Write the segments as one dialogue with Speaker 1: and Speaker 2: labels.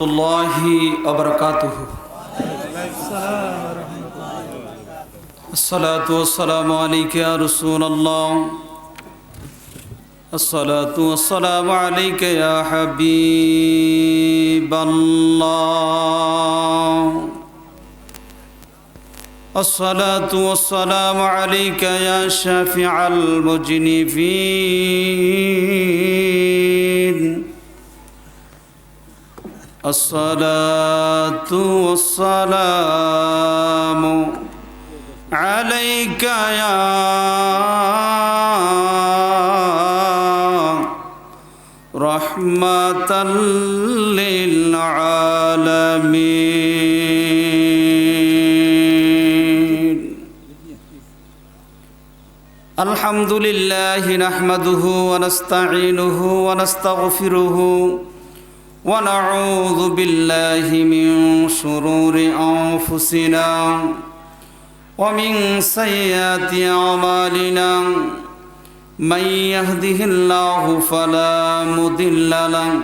Speaker 1: الله وبركاته الصلاة والسلام عليك يا رسول الله الصلاة والسلام عليك يا حبيب الله الصلاة والسلام عليك يا شافع المذنبين الصلاة والسلام عليك يا رحمة للعالمين الحمد لله نحمده ونستعينه ونستغفره ونعوذ بالله من شرور أنفسنا ومن سيئات أعمالنا من يهده الله فلا مضل له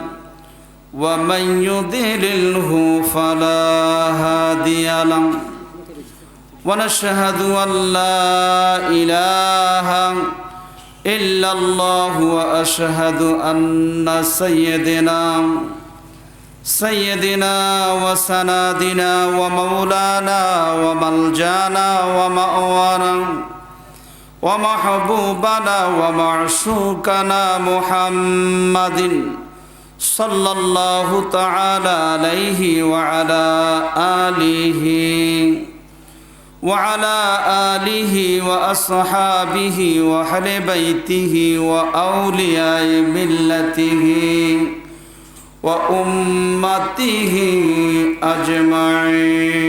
Speaker 1: ومن يضلله فلا هادي له ونشهد أن لا إله إلا الله وأشهد أن سيدنا وسندنا ومولانا وملجانا ومأوانا ومحبوبنا ومعشوقنا محمد صلى الله تعالى عليه وعلى آله وأصحابه وأهل بيته وأولياء ملته وأمته أجمعين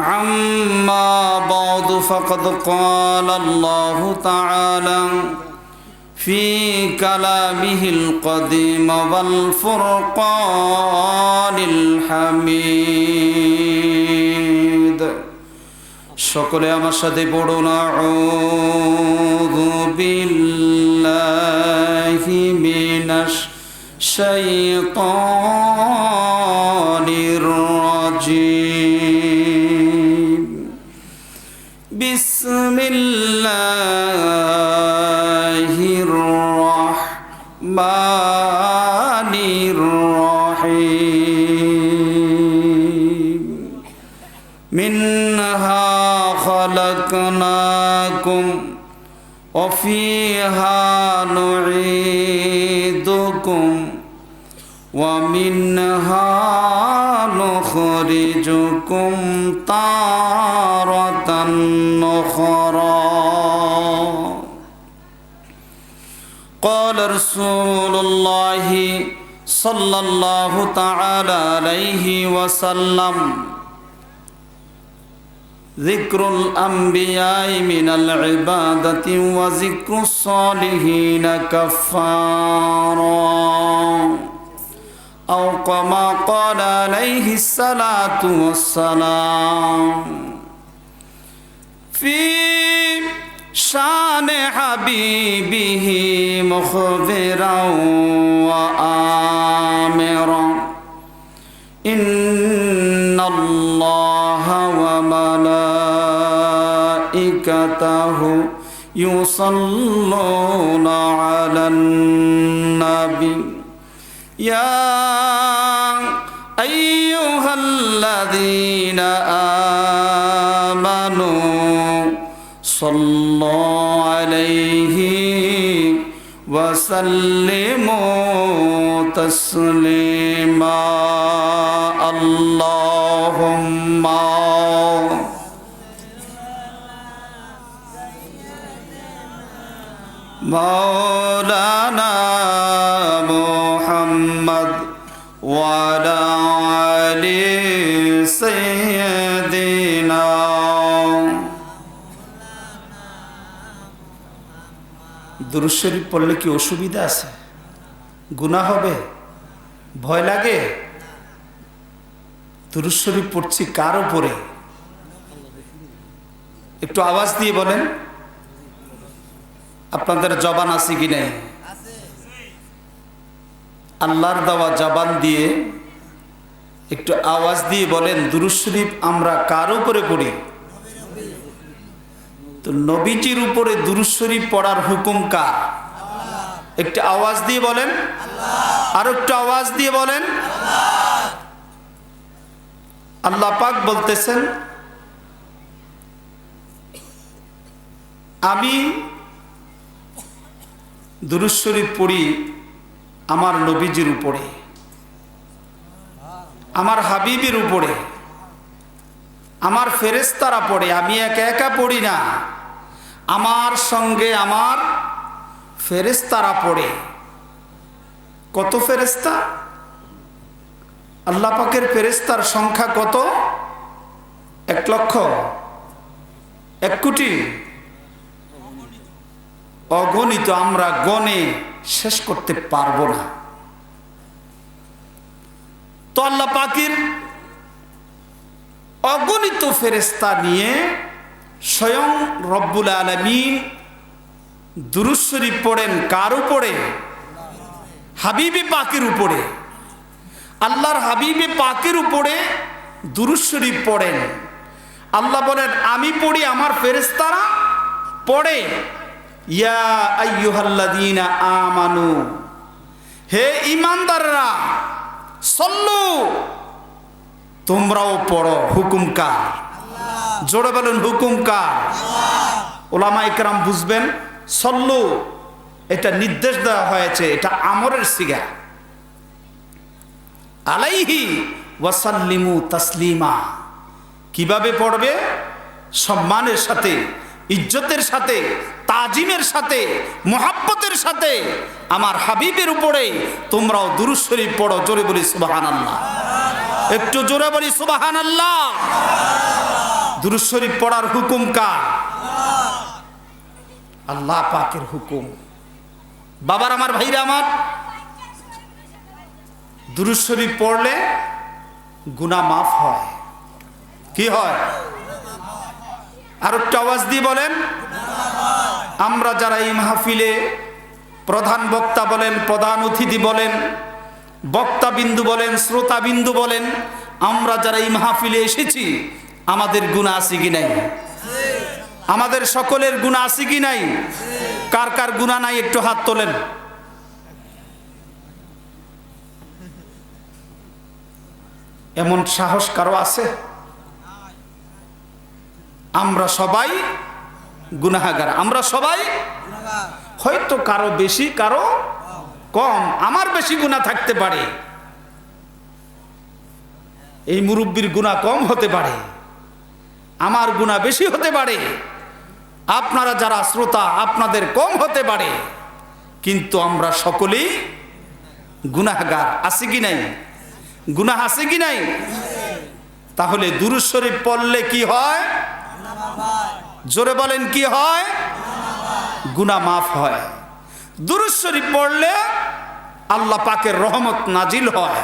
Speaker 1: عما بعد فقد قال الله تعالى في كلامه القديم والفرقان الحميد সকলে আমার সাথে পড়ুন আউযু বিল্লাহি মিনাশ শাইতানির রাজিম বিসমিল্লাহির রাহমানির রাহিম মিনহা خلقناكم وفيها نعيدكم ومنها نخرجكم تارة أخرى قال رسول الله صلى الله تعالى عليه وسلم ذكر الأنبياء من العبادة وذكر الصالحين كفارا أو كما قال عليه الصلاة والسلام في شان حبيبه مخبرا وآمرا إن الله وملائكته يصلون على النبي يا أيها الذين آمنوا صلوا عليه وسلموا تسليما اللهم مولانا محمد وعلى آل سيدنا দুরূদ শরীফ পড়লে কি অসুবিধা আছে? গুনাহ হবে? ভয় লাগে? দুরূদ শরীফ পড়ছি কার উপরে? একটু আওয়াজ দিয়ে বলেন। আপনাদের জবান আছে কি নাই? আল্লাহর দেওয়া জবান দিয়ে একটু আওয়াজ দিয়ে বলেন দুরূদ শরীফ আমরা কার উপরে পড়ি? তো নবীজির উপরে দুরূদ শরীফ পড়ার হুকুম কার? একটু আওয়াজ দিয়ে বলেন, আর একটু আওয়াজ দিয়ে বলেন। আল্লাহ পাক বলতেছেন, আমি দুরূদ শরীফ পড়ি আমার নবীজির উপরে, আমার হাবিবের উপরে, আমার ফেরেশতারা পড়ে, আমি একা একা পড়ি না, আমার সঙ্গে আমার ফেরেশতারা পড়ে। কত ফেরেশতা? আল্লাহ পাকের ফেরেশতার সংখ্যা কত? 1 লক্ষ, 1 কোটি, অগণিত, আমরা গণে শেষ করতে পারবো না। তো আল্লাহ পাকের অগণিত ফেরেশতা নিয়ে স্বয়ং রব্বুল আলামিন দুরূদ শরীফ পড়েন কার উপরে? হাবিবে পাকের উপরে। আল্লাহর হাবিবে পাকের উপরে দুরূদ শরীফ পড়েন। আল্লাহ বলেন আমি পড়ি, আমার ফেরেশতারা পড়ে। ইয়া আইয়ুহাল্লাযীনা আমানু, হে ঈমানদাররা, সল্লু, তোমরাও পড়ো। হুকুম কার? জোরে বলেন হুকুম কার? ওলামা ইকরাম বুঝবেন, সল্লু এটা নির্দেশ দেওয়া হয়েছে, এটা আমরের সিগা। আলাইহি ওয়াসাল্লিমু তাসলিমা, কিভাবে পড়বে? সম্মানের সাথে, ইজ্জতের সাথে, তাজিমের সাথে, মুহাব্বতের সাথে আমার হাবিবের উপরে তোমরাও দুরূদ শরীফ পড়ো। জোরে বলি সুবহানাল্লাহ, একটু জোরে বলি সুবহানাল্লাহ। দুরূদ শরীফ পড়ার হুকুম কার? আল্লাহ পাকের হুকুম। বাবার আমার, ভাইরা আমার, দুরূদ শরীফ পড়লে গুনাহ মাফ হয়। কি হয়? আর একটু আওয়াজ দিয়ে বলেন। আমরা যারা এই মাহফিলে প্রধান বক্তা বলেন, প্রধান অতিথি বলেন, বক্তা বিন্দু বলেন, শ্রোতা বিন্দু বলেন, আমরা যারা এই মাহফিলে এসেছি আমাদের গুনাহ আছে কি নাই? আমাদের সকলের গুনাহ আছে কি নাই? কার কার গুনাহ নাই একটু হাত তোলেন। এমন সাহস কারো আছে? আমরা সবাই গুনাহগার, আমরা সবাই। হয়তো কারো বেশি কারো কম, আমার বেশি গুনাহ থাকতে পারে, এই মুরব্বির গুনাহ কম হতে পারে, আমার গুনাহ বেশি হতে পারে, আপনারা যারা শ্রোতা আপনাদের কম হতে পারে, কিন্তু আমরা সকলেই গুনাহগার। আছে কি নাই? গুনাহ আছে কি নাই? তাহলে দুরূদ শরীফ পড়লে কি হয়? জোরে বলেন কি হয়? গুনাহ মাফ হয়। দুরূদ শরীফ পড়লে আল্লাহ পাকের রহমত নাজিল হয়।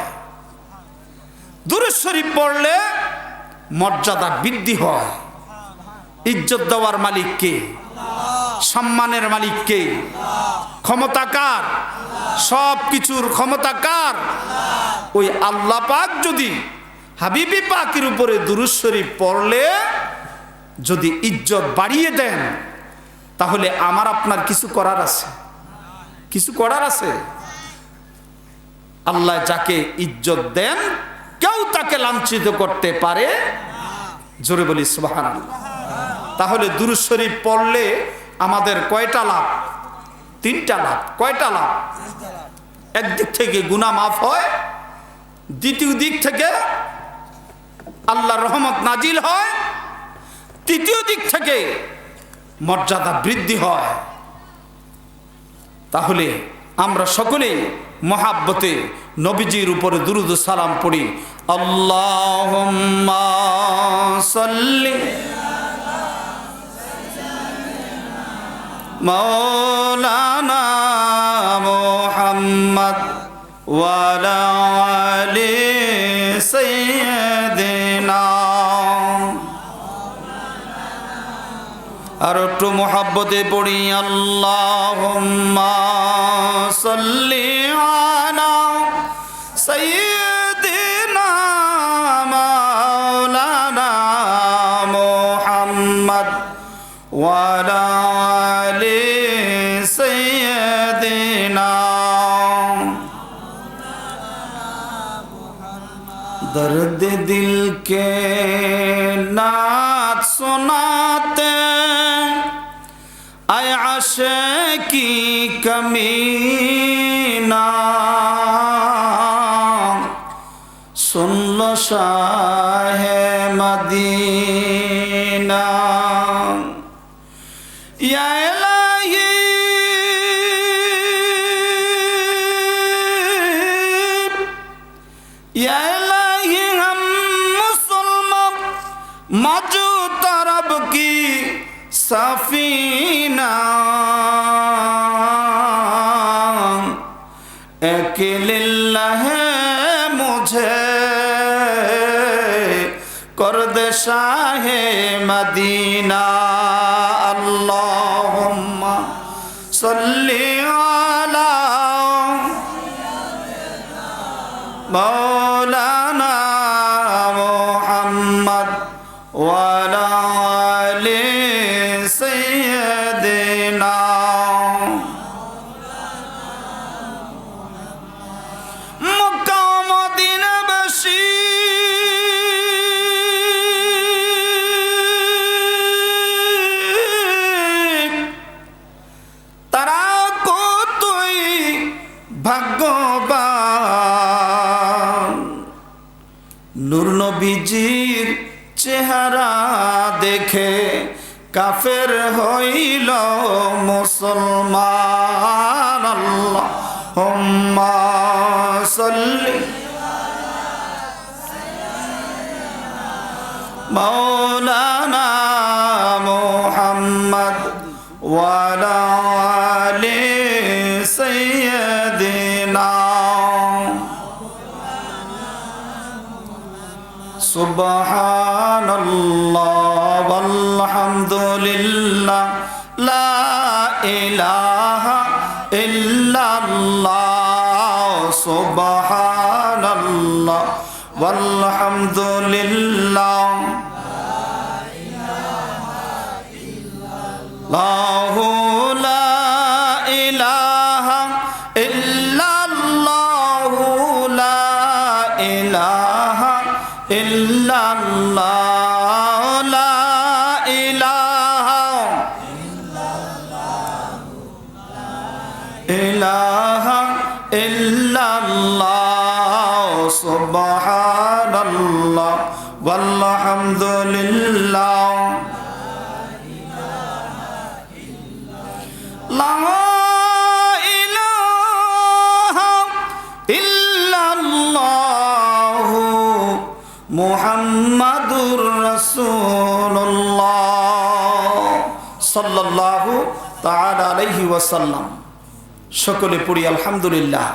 Speaker 1: দুরূদ শরীফ পড়লে মর্যাদা বৃদ্ধি হয়। ইজ্জত দেওয়ার মালিক কে? সম্মানের মালিক কে? ক্ষমতা কার? সব কিছুর ক্ষমতা কার? ওই আল্লাহ পাক যদি হাবিবি পাকের উপরে দুরূদ শরীফ পড়লে যদি ইজ্জত বাড়িয়ে দেন, তাহলে আমার আপনার কিছু করার আছে? কিছু করার আছে? আল্লাহ যাকে ইজ্জত দেন কেউ তাকে লাঞ্ছিত করতে পারে। জোরে বলি সুবহানাল্লাহ। তাহলে দুরূদ শরীফ পড়লে আমাদের কয়টা লাভ? 3টা লাভ। কয়টা লাভ? একদিক থেকে গুনাহ মাফ হয়, দ্বিতীয় দিক থেকে আল্লাহর রহমত নাজিল হয়, তৃতীয় দিক থেকে মর্যাদা বৃদ্ধি হয়। তাহলে আমরা সকলেই মহাব্বতে নবীজির উপরে দুরূদ ও সালাম পড়ি। আল্লাহুম্মা সাল্লি মাওলানা মুহাম্মদ ওয়া আলা আলি সাইয়্যিদিনা। আর একটু মুহাব্বতে পড়ি। আল্লাহুম্মা সাল্লি আলা وعلى آل سيدنا दर्द दिल के नात सुनाते आए आशिकी कमीना सुन लो शाहे मदीना या इलाही या मजू तरब की सफीना अकेला है मुझे कर दे शाहे मदीना अल्लाहुम्मा सल्ली अला मौलाना मुहम्मद وعلى آل سيدنا মক্কা ও মদিনাবাসী তারা কতই ভাগ্যবান নূর নবীজির চেহারা দেখে কাফের হইল মুসলমান আল্লাহুম্মা সাল্লি মাওলানা মুহাম্মদ ওয়া আলা আলি সাইয়্যিদিনা সুবহানাল্লাহ ওয়ালহামদুলিল্লাহ লা ইলাহা ইল্লাল্লাহ সুবহানাল্লাহ ওয়ালহামদুলিল্লাহ লাহু লা ইলাহা ইল্লাল্লাহ লা ইলাহা ইল্লাল্লাহ লা ইলাহা ইলাহা ইল্লাল্লাহ সুবহানাল্লাহ ওয়ালহামদুলিল্লাহ লা ইলাহা ইল্লাল্লাহ মুহাম্মাদুর রাসূলুল্লাহ সাল্লাল্লাহু তাআলা আলাইহি ওয়াসাল্লাম। সকলে পড়ি আলহামদুলিল্লাহ,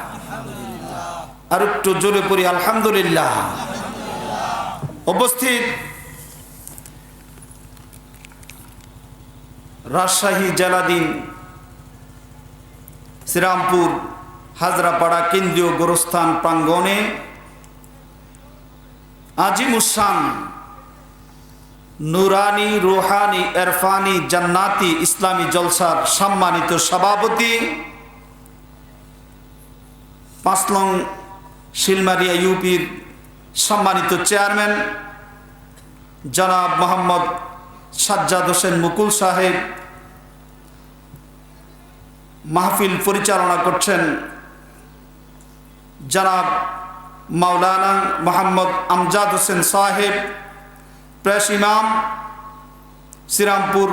Speaker 1: আর একটু জোরে পড়ি আলহামদুলিল্লাহ। উপস্থিত রাজশাহী জেলাধীন শ্রীরামপুর হাজরাপাড়া কেন্দ্রীয় গোরস্থান প্রাঙ্গণে আজিমুসান নুরানি রুহানি ইরফানি জান্নাতি ইসলামী জলসার সম্মানিত সভাপতি, ৫ নং শিলমারিয়া ইউপির সম্মানিত চেয়ারম্যান জনাব মোহাম্মদ সাজ্জাদ হোসেন মুকুল সাহেব, মাহফিল পরিচালনা করছেন জনাব মাওলানা মোহাম্মদ আমজাদ হোসেন সাহেব, প্রেস ইমাম শ্রীরামপুর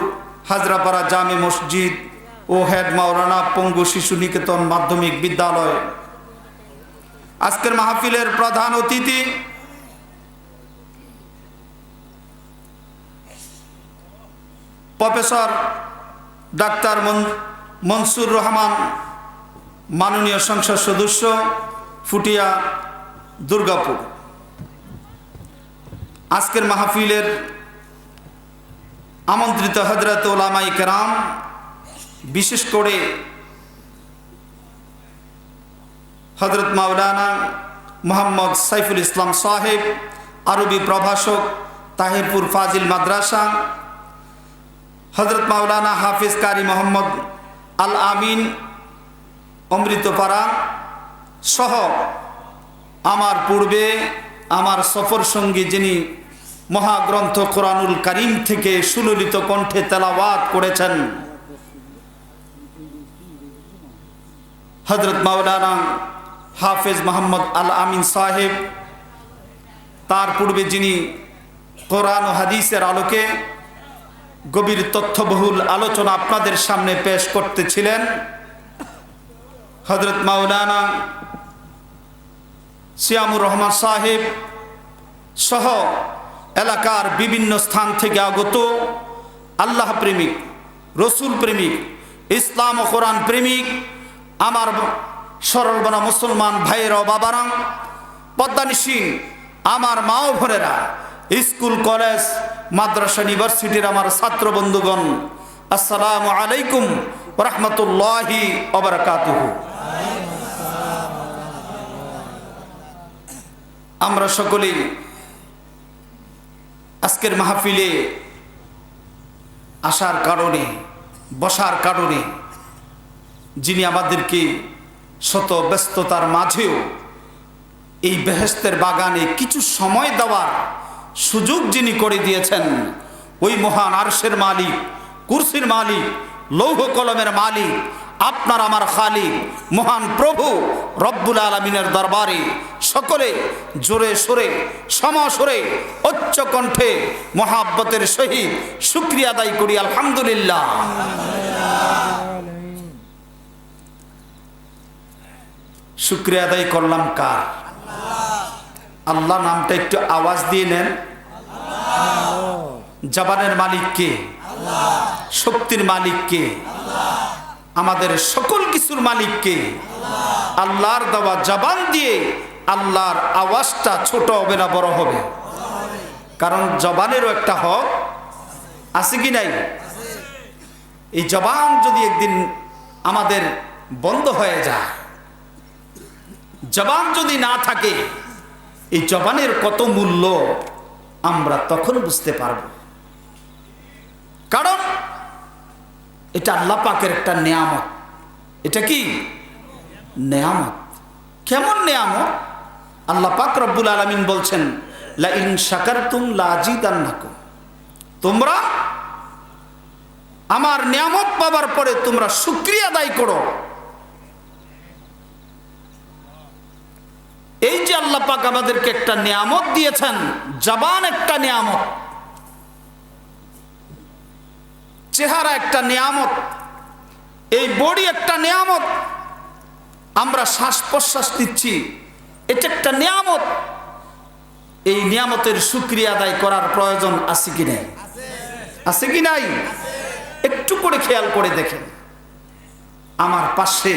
Speaker 1: হাজরাপাড়া জামে মসজিদ ও হেড মাওলানা পঙ্গু শিশু নিকেতন মাধ্যমিক বিদ্যালয়। আজকের মাহফিলের প্রধান অতিথি প্রফেসর ডাক্তার মনসুর রহমান, মাননীয় সংসদ সদস্য, ফুটিয়া দুর্গাপুর। আজকের মাহফিলের আমন্ত্রিত হযরত উলামায়ে কেরাম, বিশেষ করে হযরত মাওলানা মোহাম্মদ সাইফুল ইসলাম সাহেব, আরবি প্রভাষক, তাহিরপুর ফাজিল মাদ্রাসা, হযরত মাওলানা হাফিজ কারি মোহাম্মদ আল আমিন অমৃতপাড়া সহ আমার পূর্বে আমার সফর সঙ্গী যিনি মহাগ্রন্থ কোরআনুল কারীম থেকে সুললিত কণ্ঠে তেলাওয়াত করেছেন হযরত মাওলানা হাফিজ মোহাম্মদ আল আমিন সাহেব, তার পূর্বে যিনি কোরআন ও হাদিসের আলোকে গভীর তথ্যবহুল আলোচনা আপনাদের সামনে পেশ করতেছিলেন হযরত মাওলানা সিয়ামুর রহমান সাহেব সহ এলাকার বিভিন্ন স্থান থেকে আগত আল্লাহ প্রেমিক, রসুল প্রেমিক, ইসলাম ও কোরআন প্রেমিক আমার সরলবনা মুসলমান ভাইয়েরা ও বাবারা, পদ্মানিসীন আমার মা ও বোনেরা, স্কুল কলেজ মাদ্রাসা ইউনিভার্সিটির আমার ছাত্র বন্ধুগণ, আসসালামু আলাইকুম ওয়া রাহমাতুল্লাহি ওয়া বারাকাতুহু। আমরা সকলেই আজকের মাহফিলে আসার কারণে, বসার কারণে, যিনি আমাদেরকে শত ব্যস্ততার মাঝেও এই বেহেশতের বাগানে কিছু সময় দেওয়ার সুযোগ যিনি করে দিয়েছেন, ওই মহান আরশের মালিক, কুরসির মালিক, লৌহ কলমের মালিক, আপনার আমার খালিক মহান প্রভু রব্বুল আলামিনের দরবারে সকলে জোরে সোরে সমসরে উচ্চ কণ্ঠে মহাব্বতের সহিত শুকরিয়া আদায় করি আলহামদুলিল্লাহ। শুকরিয়া আদায় করলাম কার? আল্লাহ নামটা একটু আওয়াজ দিয়ে নেন। জবানের মালিক কে? শক্তির মালিক কে? আমাদের সকল কিছুর মালিক কে? আল্লাহর দেওয়া জবান দিয়ে আল্লাহর আওয়াজটা ছোট হবে না বড় হবে? কারণ জবানেরও একটা হক আছে কি নাই? এই জবান যদি একদিন আমাদের বন্ধ হয়ে যায়, জবান যদি না থাকে, এই জবানের কত মূল্য আমরা তখন বুঝতে পারব। কারণ এটা আল্লাহ পাকের একটা নেয়ামত। এটা কি নেয়ামত? কেমন নেয়ামত? আল্লাহ পাক রব্বুল আলামিন বলছেন, লা ইন শাকারতুম লা আযীদান্নাকুম, তোমরা আমার নেয়ামত পাবার পরে তোমরা শুকরিয়া আদায় করো। এই যে আল্লাহ পাক আমাদেরকে একটা নেয়ামত দিয়েছেন, জবান একটা নেয়ামত, চেহারা একটা নেয়ামত, এই বডি একটা নেয়ামত, আমরা শ্বাস প্রশ্বাস নিচ্ছি, এটা একটা নেয়ামত। এই নিয়ামতের শুকরিয়া আদায় করার প্রয়োজন আছে কি নাই? আছে কি নাই? একটু করে খেয়াল করে দেখেন। আমার পাশে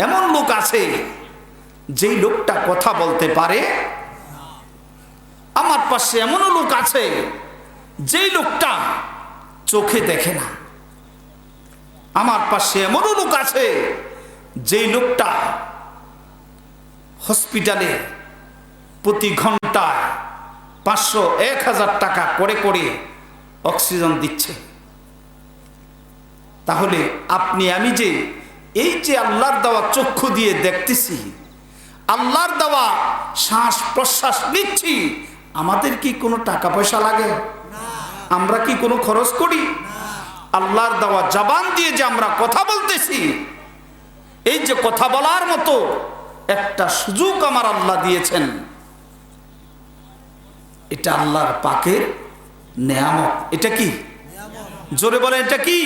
Speaker 1: এমন লোক আছে যেই লোকটা কথা বলতে পারে। আমার পাশে এমনও লোক আছে যেই লোকটা চোখে দেখে না। আমার পাশে এমনও লোক আছে যেই লোকটা হসপিটালে প্রতি ঘন্টায় 500-1000 টাকা করে করে অক্সিজেন দিচ্ছে। তাহলে আপনি আমি যে এই যে আল্লাহর দেওয়া চক্ষু দিয়ে দেখতেছি, আল্লাহর দেওয়া শ্বাস প্রশ্বাস নিচ্ছি, আমাদের কি কোনো টাকা পয়সা লাগে? আমরা কি কোনো খরচ করি? আল্লাহর দেওয়া জবান দিয়ে যে আমরা কথা বলতেছি, এই যে কথা বলার মতো একটা সুযোগ আমার আল্লাহ দিয়েছেন, এটা আল্লাহর পাকের নেয়ামত। এটা কি? জোরে বলেন, এটা কি?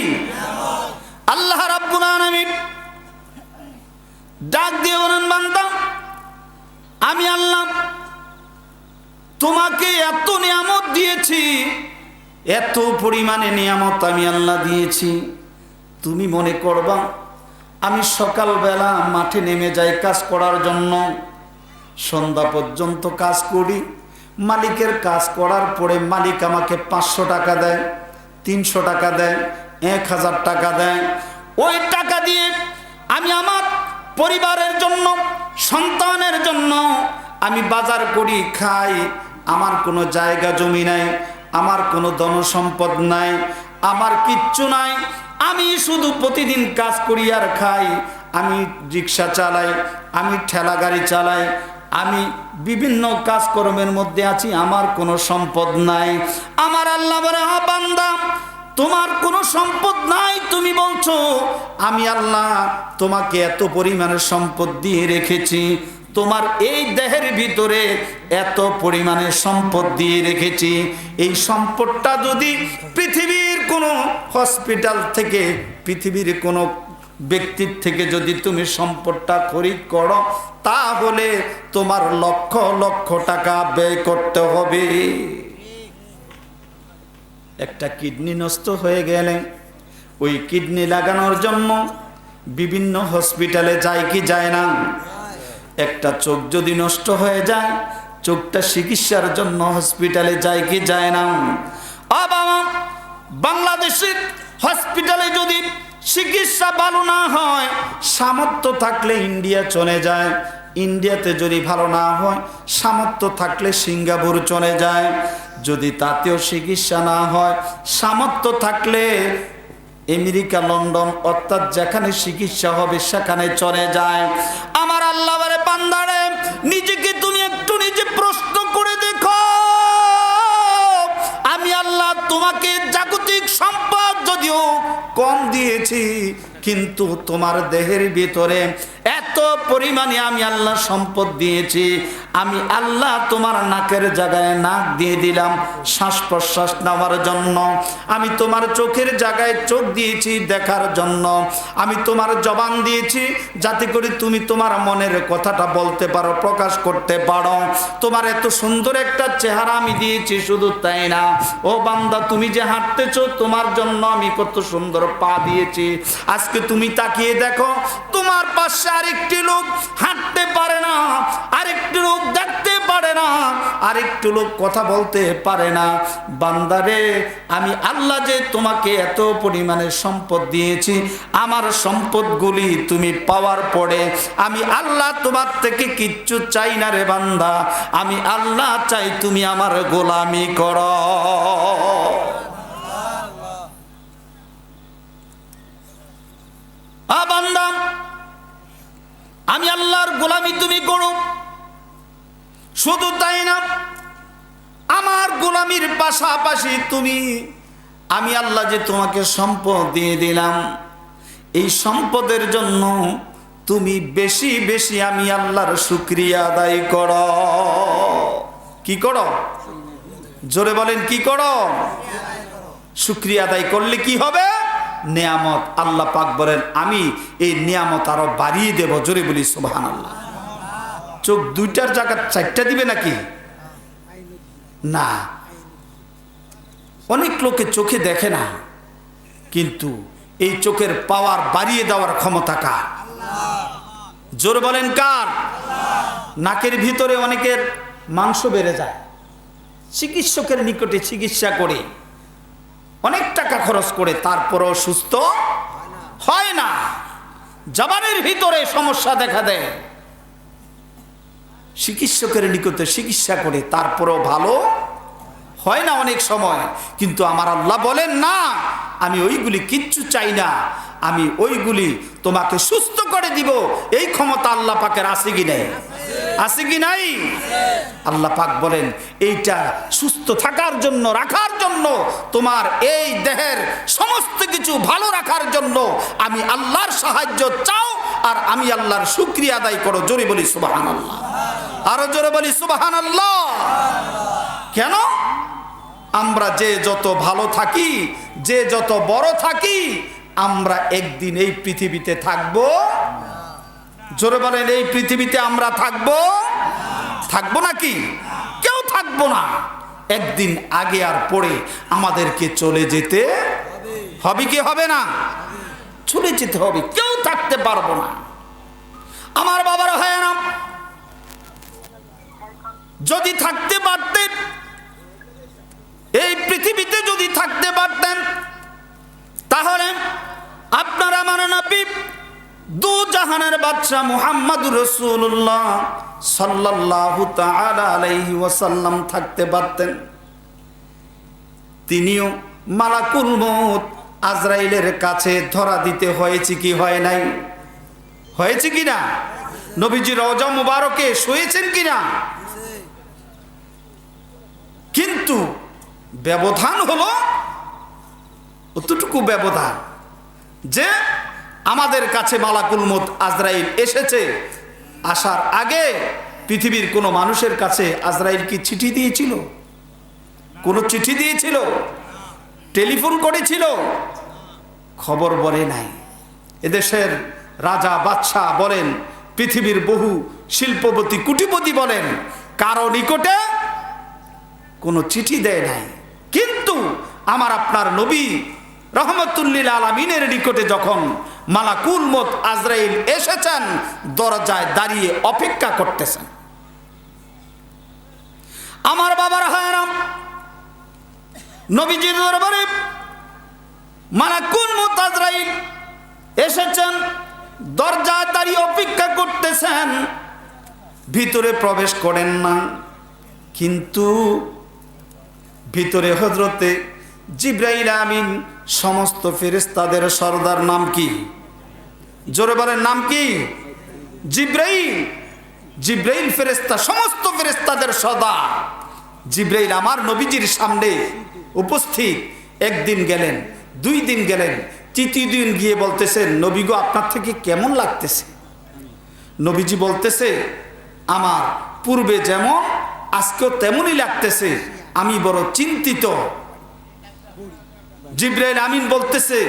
Speaker 1: আল্লাহ রাব্বুল আলামিন ডাক দিয়ে বলেন, বান্দা আমি আল্লাহ তোমাকে এত নিয়ামত দিয়েছি, এত পরিমাণে নিয়ামত আমি আল্লাহ দিয়েছি, তুমি মনে করবা আমি সকালবেলা মাঠে নেমে যাই কাজ করার জন্য, সন্ধ্যা পর্যন্ত কাজ করি, মালিকের কাজ করার পরে মালিক আমাকে 500 টাকা দেয়, 300 টাকা দেয়, 1000 টাকা দেয়। ওই টাকা দিয়ে আমি আমার পরিবারের জন্য, সন্তানের জন্য আমি বাজার করি, খাই। আমার কোনো জায়গা জমি নাই, আমার কোনো ধন সম্পদ নাই, আমার কিচ্ছু নাই, আমি শুধু প্রতিদিন কাজ করি আর খাই, আমি রিক্সা চালাই, আমি ঠেলা গাড়ি চালাই, আমি বিভিন্ন কাজকর্মের মধ্যে আছি, আমার কোনো সম্পদ নাই। আমার আল্লাহ বলে, হ্যাঁ বান্দা, তোমার কোনো সম্পদ নাই, তুমি বলছো আমি আল্লাহ তোমাকে এত পরিমাণের সম্পদ দিয়ে রেখেছি, তোমার এই দেহের ভিতরে এত পরিমাণে সম্পদ দিয়ে রেখেছি, এই সম্পদটা যদি পৃথিবীর কোনো হসপিটাল থেকে, পৃথিবীর কোনো ব্যক্তির থেকে যদি তুমি সম্পদটা খরিদ করো, তাহলে তোমার লক্ষ লক্ষ টাকা ব্যয় করতে হবে। একটা কিডনি নষ্ট হয়ে গেলে ওই কিডনি লাগানোর জন্য বিভিন্ন হসপিটালে যায় কি যায় না? একটা চোখ যদি নষ্ট হয়ে যায়, চোখটা চিকিৎসার জন্য হসপিটালে যায় কি যায় না? বাবা, বাংলাদেশের হসপিটালে যদি চিকিৎসা ভালো না হয়, সামর্থ্য থাকলে ইন্ডিয়া চলে যায়, ইন্ডিয়াতে যদি ভালো না হয়, সামর্থ্য থাকলে সিঙ্গাপুর চলে যায়, যদি তাতেও চিকিৎসা না হয়, সামর্থ্য থাকলে আমেরিকা, লন্ডন, অর্থাৎ যেখানে চিকিৎসা হবে সেখানে চলে যায়। আমার আল্লাহ বলে, বান্দারে, নিজেকে তুমি একটু নিজে প্রশ্ন করে দেখো, আমি আল্লাহ তোমাকে জাগতিক সম্পদ যদিও কম দিয়েছি, কিন্তু তোমার দেহের ভিতরে এত পরিমাণে আমি আল্লাহ সম্পদ দিয়েছি। আমি আল্লাহ তোমার নাকের জায়গায় নাক দিয়ে দিলাম শ্বাস প্রশ্বাস নেওয়ার জন্য, আমি তোমার চোখের জায়গায় চোখ দিয়েছি দেখার জন্য, আমি তোমার জবান দিয়েছি যাতে করে তুমি তোমার মনের কথাটা বলতে পারো, প্রকাশ করতে পারো। তোমার এত সুন্দর একটা চেহারা আমি দিয়েছি, শুধু তাই না, ও বান্দা, তুমি যে হাঁটতেছো, তোমার জন্য আমি কত সুন্দর পা দিয়েছি। আজকে তুমি তাকিয়ে দেখো, তোমার পাশে আরেকটি লোক হাঁটতে পারে না, আরেকটি লোক দেখতে পারে না, আরেকটি লোক কথা বলতে পারে না। বান্দারে, আমি আল্লাহ যে তোমাকে এত পরিমাণে সম্পদ দিয়েছি, আমার সম্পদগুলি তুমি পাওয়ার পরে আমি আল্লাহ তোমার থেকে কিচ্ছু চাই না রে বান্দা, আমি আল্লাহ চাই তুমি আমার গোলামি করো। বান্দা, আমি আল্লাহর গোলামি তুমি করো। শুধু তাই না, আমার গোলামির পাশাপাশি তুমি, আমি আল্লাহ যে তোমাকে সম্পদ দিয়ে দিলাম, এই সম্পদের জন্য তুমি বেশি বেশি আমি আল্লাহর শুকরিয়া আদায় করো। কি করো? জোরে বলেন, কি করো? শুকরিয়া আদায় করলে কি হবে? নিয়ামত। আল্লাহ পাক বলেন, আমি এই নিয়ামত আরো বাড়িয়ে দেব। জোরে বলি সুবহানাল্লাহ। চোখ দুইটার জায়গা চারটা দিবে নাকি? না। অনেক লোকে চোখে দেখে না, কিন্তু এই চোখের পাওয়ার বাড়িয়ে দেওয়ার ক্ষমতা কার? জোরে বলেন, কার? নাকের ভিতরে অনেকের মাংস বেড়ে যায়, চিকিৎসকের নিকটে চিকিৎসা করে অনেক টাকা খরচ করে, তারপরও সুস্থ হয় না। জবানের ভিতরে সমস্যা দেখা দেয়, চিকিৎসকের নিকটে চিকিৎসা করে, তারপরও ভালো হয় না অনেক সময়। কিন্তু আমার আল্লাহ বলেন, না, আমি ওইগুলি কিচ্ছু চাই না, আমি ওইগুলি তোমাকে সুস্থ করে দিব। এই ক্ষমতা আল্লাহ পাকের আছে কি নাই? আছে কি নাই? আল্লাহ পাক বলেন, এইটা সুস্থ থাকার জন্য, রাখার জন্য, তোমার এই দেহের সমস্ত কিছু ভালো রাখার জন্য আমি আল্লাহর সাহায্য চাও, আর আমি আল্লাহর শুকরিয়া আদায় করো। জোরে বলি সুবহানাল্লাহ। আরো জোরে বলি সুবহানাল্লাহ। কেন? আমরা যে যত ভালো থাকি, যে যত বড় থাকি, আমরা একদিন এই পৃথিবীতে থাকবো। জোরে বলেন, এই পৃথিবীতে আমরা থাকবো? থাকবো নাকি? কেউ থাকবো না। একদিন আগে আর পরে আমাদেরকে চলে যেতে হবে কি হবে না? চলে যেতে হবে, কেউ থাকতে পারবো না। আমার বাবারা হয় না, যদি থাকতে পারতেন, এই পৃথিবীতে যদি থাকতে পারতেন, তাহলে আপনারা আমার নবী দু জাহানের বাদশা মুহাম্মদুর রাসূলুল্লাহ সাল্লাল্লাহু তাআলা আলাইহি ওয়াসাল্লাম থাকতে পারতেন। তিনিও মালাকুল মউত আজরাইলের কাছে ধরা দিতে হয়েছে কি হয় নাই? হয়েছে কিনা? নবীজি রওজা মুবারকে শুয়েছেন কিনা? কিন্তু ব্যবধান হলো অতটুকু ব্যবধান যে আমাদের কাছে মালাকুল মউত আজরাইল এসেছে। আসার আগে পৃথিবীর কোনো মানুষের কাছে আজরাইল কি চিঠি দিয়েছিল? কোনো চিঠি দিয়েছিল? টেলিফোন করেছিল? খবর বলে নাই। এদেশের রাজা বাদশাহ বলেন, পৃথিবীর বহু শিল্পপতি কুটিপতি বলেন, কারো নিকটে কোনো চিঠি দেয় নাই। কিন্তু আমার আপনার নবী রহমতুল্লিল আলামিনের নিকটে যখন মালাকুল মউত আজরাইল এসেছেন, দরজায় দাঁড়িয়ে অপেক্ষা করতেছেন। আমার বাবার হায়রাম নবীজির দরবারে মালাকুল মউত আজরাইল এসেছেন, দরজায় দাঁড়িয়ে অপেক্ষা করতেছেন, ভিতরে প্রবেশ করেন না। কিন্তু ভিতরে হযরতে জিবরাইল আমিন সমস্ত ফেরেশতাদের সরদার, নাম কি? জোরে বলেন, নাম কি? জিবরাইল। জিবরাইল ফেরেশতা, সমস্ত ফেরেশতাদের সরদার জিবরাইল আমার নবীজির সামনে উপস্থিত। একদিন গেলেন, 2 দিন গেলেন, 3 দিন গিয়ে বলতেছেন, নবী গো আপনার থেকে কেমন লাগতেছে? নবীজি বলতেছে, আমার পূর্বে যেমন আজকেও তেমনই লাগতেছে, আমি বড় চিন্তিত। জিবরাইল আমিন বলতেছে,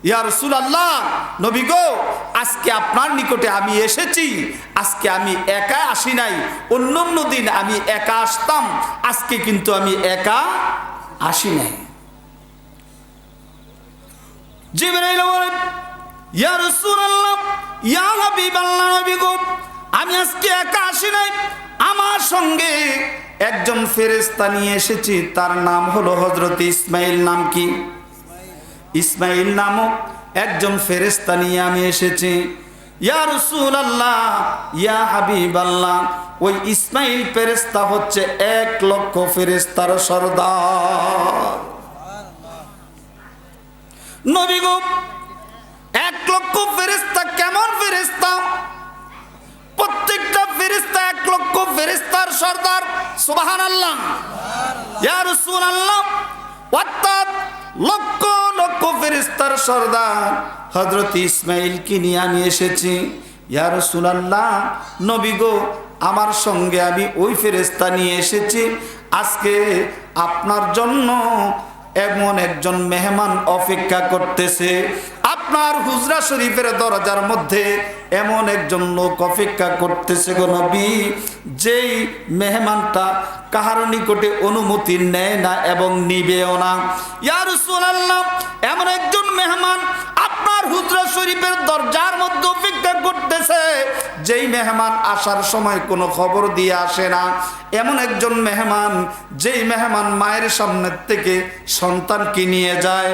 Speaker 1: ইয়া রাসূলুল্লাহ, নবী গো আজকে আপনার নিকটে আমি এসেছি, আজকে আমি একা আসি নাই। অন্য দিন আমি একা আসতাম, আজকে কিন্তু আমি একা আসি নাই। জিবরাইল বলেন, ইয়া রাসূলুল্লাহ, ইয়া হাবিবাল্লাহ, নবী গো আমি আজকে একা আসি নাই, আমার সঙ্গে একজন ফেরেশতা নিয়ে এসেছি, তার নাম হলো হযরত ইসমাইল। নাম কি? ইসমাইল নামক একজন ফেরেশতা নিয়ে আমি এসেছি। ইয়া রাসূলুল্লাহ, ইয়া হাবিবাল্লাহ, ওই ইসমাইল ফেরেশতা হচ্ছে 1 লক্ষ ফেরেশতার সরদার। নবী গো 1 লক্ষ ফেরেশতা কেমন ফেরেশতা? প্রত্যেকটা ফেরেশতা 1 লক্ষ ফেরেশতার সরদার। সুবহানাল্লাহ। ইয়া রাসূলুল্লাহ, অর্থাৎ লক্ষ লক্ষ ফেরেশতার সরদার হযরত ইসমাইল কি নিয়ে আমি এসেছি। ইয়া রাসূলুল্লাহ, নবী গো আমার সঙ্গে আমি ওই ফেরেশতা নিয়ে এসেছি। আজকে আপনার জন্য এমন একজন মেহমান অপেক্ষা করতেছে। আপনার হুজরা শরীফের দরজার মধ্যে এমন একজন লোক অপেক্ষা করতেছে গো নবী, যেই মেহমানটা কাহার নিকটে অনুমতি নেয় না এবং নিবেও না। ইয়া রাসূলুল্লাহ, এমন একজন মেহমান আপনার হুজরা শরীফের দরজার মধ্যে অপেক্ষা করতেছে, যেই মেহমান আসার সময় কোনো খবর দিয়ে আসে না। এমন একজন মেহমান, যেই মেহমান মায়ের সামনে থেকে সন্তানকে নিয়ে যায়।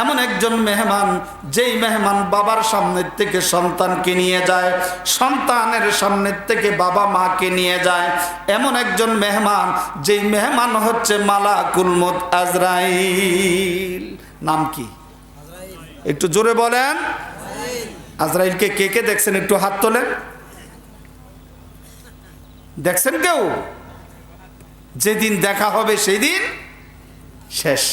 Speaker 1: এমন একজন মেহমান, যেই মেহমান বাবার সামনে থেকে সন্তানকে নিয়ে যায়, সন্তানের সামনে থেকে বাবা মাকে নিয়ে যায়। এমন একজন মেহমান, যেই মেহমান হচ্ছে মালাকুল মউত আজরাইল। নাম কি? একটু জোরে বলেন। আজরাইলকে কে কে দেখছেন? একটু হাত তোলেন। দেখছেন কেউ? যেদিন দেখা হবে সেই দিন শেষ।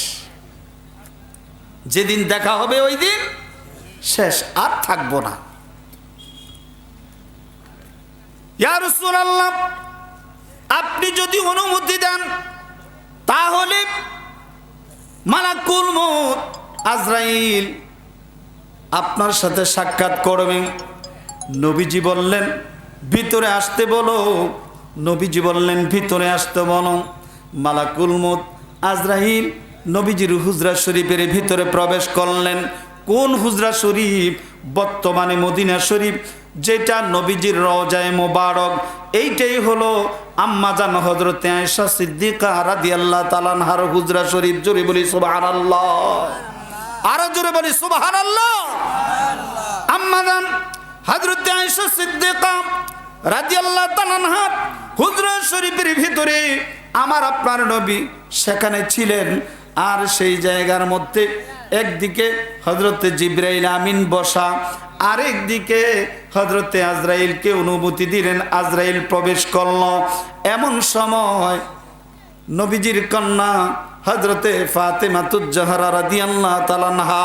Speaker 1: যেদিন দেখা হবে ওই দিন শেষ, আর থাকবো না। ইয়া রাসূলুল্লাহ, আপনি যদি অনুমতি দেন তাহলে মালাকুল মউত আজরাইল আপনার সাথে সাক্ষাৎ করবেন। নবীজি বললেন, ভিতরে আসতে বলো। নবীজি বললেন, ভিতরে আসতে বলো। মালাকুল মউত আজরাইল নবীজির হুজরা শরীফের ভিতরে প্রবেশ করলেন। কোন হুজরা শরীফ? বর্তমানে মদিনা শরীফ, যেটা নবীজির রওজায়ে মোবারক। এইটাই হলো আম্মাজান হযরতে আয়েশা সিদ্দিকা রাদিয়াল্লাহু তাআলা আনহার হুজরা শরীফ। জোরে বলি সুবহানাল্লাহ। আরো জোরে বলি সুবহানাল্লাহ। আম্মাজান হযরতে আয়েশা সিদ্দিকা রাদিয়াল্লাহু তাআলা আনহার হুজরা শরীফের ভিতরে আমার আপনার নবী সেখানে ছিলেন। আর সেই জায়গার মধ্যে একদিকে হযরতে জিবরাইল আমিন বসা, আরেক দিকে হযরতে আজরাইলকে অনুমতি দিলেন, আজরাইল প্রবেশ করল। এমন সময় নবীজির কন্যা হযরতে ফাতেমাতুজ জাহরা রাদিয়াল্লাহু তাআলা আনহা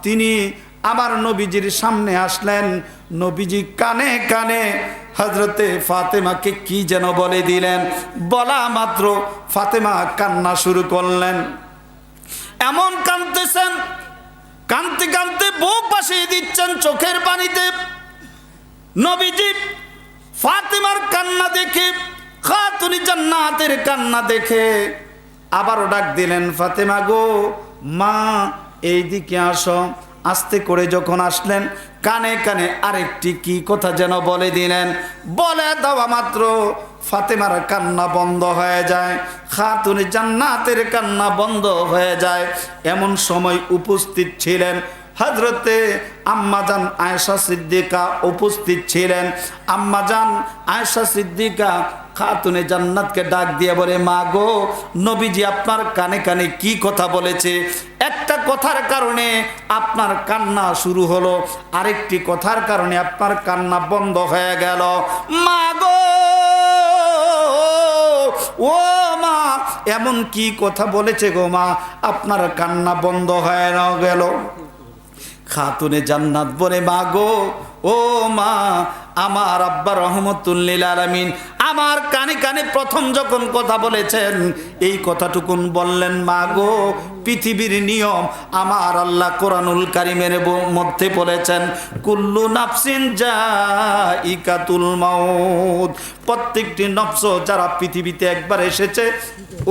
Speaker 1: তিনি আবার নবীজির সামনে আসলেন। নবীজি কানে কানে হযরতে ফাতেমাকে কি যেন বলে দিলেন। বলা মাত্র ফাতেমা কান্না শুরু করলেন। এমন কাঁদতেছেন, কাঁদতে কাঁদতে বুক ভাসিয়ে দিচ্ছেন চোখের পানিতে। নবীজি ফাতেমার কান্না দেখে, খাতুনে জান্নাতের কান্না দেখে আবারও ডাক দিলেন, ফাতেমা গো, মা এইদিকে আসো। আস্তে করে যখন আসলেন, কানে কানে আরেকটি কি কথা যেন বলে দিলেন। বলে দেওয়া মাত্র ফাতেমার কান্না বন্ধ হয়ে যায়, খাতুনে জান্নাতের কান্না বন্ধ হয়ে যায়। এমন সময় উপস্থিত ছিলেন হযরতে আম্মাজান আয়েশা সিদ্দিকা, উপস্থিত ছিলেন। আম্মাজান আয়েশা সিদ্দিকা খাতুনে জান্নাতকে ডাক দিয়ে বলে, মা গো, নবীজি আপনার কানে কানে কি কথা বলেছে? একটা কথার কারণে আপনার কান্না শুরু হলো, আরেকটি কথার কারণে আপনার কান্না বন্ধ হয়ে গেল। মা গো, ও মা, এমন কি কথা বলেছে গো মা, আপনার কান্না বন্ধ হয়ে গেল? খাতুনে জান্নাত বলে, মা গো, ও মা, আমার আব্বা রহমতুল লিল আলামিন আমার কানে কানে প্রথম যখন কথা বলেছেন, এই কথাটুকুন বললেন, মা গো, পৃথিবীর নিয়ম আমার আল্লাহ কোরআনুল কারীমের মধ্যে বলেছেন, কুল্লু নাফসিন যায়িকাতুল মাউত, প্রত্যেকটি নফস যারা পৃথিবীতে একবার এসেছে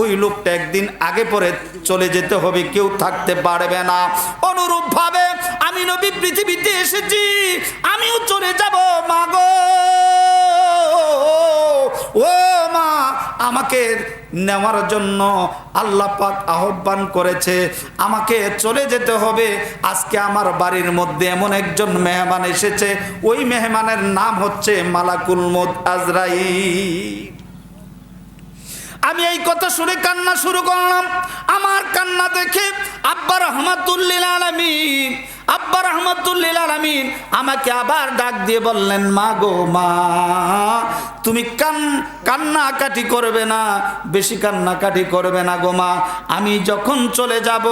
Speaker 1: ওই লোকটা একদিন আগে পরে চলে যেতে হবে, কেউ থাকতে পারবে না। অনুরূপ ভাবে আমি নবী পৃথিবীতে এসেছি, আমিও চলে যাব। মা গো, ও মা, আমাকে নেওয়ার জন্য আল্লাহ পাক আহ্বান করেছে, আমাকে চলে যেতে হবে। আজকে আমার বাড়ির মধ্যে এমন একজন মেহমান এসেছে, ওই মেহমানের নাম হচ্ছে মালাকুল মউত আজরাইল। আমি এই কথা শুনে কান্না শুরু করলাম। আমার কান্না দেখে আব্বা রহমাতুল লিল আলামিন, আব্বা রহমাতুল লিল আলামিন আমাকে আবার ডাক দিয়ে বললেন, মা গো, মা, তুমি কান্নাকাটি করবে না, বেশি কান্নাকাটি করবে না গো মা। আমি যখন চলে যাব,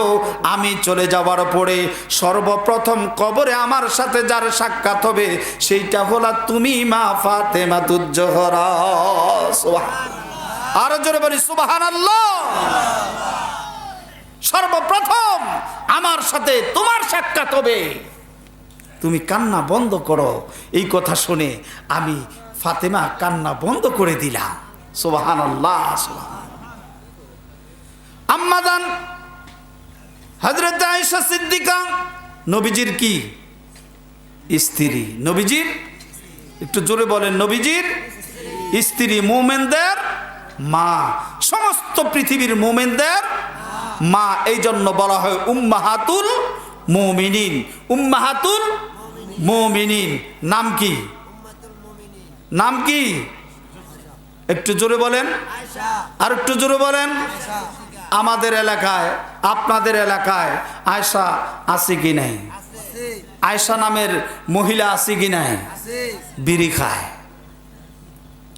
Speaker 1: আমি চলে যাওয়ার পরে সর্বপ্রথম কবরে আমার সাথে যার সাক্ষাৎ হবে সেইটা হলো তুমি, মা ফাতেমাতুজ জাহরা। আরো জোরে বলি সুবহানাল্লাহ। সর্বপ্রথম আমার সাথে তোমার সাক্ষাৎ হবে, তুমি কান্না বন্ধ করো। এই কথা শুনে আমি ফাতেমা কান্না বন্ধ করে দিলাম। সুবহানাল্লাহ, সুবহানাল্লাহ। আম্মাজান হযরত আয়েশা সিদ্দিকা নবীজির কি স্ত্রী, নবীজির, একটু জোরে বলেন, নবীজির স্ত্রী, মুমিনদের মা, সমস্ত পৃথিবীর মুমিনদের মা। এই জন্য বলা হয় উম্মাহাতুল মুমিনিন, উম্মাহাতুল মুমিনিন। নাম কি? নাম কি? একটু জোরে বলেন, আর একটু জোরে বলেন। আমাদের এলাকায়, আপনাদের এলাকায় আয়েশা আছে কি নাই? আয়েশা নামের মহিলা আছে কি নাই? বিড়ি খায়।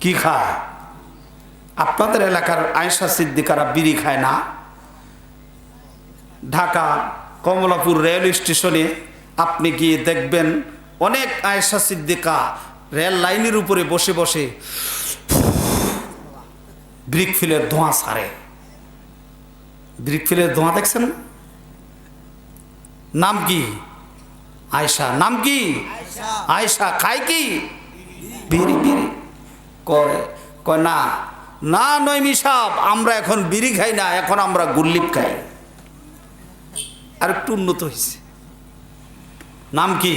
Speaker 1: কি খায়? আপনাদের এলাকার আয়েশা সিদ্দিকারা বিড়ি খায় না? ঢাকা কমলাপুর রেল স্টেশনে আপনি গিয়ে দেখবেন অনেক আয়েশা সিদ্দিকা রেল লাইনের উপরে বসে বসে ব্রিক ফিলের ধোঁয়া ছাড়ে। ব্রিক ফিলের ধোঁয়া দেখছেন? নাম কি? আয়েশা। নাম কি? আয়েশা। খায় কি? বিড়ি। বিড়ি করে কয় না, না নইমি সাহেব, আমরা এখন বিড়ি খাই না, এখন আমরা গুল্লিপ খাই। আর একটু উন্নত হয়েছে। নাম কি?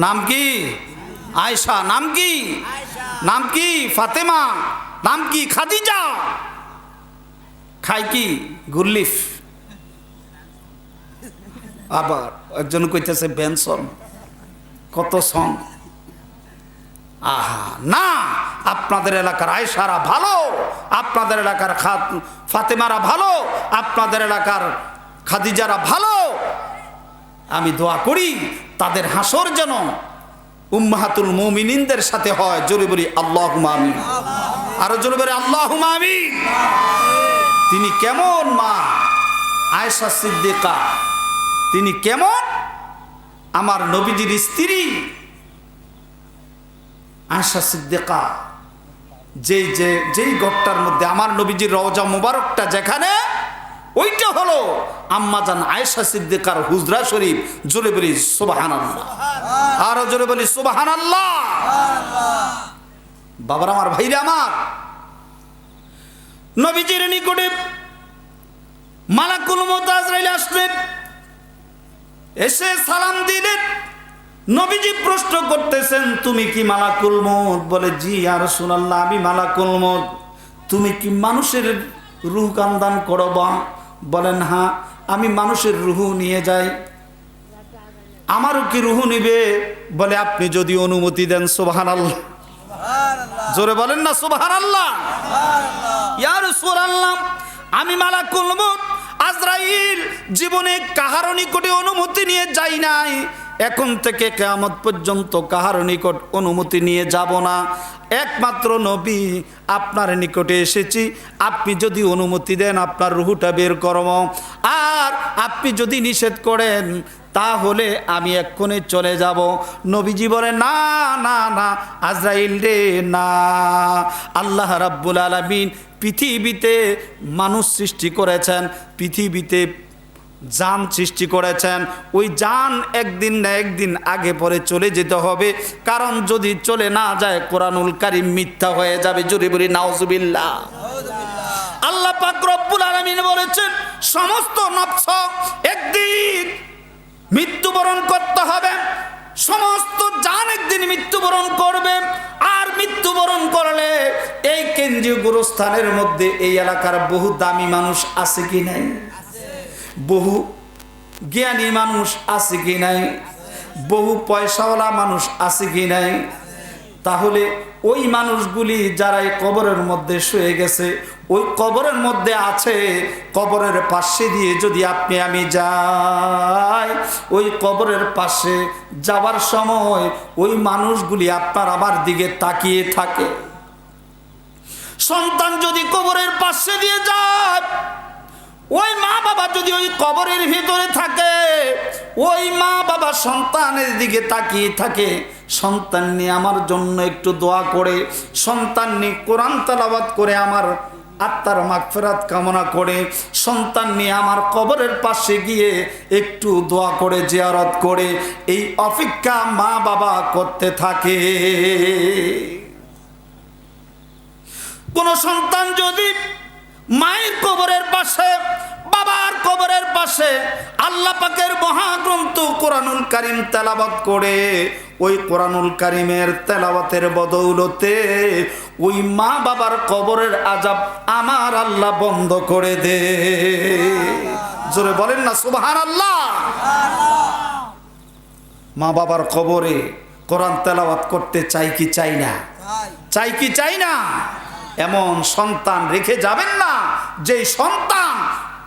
Speaker 1: নাম কি? আয়েশা। নাম কি? নাম কি? ফাতেমা। নাম কি? খাদিজা। খাই কি? গুল্লিফ। আবার একজন কইতেছে বেনসন। কত সন। আহা, না, আপনাদের এলাকার আয়েশারা ভালো, আপনাদের এলাকার ফাতেমারা ভালো, আপনাদের এলাকার খাদিজারা ভালো। আমি দোয়া করি তাদের হাসর যেন উম্মাহাতুল মুমিনিনদের সাথে হয়। জোরে বলি আল্লাহুম্মা আমিন। আরো জোরে বলি আল্লাহুম্মা আমিন। তিনি কেমন মা আয়েশা সিদ্দিকা, তিনি কেমন আমার নবীজির স্ত্রী আয়েশা সিদ্দিকা, যেই ঘরটার মধ্যে আমার নবীজির রওজা মুবারকটা যেখানে, ওইটা হলো আম্মাজান আয়েশা সিদ্দিকার হুজরা শরীফ। জোরে বলি সুবহানাল্লাহ। আরো জোরে বলি সুবহানাল্লাহ। বাবার আমার, ভাইরা আমার, নবীজির নিকটে মালাকুল মউত আজরাইল আসলেন, এসে সালাম দিলেন। নবীজি প্রশ্ন করতেছেন, তুমি কি মালাকুল মউত? বলে, জি ইয়া রাসূলুল্লাহ, আমি মালাকুল মউত। তুমি কি মানুষের রূহ কান্দান করবা? বলেন, হ্যাঁ, আমি মানুষের রূহ নিয়ে যাই। আমারও কি রূহ নিবে? বলে, আপনি যদি অনুমতি দেন। সুবহানাল্লাহ। জোরে বলেন না সুবহানাল্লাহ। ইয়া রাসূলুল্লাহ, আমি মালাকুল মউত আজরাইল জীবনে কাহারও নিকটে অনুমতি নিয়ে যাই নাই, এখন থেকে কিয়ামত পর্যন্ত কাহারও নিকট অনুমতি নিয়ে যাব না। একমাত্র নবী আপনার নিকটে এসেছি, আপনি যদি অনুমতি দেন আপনার রুহুটা বের করব, আর আপনি যদি নিষেধ করেন তাহলে আমি এক্ষুনি চলে যাব। নবীজি বলে, না না না আজরাইল রে, না। আল্লাহ রাব্বুল আলামিন পৃথিবীতে মানুষ সৃষ্টি করেছেন, পৃথিবীতে জান সৃষ্টি করেছেন। ওই জান একদিন না একদিন আগে পরে চলে যেতে হবে, কারণ যদি চলে না যায় কোরআনুল কারীম মিথ্যা হয়ে যাবে। জোরে বলি নাউজুবিল্লাহ। আল্লাহ পাক রব্বুল আলামিন বলেছেন, সমস্ত নফস একদিন মৃত্যুবরণ করতে হবে, সমস্ত জান একদিন মৃত্যুবরণ করবে। আর মৃত্যুবরণ করলে এই কেন্দ্রীয় গোরস্থানের মধ্যে এই এলাকার বহু দামি মানুষ আছে কি নাই? বহু জ্ঞানী মানুষ আছে কি নাই? বহু পয়সাওয়ালা মানুষ আছে কি নাই? তাহলে ওই মানুষগুলি যারা এই কবরের মধ্যে শুয়ে গেছে, ওই কবরের মধ্যে আছে, কবরের পাশে দিয়ে যদি আপনি আমি যাই, ওই কবরের পাশে যাবার সময় ওই মানুষগুলি আপনার আমার দিকে তাকিয়ে থাকে। সন্তান যদি কবরের পাশে দিয়ে যায়, ওই মা বাবা যদি ওই কবরের ভিতরে থাকে, ওই মা বাবা সন্তানের দিকে তাকিয়ে থাকে। সন্তান নিয়ে আমার জন্য একটু দোয়া করে, সন্তান নিয়ে কোরআন তেলাওয়াত করে আমার আত্মার মাগফিরাত কামনা করে, সন্তান নিয়ে আমার কবরের পাশে গিয়ে একটু দোয়া করে, জিয়ারত করে, এই অপেক্ষা মা বাবা করতে থাকে। কোন সন্তান যদি মায়ের কবরের পাশে, বাবার কবরের পাশে আল্লাহ পাকের মহাগ্রন্থ কোরআনুল কারীম তেলাওয়াত করে, ওই কোরআনুল কারীমের তেলাওয়াতের বদৌলতে ওই মা বাবার কবরের আযাব আমার আল্লাহ বন্ধ করে দে। জোরে বলেন না সুবহানাল্লাহ। মা বাবার কবরে কোরআন তেলাওয়াত করতে চাই কি চাই না? চাই কি চাই না? এমন সন্তান রেখে যাবেন না যেই সন্তান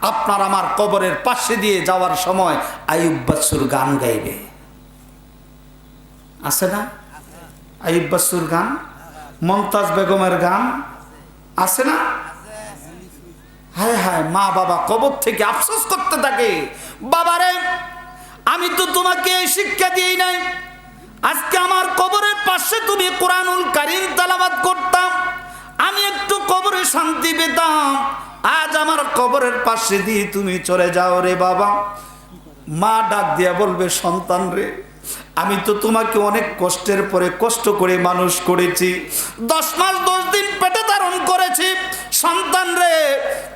Speaker 1: আপনার আমার কবরের পাশে দিয়ে যাওয়ার সময় আইয়ুব বাচ্চুর গান গাইবে। আছে না আইয়ুব বাচ্চুর গান, মমতাজ বেগমের গান আছে না? হায় হায়, মা বাবা কবর থেকে আফসোস করতে থাকে, বাবারে আমি তো তোমাকে এই শিক্ষা দিই নাই, আজকে আমার কবরের পাশে তুমি কোরআনুল কারীম তেলাওয়াত করতাম, আমি একটু কবরে শান্তি পেতাম, আজ আমার কবরের পাশে দিয়ে তুমি চলে যাও রে বাবা। মা ডাক দিয়া বলবে, সন্তান রে, আমি তো তোমাকে অনেক কষ্টের পরে কষ্ট করে মানুষ করেছি, 10 মাস 10 দিন পেটে ধারণ করেছি। সন্তান রে,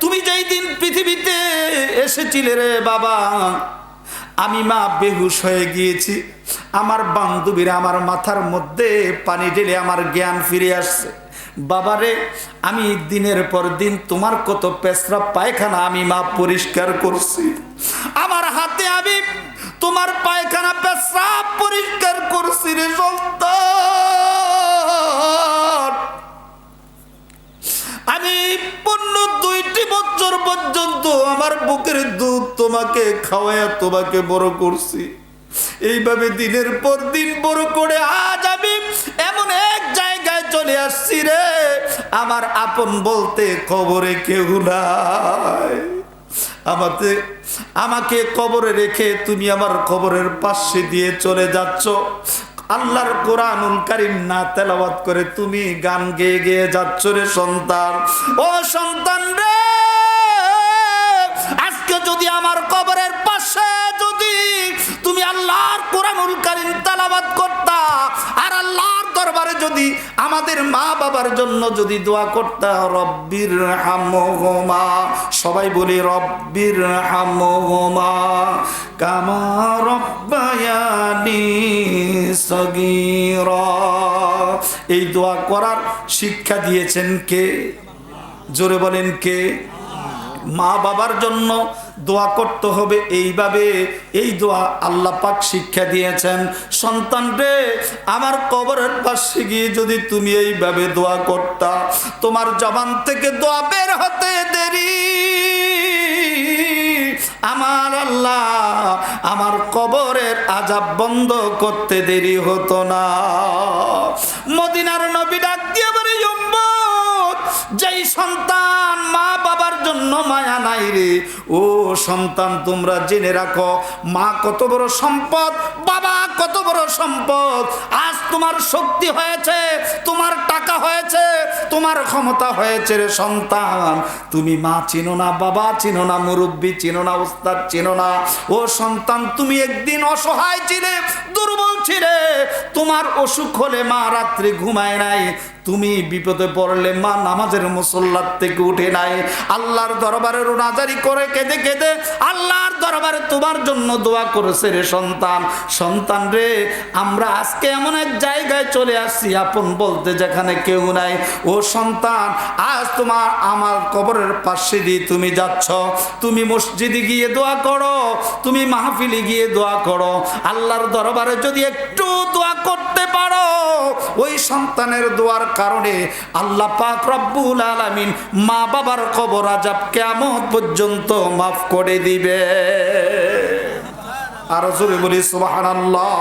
Speaker 1: তুমি যেই দিন পৃথিবীতে এসেছিলে রে বাবা, আমি মা বেহুশ হয়ে গিয়েছি, আমার বান্ধবীরা আমার মাথার মধ্যে পানি ঢেলে আমার জ্ঞান ফিরে আসছে। বাবারে, আমি দিনের পর দিন তোমার কত পেশরাব পায়খানা আমি মা পরিষ্কার করছি, আমার হাতে আমি তোমার পায়খানা পেশরাব পরিষ্কার করছি রে সন্তান। আমি পর্যন্ত আমার বুকের দুধ তোমাকে খাওয়ায়া তোমাকে বড় করছি, এইভাবে দিনের পর দিন বড় করে আজ আমি এমন এক জায়গায় চলে আসছি রে, আমার আপন বলতে কবরে কেউ নাই। আমাকে কবরে রেখে তুমি আমার কবরের পাশে দিয়ে চলে যাচ্ছ। আল্লাহর কোরআনুল কারীম না তেলাওয়াত করে তুমি গান গেয়ে গেয়ে যাচ্ছ রে সন্তান। ও সন্তান রে, আজকে যদি আমার কবরের পাশে যদি তুমি আল্লাহর কোরআনুল কারীম তেলাওয়াত করতা, আর আল্লাহর দরবারে যদি আমাদের মা বাবার জন্য যদি দোয়া করতা, রব্বির হামহুমা, সবাই বলি রব্বির হামহুমা কামা রব্বায়ানি সগীরা, এই দোয়া করার শিক্ষা দিয়েছেন কে? জোরে বলেন কে? মা বাবার জন্য দোয়া করতে হবে এইভাবে, এই দোয়া আল্লাহ পাক শিক্ষা দিয়েছেন। সন্তান রে, আমার কবরের পাশে গিয়ে যদি তুমি এইভাবে দোয়া করতা, তোমার জবান থেকে দোয়া বের হতে দেরি আমার আল্লাহ আমার কবরের আযাব বন্ধ করতে দেরি হতো না। মদিনার নবী ডাক দিয়ে বলে, উম্মত, যেই সন্তান মা বাবার জন্য মায়া নাই রে, ও সন্তান তোমরা জেনে রাখো, মা কত বড় সম্পদ, বাবা কত বড় সম্পদ। আজ তোমার শক্তি হয়েছে, তোমার টাকা হয়েছে, তোমার ক্ষমতা হয়েছে রে সন্তান, তুমি মা চিনো না, বাবা চিনো না, মুরব্বী চিনো না, উস্তাদ চিনো না। ও সন্তান, তুমি একদিন অসহায় ছিলে, দুর্বল ছিলে, তোমার অসুখ হলে মা রাত্রে ঘুমায় নাই, তুমি বিপদে পড়লে মা নামাজের মুসল্লার থেকে উঠে নাই, আল্লাহর দরবারে রোনাজারি করে কেঁদে কেঁদে আল্লাহর দরবারে তোমার জন্য দোয়া করেছে রে সন্তান। সন্তান রে, আমরা আজকে এমন এক জায়গায় চলে আসছি আপন বলতে যেখানে কেউ নাই। ও সন্তান, আজ তোমার আমার কবরের পাশে দিয়ে তুমি যাচ্ছ, তুমি মসজিদে গিয়ে দোয়া করো, তুমি মাহফিলে গিয়ে দোয়া করো, আল্লাহর দরবারে যদি একটু দোয়া করতে পারো, ওই সন্তানের দোয়ার কারণে আল্লাহ পাক রব্বুল আলামিন মা বাবার কবর আযাব কিয়ামত পর্যন্ত মাফ করে দিবে। আর জোরে বলি সুবহানাল্লাহ।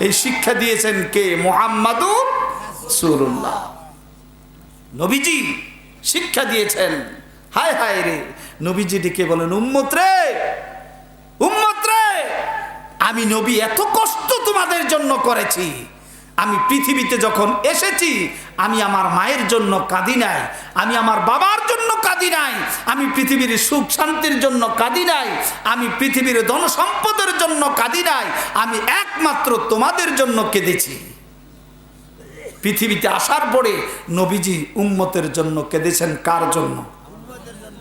Speaker 1: এই শিক্ষা দিয়েছেন কে? মুহাম্মাদুর রাসূলুল্লাহ। নবীজি শিক্ষা দিয়েছেন। হায় হায় রে, নবীজি ডেকে বলেন, উম্মত রে, উম্মত রে, আমি নবী এত কষ্ট তোমাদের জন্য করেছি, আমি পৃথিবীতে যখন এসেছি আমি আমার মায়ের জন্য কাঁদি নাই, আমি আমার বাবার জন্য কাঁদি নাই, আমি পৃথিবীর সুখ শান্তির জন্য কাঁদি নাই, আমি পৃথিবীর ধন সম্পদের জন্য কাঁদি নাই, আমি একমাত্র তোমাদের জন্য কেঁদেছি। পৃথিবীতে আসার পরে নবীজি উম্মতের জন্য কেঁদেছেন। কার জন্য?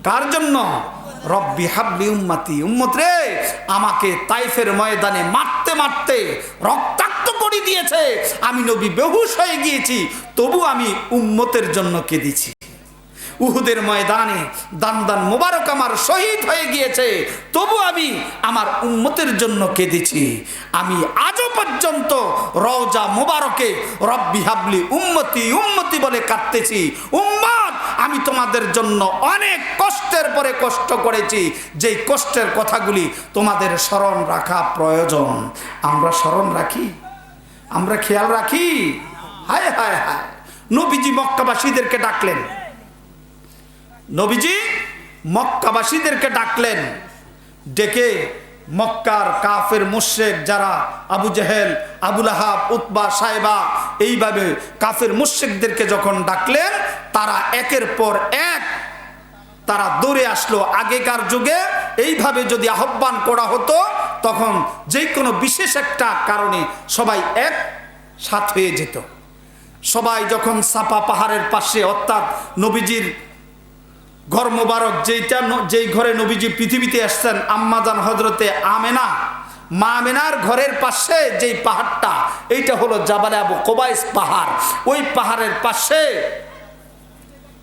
Speaker 1: কার জন্য? রব্বি হাবলি উম্মতি, উম্মত রে, আমাকে তাইফের ময়দানে মারতে মারতে রক্তাক্ত করে দিয়েছে, আমি নবী বেহুশ হয়ে গিয়েছি, তবু আমি উম্মতের জন্য কেঁদেছি। উহুদের ময়দানে দান দান মোবারক আমার শহীদ হয়ে গিয়েছে, তবু আমি আমার উম্মতের জন্য কেঁদেছি। আমি আজও পর্যন্ত রওজা মোবারকে রব্বি হাবলি উম্মতি উম্মতি বলে কাঁদতেছি। উম্মত, আমি তোমাদের জন্য অনেক কষ্টের পরে কষ্ট করেছি, যেই কষ্টের কথাগুলি তোমাদের স্মরণ রাখা প্রয়োজন। আমরা স্মরণ রাখি? আমরা খেয়াল রাখি? হায় হায় হায়। নবীজি মক্কাবাসীদেরকে ডাকলেন, নবীজি মক্কাবাসীদেরকে ডাকলেন, ডেকে মক্কার কাফের মুশরিক যারা আবু জেহেল, আবু লাহাব, উতবা, সাইবা, এইভাবে কাফের মুশরিকদেরকে যখন ডাকলেন, তারা একের পর এক তারা দৌড়ে আসলো। আগেকার যুগে এইভাবে যদি আহ্বান করা হতো, তখন যে কোনো বিশেষ একটা কারণে সবাই এক সাথ হয়ে যেত। সবাই যখন সাফা পাহাড়ের পাশে, অর্থাৎ নবীজির ঘর মোবারক, যেই ঘরে নবীজি পৃথিবীতে আসছেন, আম্মাজান হজরতে আমেনা, মা আমেনার ঘরের পাশে যেই পাহাড়টা, এইটা হলো জাবালে আবু কোবাইস পাহাড়। ওই পাহাড়ের পাশে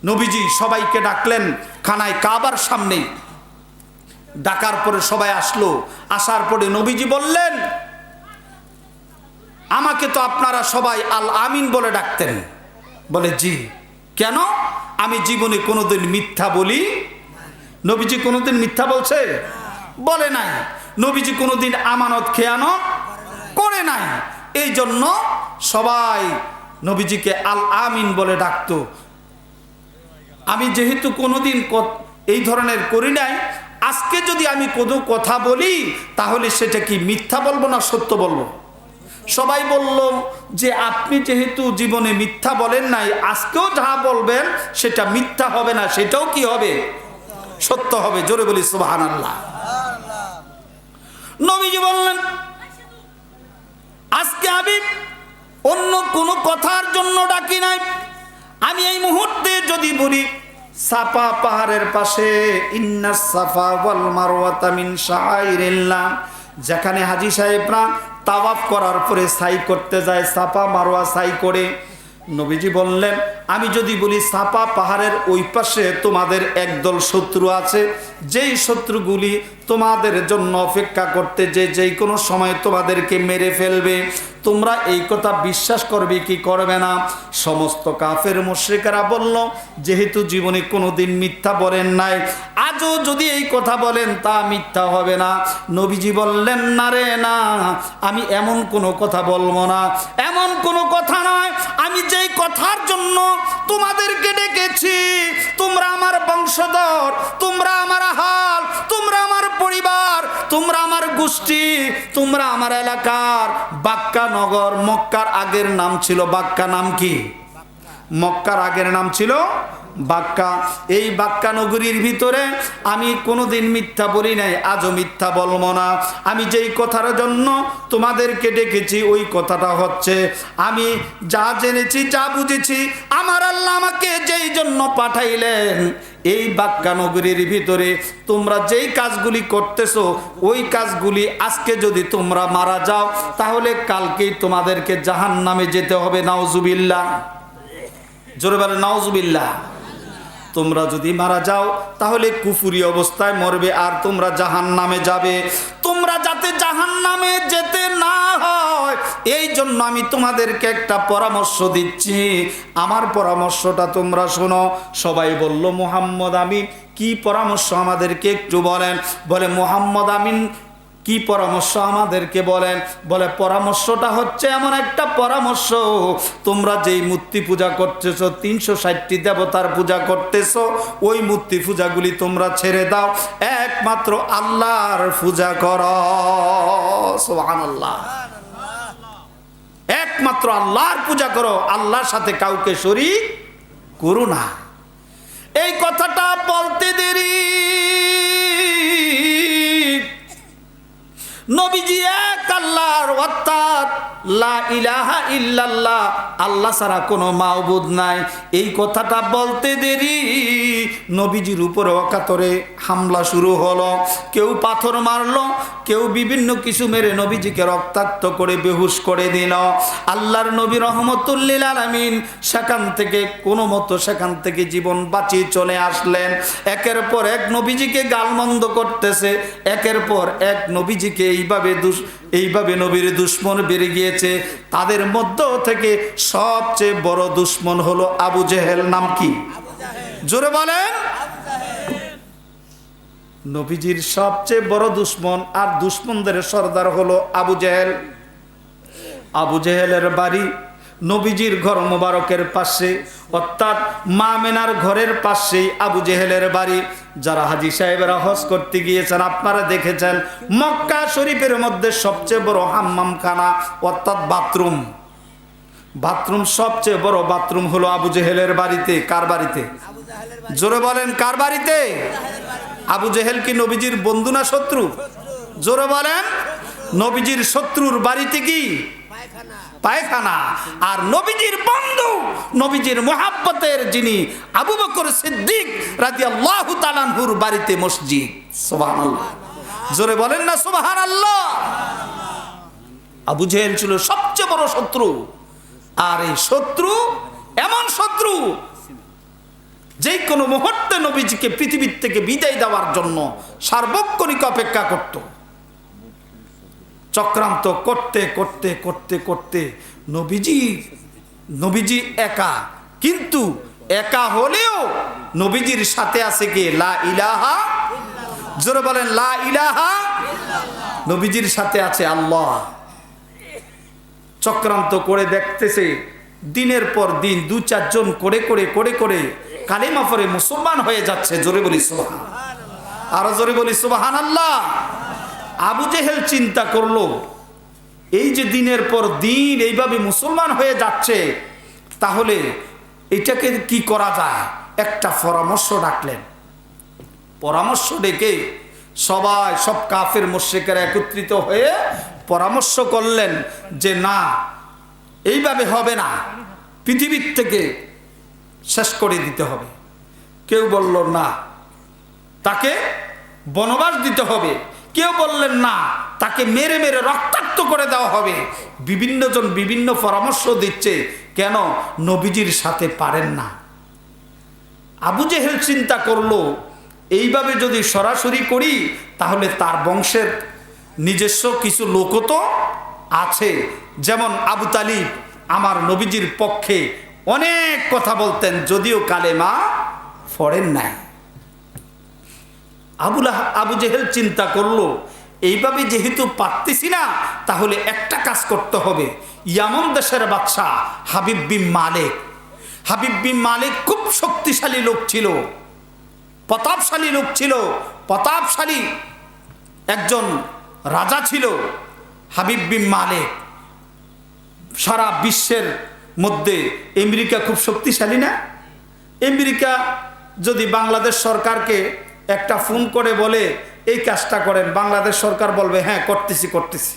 Speaker 1: নবীজি সবাইকে ডাকলেন খানায় কাবার সামনে। ডাকার পরে সবাই আসলো। আসার পরে নবীজি বললেন, আমাকে তো আপনারা সবাই আল আমিন বলে ডাকতেন। বলে, জি। কেন? আমি জীবনে কোনোদিন মিথ্যা বলি নবীজি কোনোদিন মিথ্যা বলছে? বলে নাই। নবীজি কোনোদিন আমানত খেয়ানত করে নাই। এই জন্য সবাই নবীজিকে আল আমিন বলে ডাকতো। আমি যেহেতু কোনোদিন এই ধরনের করি নাই, আজকে যদি আমি কোনো কথা বলি তাহলে সেটা কি মিথ্যা বলবো না সত্য বলবো? সবাই বলল যে আপনি যেহেতু জীবনে মিথ্যা বলেন নাই, আজকেও যা বলবেন সেটা মিথ্যা হবে না, সেটাও কি হবে? সত্য হবে। জোরে বলি সুবহানাল্লাহ। নবীজি বললেন আজকে আমি অন্য কোনো কথার জন্য ডাকি নাই। আমি এই মুহূর্তে যদি বলি সাফা পাহাড়ের পাশে ইন্নাস সাফা ওয়াল মারওয়াতা মিন শাআইরিল্লাহ, যেখানে হাজী সাহেবরা তাওয়াফ করার পরে সাই করতে যায়, সাফা মারওয়া সাই করে, নবীজি বললেন আমি যদি বলি সাফা পাহাড়ের ওই পাশে তোমাদের একদল শত্রু আছে, যেই শত্রুগুলি তোমাদের জন্য অপেক্ষা করতে যে কোনো সময় তোমাদেরকে মেরে ফেলবে, তোমরা এই কথা বিশ্বাস করবে কি করবে না? সমস্ত কাফের মুশরিকরা বলল যেহেতু জীবনে কোনোদিন মিথ্যা বলেন নাই, আজও যদি এই কথা বলেন তা মিথ্যা হবে না। নবীজি বললেন না রে না, আমি এমন কোনো কথা বলবো না। এমন কোনো কথা নয়, আমি যেই কথার জন্য তোমাদেরকে ডেকেছি, তোমরা আমার বংশধর, তোমরা আমার হাল, তোমরা আমার পরিবার, তোমরা আমার গোষ্ঠী, তোমরা আমার এলাকার বাক্কা নগর। মক্কার আগের নাম ছিল বাক্কা। নাম কি? মক্কার আগের নাম ছিল বাক্কা। এই বাক্কা নগরীর ভিতরে আমি কোনোদিন মিথ্যা বলি নাই, আজও মিথ্যা বলবো না। আমি যেই কথার জন্য তোমাদেরকে ডেকেছি ওই কথাটা হচ্ছে আমি যা জেনেছি, যা বুঝেছি, আমার আল্লাহ আমাকে যেই জন্য পাঠাইলেন এই বাক্কা নগরীর ভিতরে তোমরা যেই কাজগুলি করতেছো ওই কাজগুলি আজকে যদি তোমরা মারা যাও তাহলে কালকেই তোমাদেরকে জাহান্নামে যেতে হবে। নাউজুবিল্লাহ। জোরে বলে নাউজুবিল্লাহ। তোমরা যদি মারা যাও তাহলে কুফুরি অবস্থায় মরবে আর তোমরা জাহান্নামে যাবে। তোমরা যাতে জাহান্নামে যেতে না হয় এই জন্য আমি তোমাদেরকে একটা পরামর্শ দিচ্ছি। আমার পরামর্শটা তোমরা শোনো। সবাই বলল মুহাম্মদ আমিন কি পরামর্শ আমাদেরকে একটু বলেন। বলে মুহাম্মদ আমিন কি পরামর্শ আমাদেরকে বলেন। বলে পরামর্শটা হচ্ছে এমন একটা পরামর্শ, তোমরা যেই মূর্তি পূজা করতেছো, 360টি দেবতার পূজা করতেছো, ওই মূর্তি পূজাগুলি তোমরা ছেড়ে দাও, একমাত্র আল্লাহর পূজা করো। সুবহানাল্লাহ। একমাত্র আল্লাহর পূজা করো, আল্লাহর সাথে কাউকে শরীক করো না। এই কথাটা বলতে দেরি নবীজি এক আল্লাহর, অর্থাৎ লা ইলাহা ইল্লাল্লাহ, আল্লাহ ছাড়া কোনো মাবুদ নাই, এই কথাটা বলতে দেরি নবীজির উপরে অকাতরে হামলা শুরু হলো। কেউ পাথর মারলো, কেউ বিভিন্ন কিছু মেরে নবীজিকে রক্তাক্ত করে বেহুশ করে দিল। আল্লাহর নবী রহমতুল্লিল আলামিন সেখান থেকে কোনো মতো সেখান থেকে জীবন বাঁচিয়ে চলে আসলেন। একের পর এক নবীজিকে গালমন্দ করতেছে, একের পর এক নবীজিকে এইভাবে নবীর দুশ্মন বেড়ে গিয়েছে। তাদের মধ্য থেকে সবচেয়ে বড় দুশ্মন হলো আবু জেহেল। নাম কি? জোরে বলেন। নবীজির সবচেয়ে বড় দুশ্মন আর দুশ্মনদের সর্দার হলো আবু জেহেল। আবু জেহেলের বাড়ি নবীজির ঘর মোবারকের পাশে, অর্থাৎ মা মেনার ঘরের পাশেই আবু জেহেলের বাড়ি। যারা হাজী সাহেবেরা হজ করতে গিয়েছেন আপনারা দেখেছেন মক্কা শরীফের মধ্যে সবচেয়ে বড় হাম্মামখানা অর্থাৎ বাথরুম সবচেয়ে বড় বাথরুম হলো আবু জেহেলের বাড়িতে। কার বাড়িতে? জোরে বলেন কার বাড়িতে? আবু জেহেল কি নবীজির বন্ধু না শত্রু? জোরে বলেন। নবীজির শত্রুর বাড়িতে কি পায়খানা, আর নবীজির বন্ধু নবীজির মুহাব্বতের যিনি আবু বকর সিদ্দিক রাদিয়াল্লাহু তাআলা আনহুর বাড়িতে মসজিদ। সুবহানাল্লাহ। জোরে বলেন না সুবহানাল্লাহ। আবু জেহেল ছিল সবচেয়ে বড় শত্রু। আর এই শত্রু এমন শত্রু যে কোনো মুহূর্তে নবীজিকে পৃথিবীর থেকে বিদায় দেওয়ার জন্য সার্বক্ষণিক অপেক্ষা করত। চক্রান্ত করতে করতে করতে করতে নবীজি একা, কিন্তু একা হলেও নবীজির সাথে আছে কে? লা ইলাহা, জোরে বলেন লা ইলাহা। নবীজির সাথে আছে আল্লাহ। চক্রান্ত করে দেখতেছে, দিনের পর দিন 2-4 জন করে করে করে করে কালেমা পড়ে মুসলমান হয়ে যাচ্ছে। জোরে বলি সুবহান, আরো জোরে বলি সুবহানাল্লাহ। আবু জেহেল চিন্তা করলো, এই যে দিনের পর দিন এইভাবে মুসলমান হয়ে যাচ্ছে, তাহলে এটাকে কি করা যায়? একটা পরামর্শ ডাকলেন। পরামর্শ ডেকে সবাই, সব কাফের মুশরিকেরা একত্রিত হয়ে পরামর্শ করলেন যে না, এইভাবে হবে না, পৃথিবীর থেকে শেষ করে দিতে হবে। কেউ বলল না, তাকে বনবাস দিতে হবে। কেউ বললেন না, তাকে মেরে মেরে রক্তাক্ত করে দেওয়া হবে। বিভিন্ন জন বিভিন্ন পরামর্শ দিচ্ছে। কেন? নবীজির সাথে পারেন না। আবু জেহেল চিন্তা করলো, এইভাবে যদি সরাসরি করি তাহলে তার বংশের নিজস্ব কিছু লোকও তো আছে। যেমন আবু তালিব আমার নবীজির পক্ষে অনেক কথা বলতেন, যদিও কালেমা পড়েন নাই। আবু জেহেল চিন্তা করলো, এইভাবে যেহেতু পারতেছি না, তাহলে একটা কাজ করতে হবে। ইয়ামন দেশের বাদশাহ হাবিব বিন মালিক, হাবিব বিন মালিক খুব শক্তিশালী লোক ছিল, প্রতাপশালী লোক ছিল, প্রতাপশালী একজন রাজা ছিল হাবিব বিন মালিক। সারা বিশ্বের মধ্যে আমেরিকা খুব শক্তিশালী না? আমেরিকা যদি বাংলাদেশ সরকারকে একটা ফোন করে বলে এই কাজটা করেন, বাংলাদেশ সরকার বলবে হ্যাঁ করতেছি করতেছি।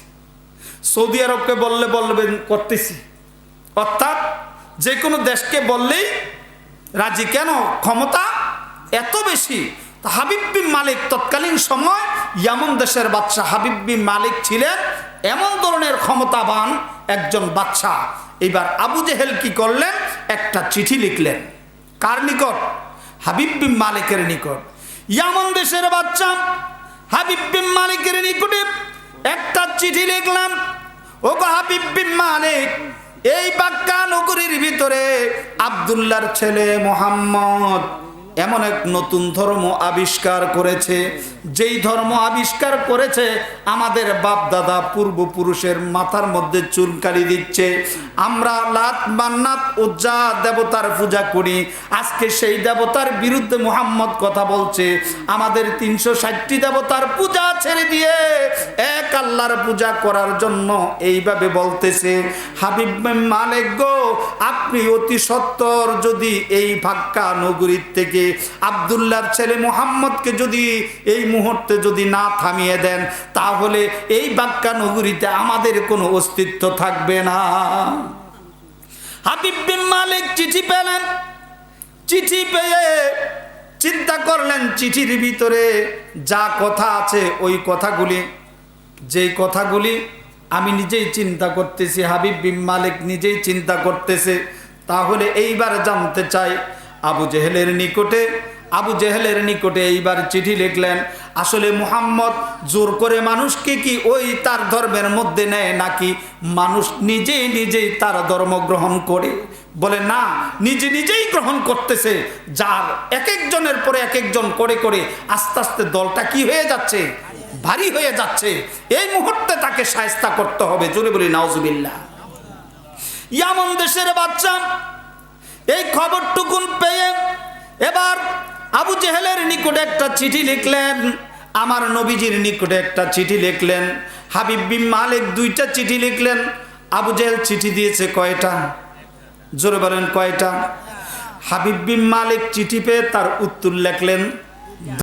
Speaker 1: সৌদি আরবকে বলবেন করতেছি। অর্থাৎ যে কোনো দেশকে বললেই রাজি। কেন? ক্ষমতা এত বেশি। হাবিব বিন মালিক তৎকালীন সময় ইয়ামন দেশের বাদশাহ হাবিব বিন মালিক ছিলেন এমন ধরনের ক্ষমতাবান একজন বাদশাহ। এবার আবু জেহেল কি করলেন? একটা চিঠি লিখলেন। কার নিকট? হাবিব বিন মালিকের নিকট। ইয়ামন দেশের বাদশাহ হাবিব বিন মালিকের নিকটে একটা চিঠি লিখলাম। ওগো হাবিব বিন মালিক, এই বাক্কা নগরীর ভিতরে আব্দুল্লাহর ছেলে মুহাম্মদ এমন এক নতুন ধর্ম আবিষ্কার করেছে, যেই ধর্ম আবিষ্কার করেছে আমাদের বাপ দাদা পূর্বপুরুষের মাথার মধ্যে চুলকালি দিচ্ছে। আমরা লাত মান্নাত উজ্জা দেবতার পূজা করি, আজকে সেই দেবতার বিরুদ্ধে মুহাম্মদ কথা বলছে। আমাদের 360টি দেবতার পূজা ছেড়ে দিয়ে এক আল্লাহর পূজা করার জন্য এইভাবে বলতেছে। হাবিব বিন মালিক গো, আপনি অতি সত্বর যদি এই বাক্কা নগরীর থেকে আব্দুল্লাহর ছেলে মুহাম্মদকে যদি এই মুহূর্তে যদি না থামিয়ে দেন, তাহলে এই বাক্কা নগরীতে আমাদের কোনো অস্তিত্ব থাকবে না। হাবিব বিন মালিক চিঠি পেলেন। চিঠি পেয়ে চিন্তা করলেন, চিঠির ভিতরে যা কথা আছে ওই কথাগুলি, যেই কথাগুলি আমি নিজেই চিন্তা করতেছি, হাবিব বিন মালিক নিজেই চিন্তা করতেছে। তাহলে এইবার জানতে চাই আবু জেহেলের নিকটে এইবার চিঠি লিখলেন। আসলে মুহাম্মদ জোর করে মানুষকে কি ওই তার ধর্মের মধ্যে নেয়, নাকি মানুষ নিজেই তার ধর্ম গ্রহণ করে? বলে না, নিজেই গ্রহণ করতেছে। যার এক একজনের পরে এক একজন করে করে আস্তে আস্তে দলটা কি হয়ে যাচ্ছে? ভারী হয়ে যাচ্ছে। এই মুহূর্তে তাকে শায়েস্তা করতে হবে। জোরে বলি নাউজুবিল্লাহ। ইয়ামন দেশের বাদশা এই খবরটুকুন পেয়ে এবার আবু জেহেলের নিকটে একটা চিঠি লিখলেন, আমার নবীজির নিকটে একটা চিঠি লিখলেন। হাবিব বিন মালিক 2টা চিঠি লিখলেন। আবু জেহেল চিঠি দিয়েছে কয়টা? জোরে বলেন কয়টা? হাবিব বিন মালিক চিঠি পেয়ে তার উত্তর লিখলেন,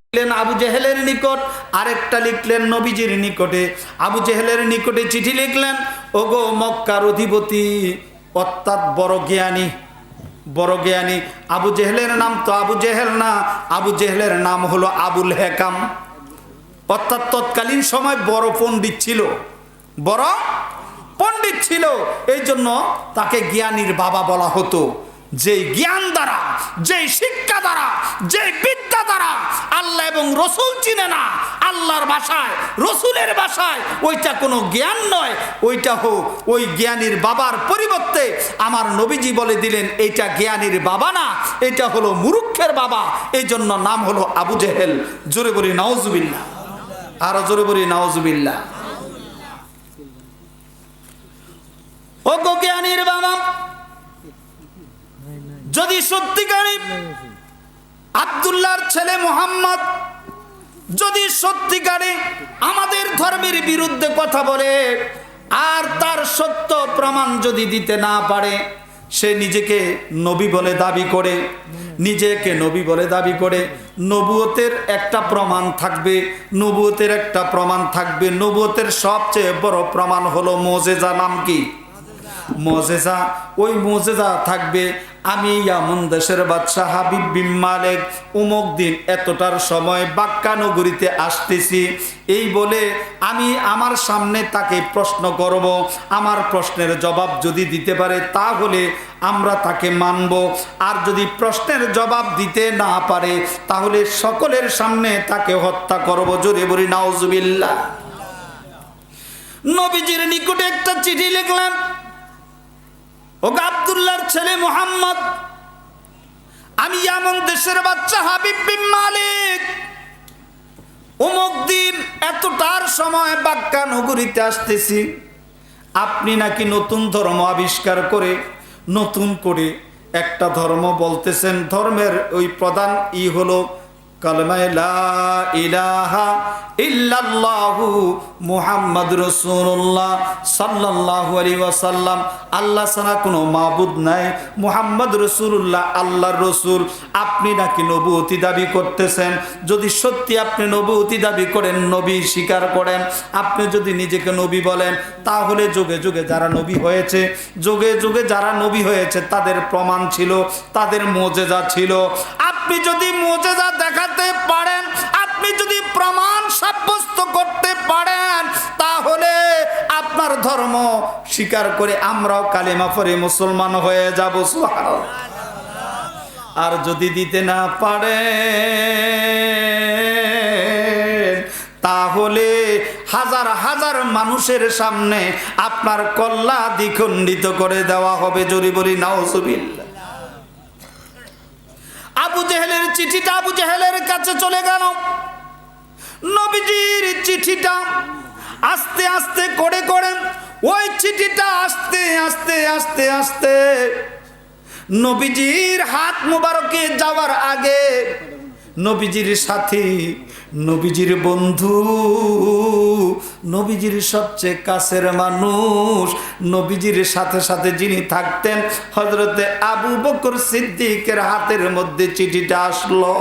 Speaker 1: দিলেন আবু জেহেলের নিকট। আরেকটা লিখলেন নবীজির নিকটে। আবু জেহেলের নিকটে চিঠি লিখলেন, ওগো মক্কার অধিপতি অর্থাৎ বড় জ্ঞানী আবু জেহেলের নাম তো আবু জেহেল না, আবু জেহেলের নাম হলো আবুল হেকাম। অর্থাৎ তৎকালীন সময় বড় পণ্ডিত ছিল, এই জন্য তাকে জ্ঞানীর বাবা বলা হতো। যেই জ্ঞান দ্বারা, যেই শিক্ষা দ্বারা, যেই বিদ্যা দ্বারা আল্লাহ এবং রসুল চিনে না, আল্লাহর ভাষায় রসুলের ভাষায়, ওইটা কোনো জ্ঞান নয়, ওইটা হোক ওই জ্ঞানীর বাবার পরিবর্তে আমার নবীজি বলে দিলেন এইটা জ্ঞানীর বাবা না, এটা হলো মুরুক্ষের বাবা, এই জন্য নাম হলো আবু জেহেল। জোরে বলি নাউজুবিল্লাহ, আরো জোরে বলি নাউজুবিল্লাহ। ও গো জ্ঞানীর বাবা, যদি সত্যিকারী আব্দুল্লাহর ছেলে মুহাম্মদ যদি সত্যিকারে আমাদের ধর্মের বিরুদ্ধে কথা বলে আর তার সত্য প্রমাণ যদি দিতে না পারে, সে নিজেকে নবী বলে দাবি করে, নিজেকে নবী বলে দাবি করে, নবুয়তের একটা প্রমাণ থাকবে, নবুয়তের একটা প্রমাণ থাকবে। নবুয়তের সবচেয়ে বড় প্রমাণ হলো মুজিজা। নাম কি? মুজিজা। ওই মুজিজা থাকবে, আমি ইয়ামন দেশের বাদশা হাবিব বিন মালিক অমুক দিন এতটার সময় বাক্কা নগরীতে আসতেছি, এই বলে আমি আমার সামনে তাকে প্রশ্ন করব, আমার প্রশ্নের জবাব যদি দিতে পারে তাহলে আমরা তাকে মানব, আর যদি প্রশ্নের জবাব দিতে না পারে তাহলে সকলের সামনে তাকে হত্যা করব। জোরে বলি নাউজুবিল্লাহ। নবীজির নিকটে একটা চিঠি লিখলাম, ও আব্দুল্লাহর ছেলে মুহাম্মদ, আমি ইয়ামন দেশের বাদশা হাবিব বিন মালিক অমুক দিন এতটার সময় বাক্কা নগরীতে আসতেছি। আপনি নাকি নতুন ধর্ম আবিষ্কার করে নতুন করে একটা ধর্ম বলতেছেন, ধর্মের ওই প্রধান হলো কালেমা লা ইলাহা ইল্লাল্লাহু মুহাম্মাদুর রাসূলুল্লাহ সাল্লাল্লাহু আলাইহি ওয়াসাল্লাম, আল্লাহ ছাড়া কোনো মাবুদ নাই, মুহাম্মদ রাসূলুল্লাহ আল্লাহর রাসূল। আপনি নাকি নবুয়তি দাবি করতেছেন, যদি সত্যি আপনি নবুয়তি দাবি করেন, নবী স্বীকার করেন, আপনি যদি নিজেকে নবী বলেন, তাহলে যুগে যুগে যারা নবী হয়েছে, যুগে যুগে যারা নবী হয়েছে তাদের প্রমাণ ছিল, তাদের মুজিজা ছিল। আপনি যদি মুজিজা দেখাতে পারেন, আপনি যদি প্রমাণ সাব্যস্ত করতে পারেন, তাহলে আপনার ধর্ম স্বীকার করে আমরাও কালিমা পড়ে মুসলমান হয়ে যাব। সুবহানাল্লাহ। আর যদি দিতে না পারেন, তাহলে হাজার হাজার মানুষের সামনে আপনার কল্লা দ্বিখণ্ডিত করে দেওয়া হবে। জোরে বলি নাউজুবিল্লাহ। আবু জেহেলের চিঠিটা আবু জেহেলের কাছে চলে গেল। নবীজির চিঠিটা আস্তে আস্তে করে করে ওই চিঠিটা আস্তে আস্তে আস্তে আস্তে নবীজির হাত মুবারকে যাওয়ার আগে নবীজির সাথী, নবীজির বন্ধু, নবীজির সবচেয়ে কাছের মানুষ, নবীজির সাথে সাথে যিনি থাকতেন হযরতে আবু বকর সিদ্দিকের হাতের মধ্যে চিঠিটা আসলো।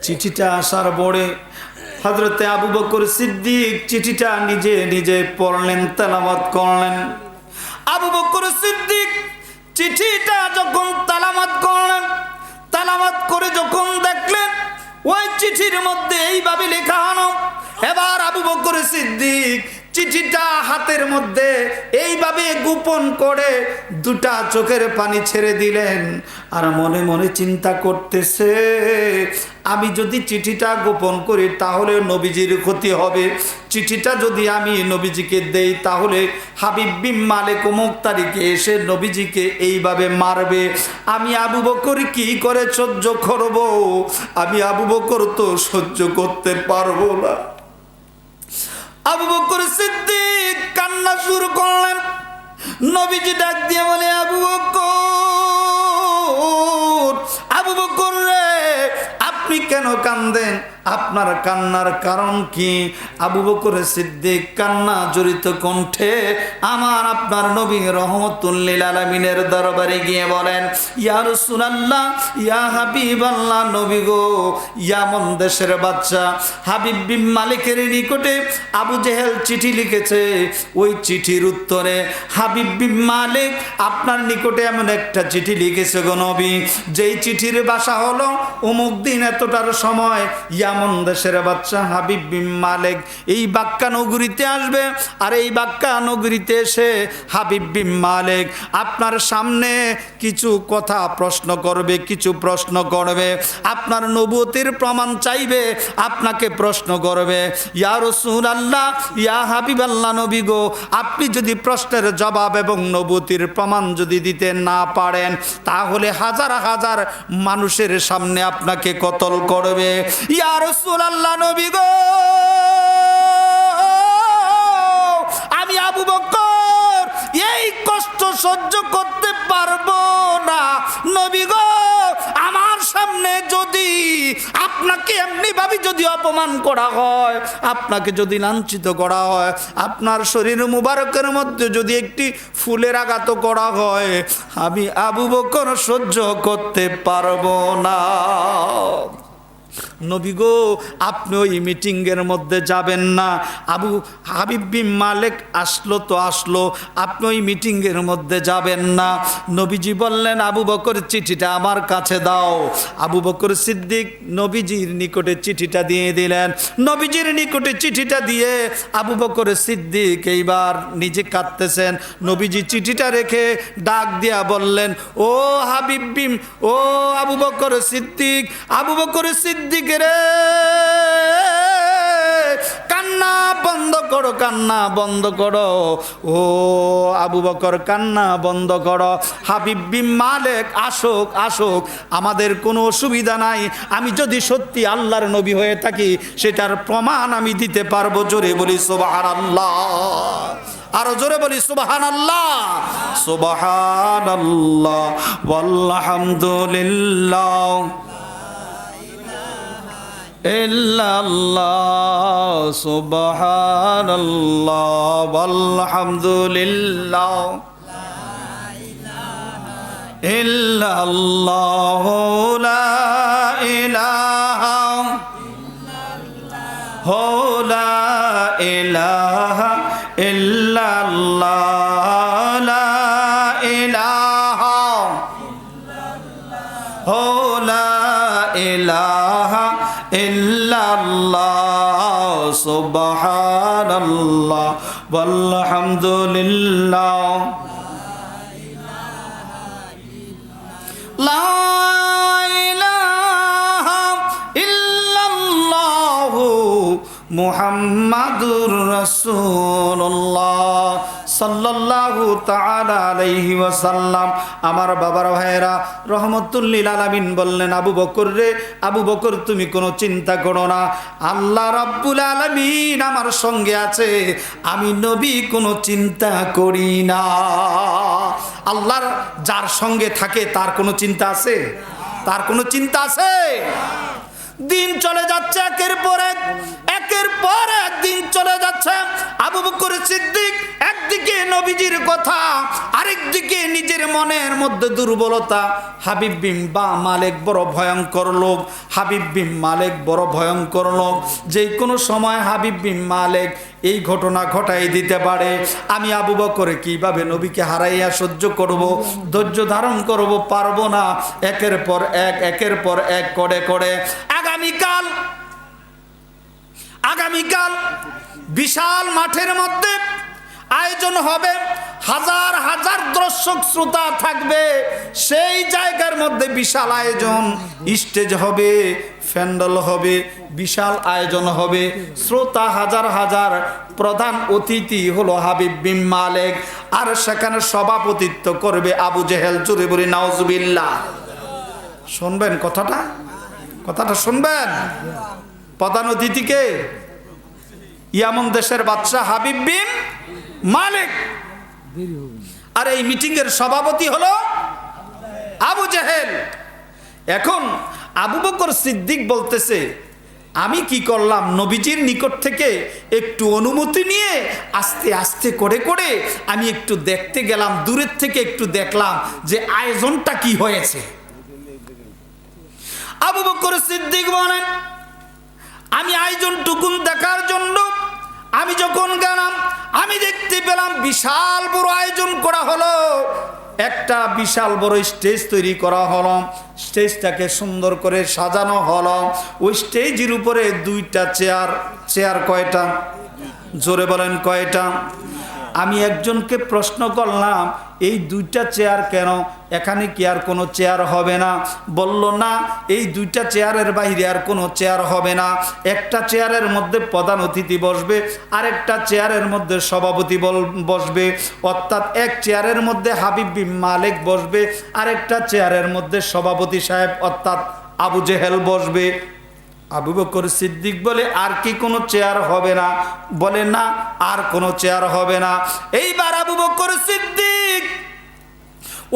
Speaker 1: চিঠিটা আসার পরে হযরতে আবু বকর সিদ্দিক চিঠিটা নিজে নিজে পড়লেন, তেলাওয়াত করলেন। আবু বকর সিদ্দিক চিঠিটা যখন তেলাওয়াত করলেন, তেলাওয়াত করে যখন দেখলেন ওই চিঠির মধ্যে এইভাবে লেখা হলো, এবার আবু বকর সিদ্দিক চিঠিটা হাতের মধ্যে এইভাবে গোপন করে দুটা চোখের পানি ছেড়ে দিলেন, আর মনে মনে চিন্তা করতেছে, আমি যদি চিঠিটা গোপন করি তাহলে নবীজির ক্ষতি হবে, চিঠিটা যদি আমি নবীজিকে দেই তাহলে হাবিব বিন মালিক অমুক তারিখে এসে নবীজিকে এইভাবে মারবে, আমি আবু বকর কি করে সহ্য করব? আমি আবু বকর তো সহ্য করতে পারবো না। আবু বকর সিদ্দিক কান্না শুরু করলেন। নবীজি ডাক দিয়ে বলে, আবু বকর, আবু বকর রে, আপনি কেন কান্দেন? আপনার কান্নার কারণ কি? আবু বকর সিদ্দিক কান্না জড়িত কণ্ঠে আমার আপনার নবী রহমতুল লিল আলামিনের দরবারে গিয়ে বলেন, ইয়া রাসূলুল্লাহ, ইয়া হাবিবাল্লাহ, নবী গো, ইয়ামন দেশের বাদশা হাবিব বিন মালিকের নিকটে আবু জেহেল চিঠি লিখেছে, ওই চিঠির উত্তরে হাবিব বিন মালিক আপনার নিকটে এমন একটা চিঠি লিখেছে গো নবী, যেই চিঠির ভাষা হলো অমুক দিন এতটার সময় ইয়ামন দেশের বাদশা হাবিব বিন মালেক এই বাক্কা নগরীতে আসবে। আর এই বাক্কা নগরীতে এসে হাবিব বিন মালেক আপনার সামনে কিছু কথা প্রশ্ন করবে, কিছু প্রশ্ন করবে, আপনার নবুয়তের প্রমাণ চাইবে, আপনাকে প্রশ্ন করবে। ইয়া রাসূলুল্লাহ, ইয়া হাবিবাল্লাহ নবী গো, আপনি যদি প্রশ্নের জবাব এবং নবুয়তের প্রমাণ যদি দিতে না পারেন তাহলে হাজার হাজার মানুষের সামনে আপনাকে কতল করবে। ইয়া রাসূলুল্লাহ নবী গো, আমি আবু বকর এই কষ্ট সহ্য করতে পারবো না। নবী গো, আমার সামনে যদি আপনাকে এমনি ভাবে যদি অপমান করা হয়, আপনাকে যদি লাঞ্ছিত করা হয়, আপনার শরীর মুবারকের মধ্যে যদি একটি ফুলের আঘাত করা হয়, আমি আবু বকর সহ্য করতে পারবো না। নবী গো, আপনি ওই মিটিংয়ের মধ্যে যাবেন না। হাবিব বিন মালেক আসলো তো আসলো, আপনি ওই মিটিংয়ের মধ্যে যাবেন না। নবীজি বললেন, আবু বকর চিঠিটা আমার কাছে দাও। আবু বকর সিদ্দিক নবীজির নিকটে চিঠিটা দিয়ে দিলেন। নবীজির নিকটে চিঠিটা দিয়ে আবু বকর সিদ্দিক এইবার নিজে কাঁদতেছেন। নবীজি চিঠিটা রেখে ডাক দিয়া বললেন, ও হাবিব বিন, ও আবু বকর সিদ্দিক, আবু বকর সিদ্দিক রে, কান্না বন্ধ করো, কান্না বন্ধ করো। ও আবু বকর, কান্না বন্ধ করো। হাবিব বিন মালেক আসুক, আসুক, আমাদের কোনো অসুবিধা নাই। আমি যদি সত্যি আল্লাহর নবী হয়ে থাকি সেটার প্রমাণ আমি দিতে পারবো। জোরে বলি সুবহানাল্লাহ, আরো জোরে বলি সুবহানাল্লাহ, সুবহানাল্লাহ ওয়ালহামদুলিল্লাহ ইল্লাল্লাহ, সুবহানাল্লাহ ওয়ালহামদুলিল্লাহ ইল্লাল্লাহ, লা ইলাহা লা ইলাহা ইল্লাল্লাহ, লা ইলাহা লা ইলাহা ইল্লাল্লাহ, সুবহানাল্লাহ ওয়ালহামদুলিল্লাহ, লা ইলাহা ইল্লাল্লাহ মুহাম্মাদুর রাসূলুল্লাহ সাল্লাল্লাহু তাআলা আলাইহি ওয়াসাল্লাম। আমার বাবার ভাইয়েরা, রহমতুল লিল আলামিন বললেন, আবু বকর রে, আবু বকর তুমি কোনো চিন্তা করো না, আল্লাহ রাব্বুল আলামিন আমার সঙ্গে আছে, আমি নবী কোনো চিন্তা করি না। আল্লাহর যার সঙ্গে থাকে তার কোনো চিন্তা আছে? তার কোনো চিন্তা আছে? দিন চলে যাচ্ছে একের পর এক, একের পর এক দিন চলে যাচ্ছে। আবু বকর সিদ্দিক একদিকে নবীজির কথা, আরেকদিকে নিজের মনের মধ্যে দুর্বলতা। হাবিব বিন মালেক বড় ভয়ঙ্কর লোক, হাবিব বিন মালেক বড় ভয়ঙ্কর লোক। যে কোনো সময় হাবিব বিন মালেক এই ঘটনা ঘটাই দিতে পারে। আমি আবু বকরে কিভাবে নবীকে হারাইয়া সহ্য করব, ধৈর্য ধারণ করব, পারবো না। একের পর এক, একের পর এক করে করে আগামীকাল বিশাল মাঠের মধ্যে আয়োজন হবে, হাজার হাজার দর্শক শ্রোতা থাকবে। সেই জায়গার মধ্যে বিশাল আয়োজন, স্টেজ হবে, প্যান্ডেল হবে, বিশাল আয়োজন হবে, শ্রোতা হাজার হাজার। প্রধান অতিথি হলো হাবিব বিন মালেক, আর সেখানে সভাপতিত্ব করবে আবু জেহেল। জোরে বলি নাউজুবিল্লাহ। শুনবেন কথাটা, কথাটা শুনবেন। প্রধান অতিথিকে ইয়ামন দেশের বাদশা হাবিব বিন মালেক, আর এই মিটিং এর সভাপতি হলো আবু জেহেল। এখন আবু বকর সিদ্দিক বলতেছে, আমি কি করলাম, নবীজির নিকট থেকে একটু অনুমতি নিয়ে আস্তে আস্তে করে করে আমি একটু দেখতে গেলাম, দূরের থেকে একটু দেখলাম যে আয়োজনটা কি হয়েছে। আবু বকর সিদ্দিক বলেন, আমি আয়োজনটুকুন দেখার জন্য আমি যখন গেলাম, আমি দেখতে পেলাম বিশাল বড় আয়োজন করা হলো। একটা বিশাল বড় স্টেজ তৈরি করা হলো, স্টেজটাকে সুন্দর করে সাজানো হলো। ওই স্টেজের উপরে দুইটা চেয়ার। চেয়ার কয়টা? জোরে বলেন কয়টা? আমি একজনকে প্রশ্ন করলাম, এই দুইটা চেয়ার কেন? এখানে কি আর কোনো চেয়ার হবে না? বলল না, এই দুইটা চেয়ারের বাইরে আর কোনো চেয়ার হবে না। একটা চেয়ারের মধ্যে প্রধান অতিথি বসবে, আরেকটা চেয়ারের মধ্যে সভাপতি বসবে, অর্থাৎ এক চেয়ারের মধ্যে হাবিব বিন মালিক বসবে, আরেকটা চেয়ারের মধ্যে সভাপতি সাহেব অর্থাৎ আবু জেহেল বসবে। আবু বকর সিদ্দিক বলে, আর কি কোনো চেয়ার হবে না? বলে না, আর কোনো চেয়ার হবে না। এইবার আবু বকর সিদ্দিক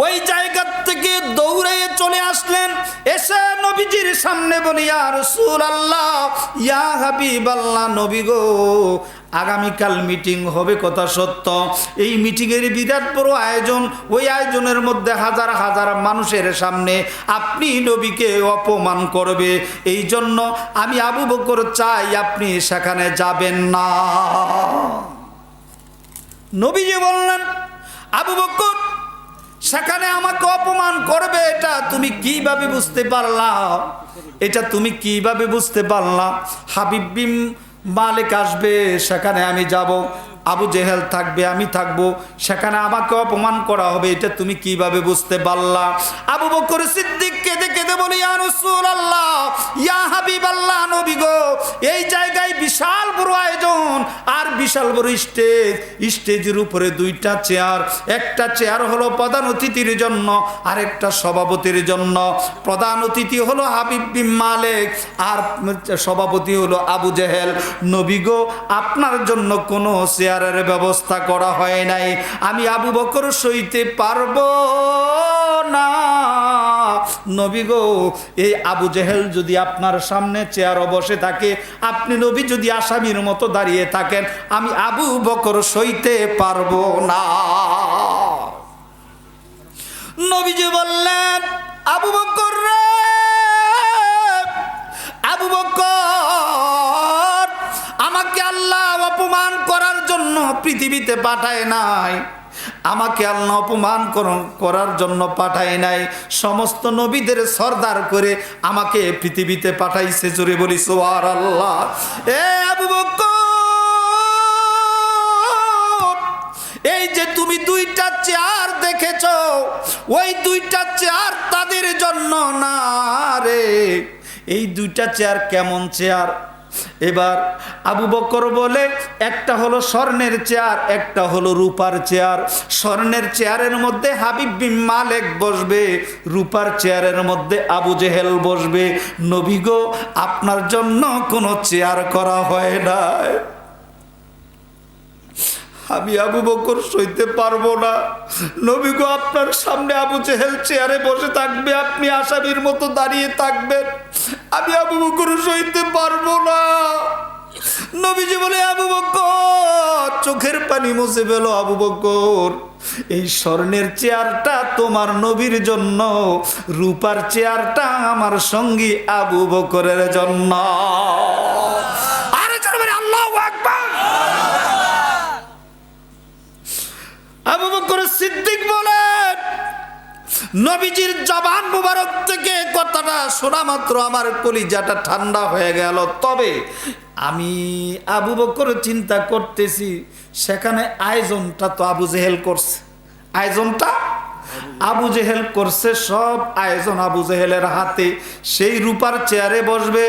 Speaker 1: ওই জায়গা থেকে দৌড়ে চলে আসলেন, এসে নবীজির সামনে বলি, ইয়া রাসূলুল্লাহ, ইয়া হাবিবাল্লাহ, নবী গো, আগামীকাল মিটিং হবে, কথা সত্য। এই মিটিংয়ের বিরাট বড় আয়োজন, ওই আয়োজনের মধ্যে হাজার হাজার মানুষের সামনে আপনি নবীকে অপমান করবে, এই জন্য আমি আবু বকর চাই আপনি সেখানে যাবেন না। নবীজি বললেন, আবু বকর সেখানে আমাকে অপমান করবে, এটা তুমি কিভাবে বুঝতে পারলা? এটা তুমি কিভাবে বুঝতে পারলা? হাবিব বিন মালিক আসবে, সেখানে আমি যাব, আবু জেহেল থাকবে, আমি থাকবো, সেখানে আমাকে অপমান করা হবে, এটা তুমি কিভাবে বুঝতে পারলা? আবু বকর সিদ্দিক কেঁদে কেঁদে বলি, ইয়া রাসূলুল্লাহ, ইয়া হাবিবাল্লাহ, নবী গো, এই জায়গায় বিশাল বড় আয়োজন আর বিশাল বড় স্টেজ, স্টেজের উপরে দুইটা চেয়ার, একটা চেয়ার হলো প্রধান অতিথির জন্য, আরেকটা সভাপতির জন্য। প্রধান অতিথি হলো হাবিব বিন মালিক আর সভাপতি হলো আবু জেহেল। নবী গো, আপনার জন্য কোনো চেয়ারের ব্যবস্থা করা হয় নাই, আমি আবু বকর সইতে পারবো না। নবী গো, এই আবু জেহেল যদি আপনার সামনে চেয়ারে বসে থাকে, আপনি নবী যদি আসামির মতো দাঁড়িয়ে থাকেন, আমি আবু বকর সইতে পারবো না। নবীজি বললেন, আবু বকর রে, আবু বকর, আমাকে আল্লাহ অপমান করার জন্য পৃথিবীতে পাঠায় নাই, আমাকে আল্লাহ অপমান করার জন্য পাঠায় নাই, সমস্ত নবীদের সর্দার করে আমাকে পৃথিবীতে পাঠাইছে। জোরে বলি সুবহানাল্লাহ। এ আবু বকর, এই যে তুমি দুইটা চেয়ার দেখেছো, ওই দুইটা চেয়ার তাদের জন্য না রে। এই দুইটা চেয়ার কেমন চেয়ার? এবার আবু বকর বলে, একটা হলো স্বর্ণের চেয়ার, একটা হলো রূপার চেয়ার। স্বর্ণের চেয়ারের মধ্যে হাবিব বিন মালিক বসবে, রূপার চেয়ারের মধ্যে আবু জেহেল বসবে। নবী গো, আপনার জন্য কোনো চেয়ার করা হয় না, আমি আবু বকর সইতে পারবো না। নবী গো, আপনার সামনে আবু জেহেল চেয়ারে বসে থাকবে, আপনি আসামির মতো দাঁড়িয়ে থাকবেন, আমি আবু বকর সইতে পারবো না। নবীজি বলে, আবু বকর, চোখের পানি মুছে ফেলো। আবু বকর, এই স্বর্ণের চেয়ারটা তোমার নবীর জন্য, রূপার চেয়ারটা আমার সঙ্গী আবু বকরের জন্য। আরে চলো, আল্লাহু আকবার। আবু বকর সিদ্দিক বলেন, নবীজির জবান মুবারক থেকে কথাটা শোনা মাত্র আমার কলিজাটা ঠান্ডা হয়ে গেল। তবে আমি আবু বকর চিন্তা করতেছি, সেখানে আয়োজনটা তো আবু জেহেল করছে, আয়োজনটা আবু জেহেল করছে, সব আয়োজন আবু জেহেলের হাতে। সেই রূপার চেয়ারে বসবে,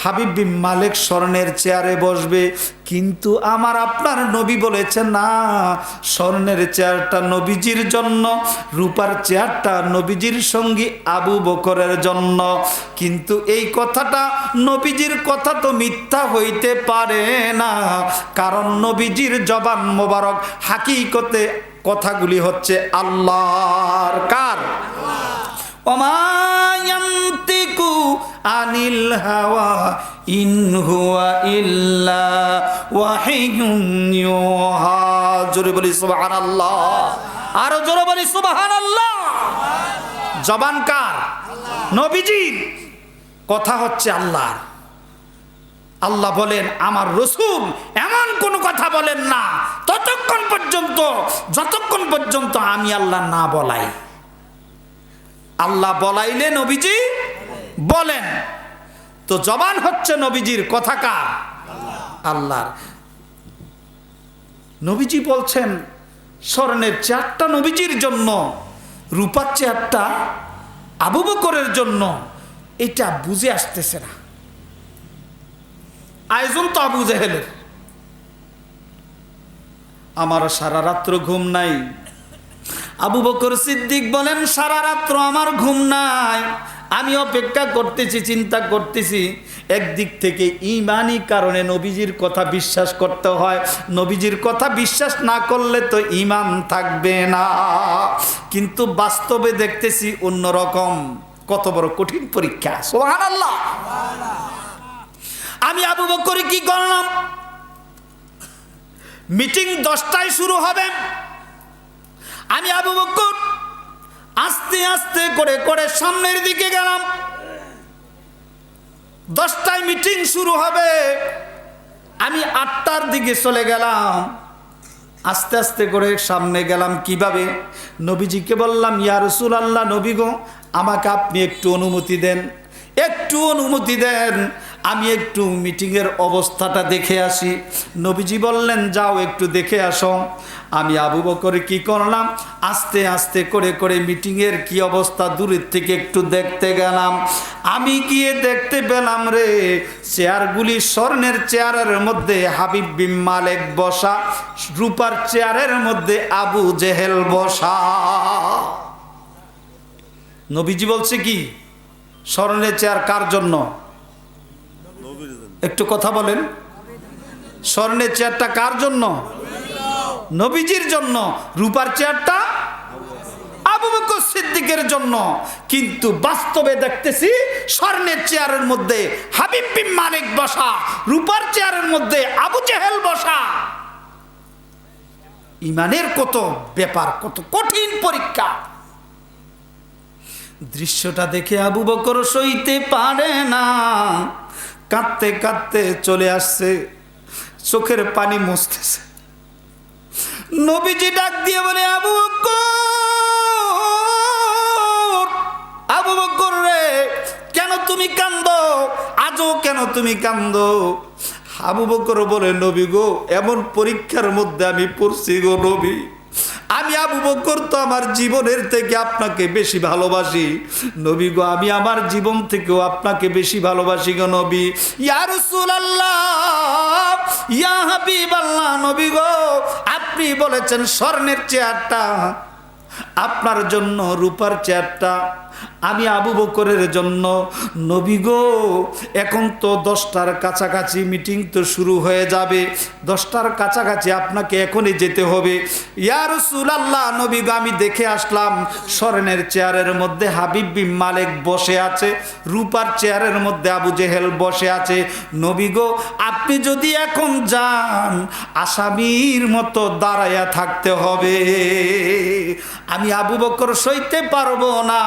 Speaker 1: হাবিব বিন মালিক স্বর্ণের চেয়ারে বসবে। কিন্তু আমার আপনার নবী বলেছেন, না, স্বর্ণের চেয়ারটা নবীজির জন্য, রূপার চেয়ারটা নবীজির সঙ্গী আবু বকরের জন্য। কিন্তু এই কথাটা, নবীজির কথা তো মিথ্যা হইতে পারে না, কারণ নবীজির জবান মোবারক হাকিকতে কথাগুলি হচ্ছে আল্লাহর। কার? ওমা ইয়ান্তিকু আনিল হাওয়া ইন হুয়া ইল্লা ওয়াহিয়ুন ইউহা। জোরে বলি সুবহানাল্লাহ, আরো জোরে বলি সুবহানাল্লাহ। জবান কার? নবীজির। কথা হচ্ছে আল্লাহর। আল্লাহ বলেন, আমার রসুল এমন কোন কথা বলেন না যতক্ষণ পর্যন্ত আমি আল্লাহ না বলাই। আল্লাহ বলাইলে নবীজি বলেন। তো জবান হচ্ছে নবীজির কথা কার? আল্লাহর। নবীজি বলছেন স্বর্ণের চেয়ারটা নবীজির জন্য, রূপার চেয়ারটা আবু বকরের জন্য। এটা বুঝে আসতেছে না। আয়োজন তো আবু জেহেলের। আমার সারা রাত্র ঘুম নাই। আবু বকর সিদ্দিক বলেন সারা রাত্র আমার ঘুম নাই, আমি অপেক্ষা করতেছি, চিন্তা করতেছি। একদিক থেকে ঈমানি কারণে নবীজির কথা বিশ্বাস করতে হয়, নবীজির কথা বিশ্বাস না করলে তো ঈমান থাকবে না। কিন্তু বাস্তবে দেখতেছি অন্যরকম। কত বড় কঠিন পরীক্ষা! সুবহানাল্লাহ। আমি আবু বকর কি করলাম, মিটিং 10টায় শুরু হবে। আমি আবু বকর আস্তে আস্তে করে করে সামনের দিকে গেলাম। 10টায় মিটিং শুরু হবে, আমি 8টার দিকে চলে গেলাম। আস্তে আস্তে করে সামনে গেলাম। কিভাবে? নবীজিকে বললাম, ইয়া রাসূলুল্লাহ, নবী গো, আমাকে আপনি একটু অনুমতি দেন, একটু অনুমতি দেন, আমি একটু মিটিংয়ের অবস্থাটা দেখে আসি। নবীজি বললেন, যাও একটু দেখে আসো। আমি আবু বকর কি করলাম, আস্তে আস্তে করে করে মিটিংয়ের কি অবস্থা দূরের থেকে একটু দেখতে গেলাম। আমি গিয়ে দেখতে পেলাম রে, চেয়ারগুলি স্বর্ণের চেয়ারের মধ্যে হাবিব বিন মালেক বসা, রূপার চেয়ারের মধ্যে আবু জেহেল বসা। নবীজি বলছে কি, স্বর্ণের চেয়ার কার জন্য? একটু কথা বলেন। স্বর্ণের চেয়ারটা কার জন্য? নবীজির জন্য। রূপার চেয়ারটা আবু বকর সিদ্দিকের জন্য। কিন্তু বাস্তবে দেখতেছি স্বর্ণের চেয়ারের মধ্যে হাবিব বিন মালিক বসা, রূপার চেয়ারের মধ্যে আবু জেহেল বসা। ঈমানের কত ব্যাপার, কত কঠিন পরীক্ষা! দৃশ্যটা দেখে আবু বকর সইতে পারে না, কাঁদতে কাঁদতে চলে আসছে, চোখের পানি মুছতেছে। নবীজি ডাক দিয়ে বলে, আবু বকর, আবু বকর রে, কেন তুমি কান্দো? আজও কেন তুমি কান্দো? আবু বকর বলে, নবী গো, এমন পরীক্ষার মধ্যে আমি পড়ছি গো নবী। আমি আবু বকর তো আমার জীবনের থেকে আপনাকে বেশি ভালোবাসি নবী গো, আমি আমার জীবন থেকেও আপনাকে বেশি ভালোবাসি গো নবী। ইয়া রাসূলুল্লাহ, ইয়া হাবিবাল্লাহ, নবী গো, আপনি বলেছেন স্বর্ণের চেয়ারটা আপনার জন্য, রূপার চেয়ারটা আমি আবু বকরের জন্য। নবী গো, এখন তো 10টার কাছাকাছি মিটিং তো শুরু হয়ে যাবে, 10টার কাছাকাছি আপনাকে এখনই যেতে হবে। ইয়া রাসূলুল্লাহ, নবী গো, আমি দেখে আসলাম স্বর্ণের চেয়ারের মধ্যে হাবিব বিন মালিক বসে আছে, রূপার চেয়ারের মধ্যে আবু জেহেল বসে আছে। নবী গো, আপনি যদি এখন যান, আসামির মতো দাঁড়াইয়া থাকতে হবে। আমি আবু বকর সইতে পারবো না,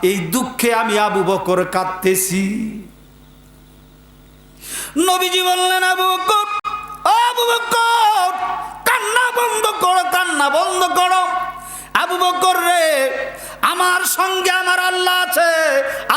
Speaker 1: এই দুঃখে আমি আবু বকর কাঁদতেছি। নবীজি বললেন, আবু বকর, আবু বকর, কান্না বন্ধ করো, কান্না বন্ধ করো। আবু বকর রে, আমার সঙ্গে আমার আল্লাহ আছে,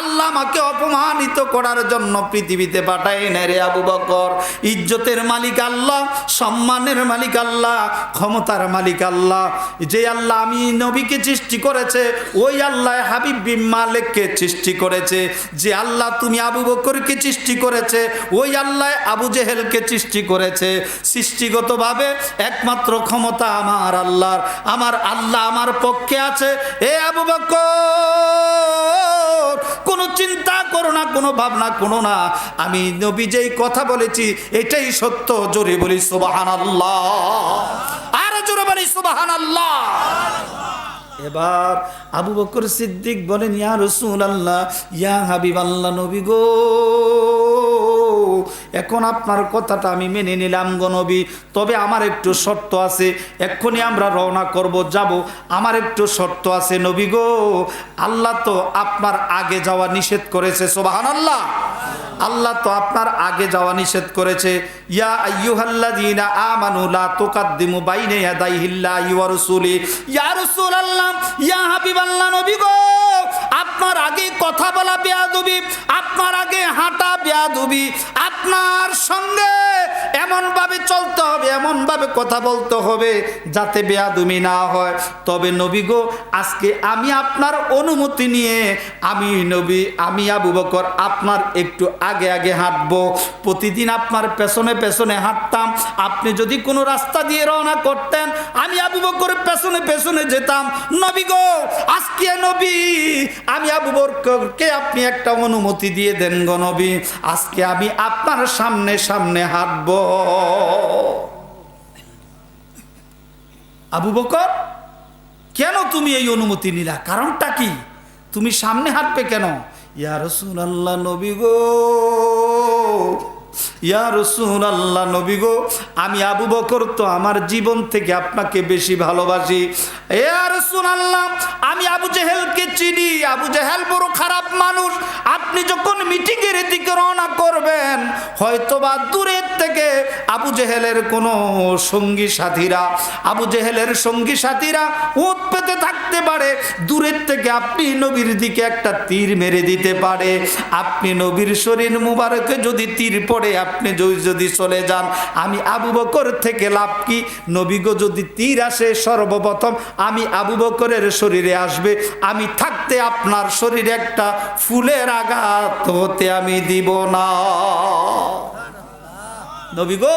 Speaker 1: আল্লাহ আমাকে অপমানিত করার জন্য পৃথিবীতে পাঠায় না রে আবু বকর। ইজ্জতের মালিক আল্লাহ, সম্মানের মালিক আল্লাহ, ক্ষমতার মালিক আল্লাহ। যে আল্লাহ আমি নবীকে সৃষ্টি করেছে, ওই আল্লাহ হাবিব বিন মালিককে সৃষ্টি করেছে। যে আল্লাহ তুমি আবু বকরকে সৃষ্টি করেছে, ওই আল্লাহ আবু জেহেলকে সৃষ্টি করেছে। সৃষ্টিগতভাবে একমাত্র ক্ষমতা আমার আল্লাহর। আমার আল্লাহ আমার পক্ষে আছে। এ আবু বকর, কোনো চিন্তা করো না, কোনো ভাবনা করো না, আমি নবী যেই কথা বলেছি এটাই সত্য। জোরে বলি সুবহানাল্লাহ, আর জোরে বলি সুবহানাল্লাহ। এবার আবু বকর সিদ্দিক বলেন, ইয়া রাসূলুল্লাহ, ইয়া হাবিবাল্লাহ, নবী গো, এখন আপনার কথাটা আমি মেনে নিলাম গো নবী, তবে আমার একটু শর্ত আছে। এক্ষুনি আমরা রওনা করব, যাব, আমার একটু শর্ত আছে নবী গো। আল্লাহ তো আপনার আগে যাওয়া নিষেধ করেছে, সুবহানাল্লাহ। আল্লাহ তো আপনার আগে যাওয়া নিষেধ করেছে। ইয়া আইয়ুহাল্লাযীনা আমানু লা তুকাদ্দিমু বাইনা ইয়াদাইহিল্লাহি ওয়া রাসূলি। ইয়া রাসূলুল্লাহ, ইয়া হাবিবাল্লাহ, নবী গো, আপনার চলা বেয়াদবি, আপনার আগে হাঁটা বেয়াদবি, আপনার সঙ্গে এমন ভাবে চলতে হবে, এমন ভাবে কথা বলতে হবে যাতে বেয়াদবি না হয়। তবে নবী গো, আজকে আমি আপনার অনুমতি নিয়ে আমি আবু বকর আপনার একটু আগে আগে হাঁটবো। প্রতিদিন আপনার পেছনে পেছনে হাঁটতাম। আপনি যদি কোনো রাস্তা দিয়ে রওনা করতেন, আমি আবু বকর পেছনে পেছনে যেতাম। নবী গো, আজকে নবী আমি আবু বকরকে আপনি একটা অনুমতি দিয়ে দেন গো নবী, আজকে আমি আপনার সামনে সামনে হাঁটবো। আবু বকর, কেন তুমি এই অনুমতি নিলা? কারণটা কি? তুমি সামনে হাঁটবে কেন? ইয়া রাসূলুল্লাহ, নবী গো, ইয়া রাসূলুল্লাহ, নবী গো, আমি আবু বকর তো আমার জীবন থেকে আপনাকে বেশি ভালোবাসি। ইয়া রাসূলুল্লাহ, আমি আবু জেহেলকে চিনি। আবু জেহেল বড় খারাপ মানুষ। আপনি যখন মিটিংয়ের দিকে রওনা করবেন, হয়তোবা দূরের থেকে আবু জেহেলের কোনো সঙ্গী সাথীরা, আবু জেহেলের সঙ্গী সাথীরা উঠ পেতে থাকতে পারে। দূরের থেকে আপনি নবীর দিকে একটা তীর মেরে দিতে পারে। আপনি নবীর শরীর মুবারকে যদি তীর পড়ে আপনি যদি চলে যান, আমি আবু বকর থেকে লাভ কি? নবী গো, যদি তীর আসে সর্বপ্রথম আমি আবু বকরের শরীরে আসবে। আমি থাকতে আপনার শরীরে একটা ফুলের আঘাত হতে আমি দিব না। নবী গো,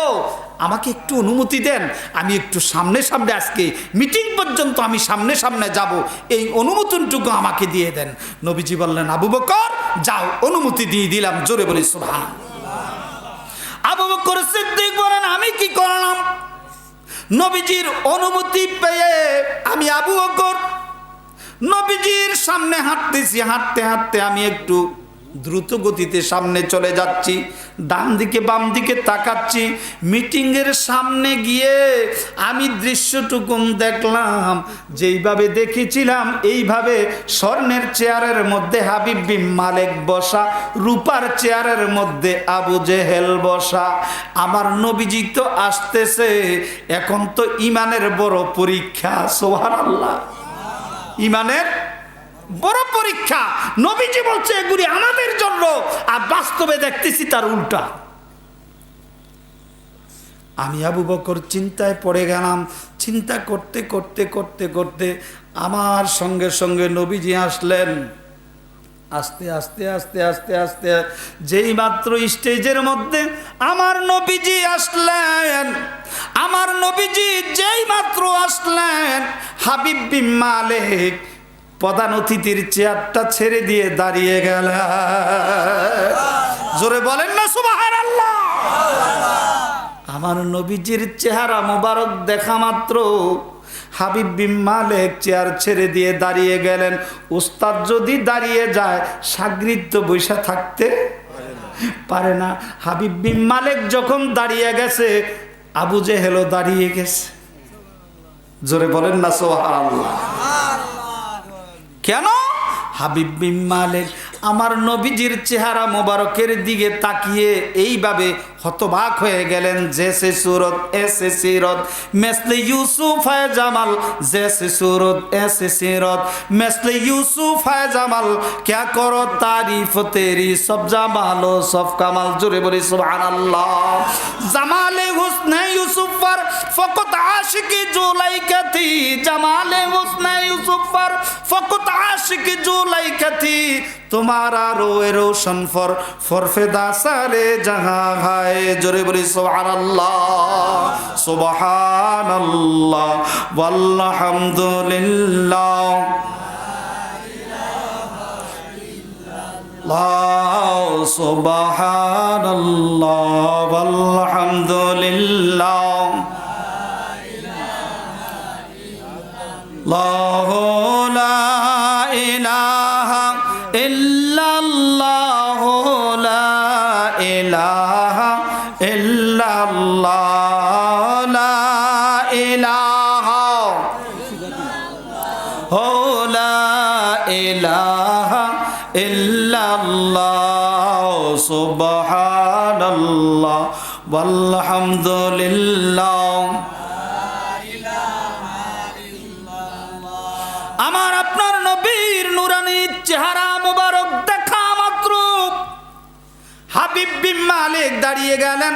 Speaker 1: আমাকে একটু অনুমতি দেন, আমি একটু সামনে সামনে আজকে মিটিং পর্যন্ত আমি সামনে সামনে যাব, এই অনুমতিটুকু আমাকে দিয়ে দেন। নবীজি বললেন, আবু বকর যাও, অনুমতি দিয়ে দিলাম। জোরে বলি সুবহানাল্লাহ। আবু বকর সিদ্দিক বলেন, আমি কি করলাম? নবীজির অনুমতি পেয়ে আমি আবু বকর নবীজির সামনে হাঁটতেছি। হাঁটতে হাঁটতে আমি একটু দ্রুত গতিতে সামনে চলে যাচ্ছি। ডান দিকে বাম দিকে তাকাচ্ছি। মিটিংয়ের সামনে গিয়ে আমি দৃশ্যটুকুন দেখলাম, যেইভাবে দেখেছিলাম এইভাবে স্বর্ণের চেয়ারের মধ্যে হাবিব বিন মালেক বসা, রূপার চেয়ারের মধ্যে আবু জেহেল বসা। আমার নবীজি তো আসতেছে, এখন তো ইমানের বড় পরীক্ষা। সুবহানাল্লাহ, ইমানের বড় পরীক্ষা। নবীজি বলছে এগুলি আমাদের জন্য, আর বাস্তবে দেখতেছি তার উল্টা। আমি আবু বকর চিন্তায় পড়ে গেলাম। চিন্তা করতে করতে করতে করতে আমার সঙ্গে সঙ্গে নবীজি আসলেন। আস্তে আস্তে আস্তে আস্তে আস্তে যেই মাত্র স্টেজের মধ্যে আমার নবীজি আসলেন, আমার নবীজি যেই মাত্র আসলেন, হাবিব বিন মালেক প্রধান অতিথির চেয়ারটা ছেড়ে দিয়ে দাঁড়িয়ে গেল। জোরে বলেন না সুবহানাল্লাহ। আমার নবীজির চেহারা মোবারক দেখা মাত্র হাবিব বিন মালেক চেয়ার ছেড়ে দিয়ে দাঁড়িয়ে গেলেন। উস্তাদ যদি দাঁড়িয়ে যায়, শাগরিদ তো বৈশা থাকতে পারে না। হাবিব বিন মালেক যখন দাঁড়িয়ে গেছে, আবু জেহেলও দাঁড়িয়ে গেছে। জোরে বলেন না সুবহানাল্লাহ। কেন? হাবিব বিন মালেক আমার নবীজির চেহারা মোবারকের দিকে তাকিয়ে এইভাবে হতবাক হয়ে গেলেন। জেসে সুরত এসে সিরত মেসলে ইউসুফ है জামাল, জেসে সুরত এসে সিরত মেসলে ইউসুफ है জামাল, क्या करो तारीफ तेरी सब জামাল ও সব কামাল। জোরে বলি সুবহানাল্লাহ। জামালে হুসনে ইউসুফ पर फकत आशिकी जुलाइका थी, जमाले हुस्ने यूसुफ पर फकत आशिकी जुलाइका थी, तुम्हारा रोए रोशन फरफेदा सारे जहां है। जोरे बोली सुबहानल्लाह, सुबहानल्लाह वल्हम्दुलिल्लाह, सुबहानल्लाह वल्हम्दुलिल्लाह, ला इलाहा इल्लल्लाह, ला इलाहा इल्लल्लाह, ला इलाहा हो, ला इलाहा इल्लल्लाह, सुबहानल्लाह वल्हम्दुलिल्लाह। আমার আপনার নবীর নুরানি চেহারা মুবারক দেখা মালিক দাঁড়িয়ে গেলেন,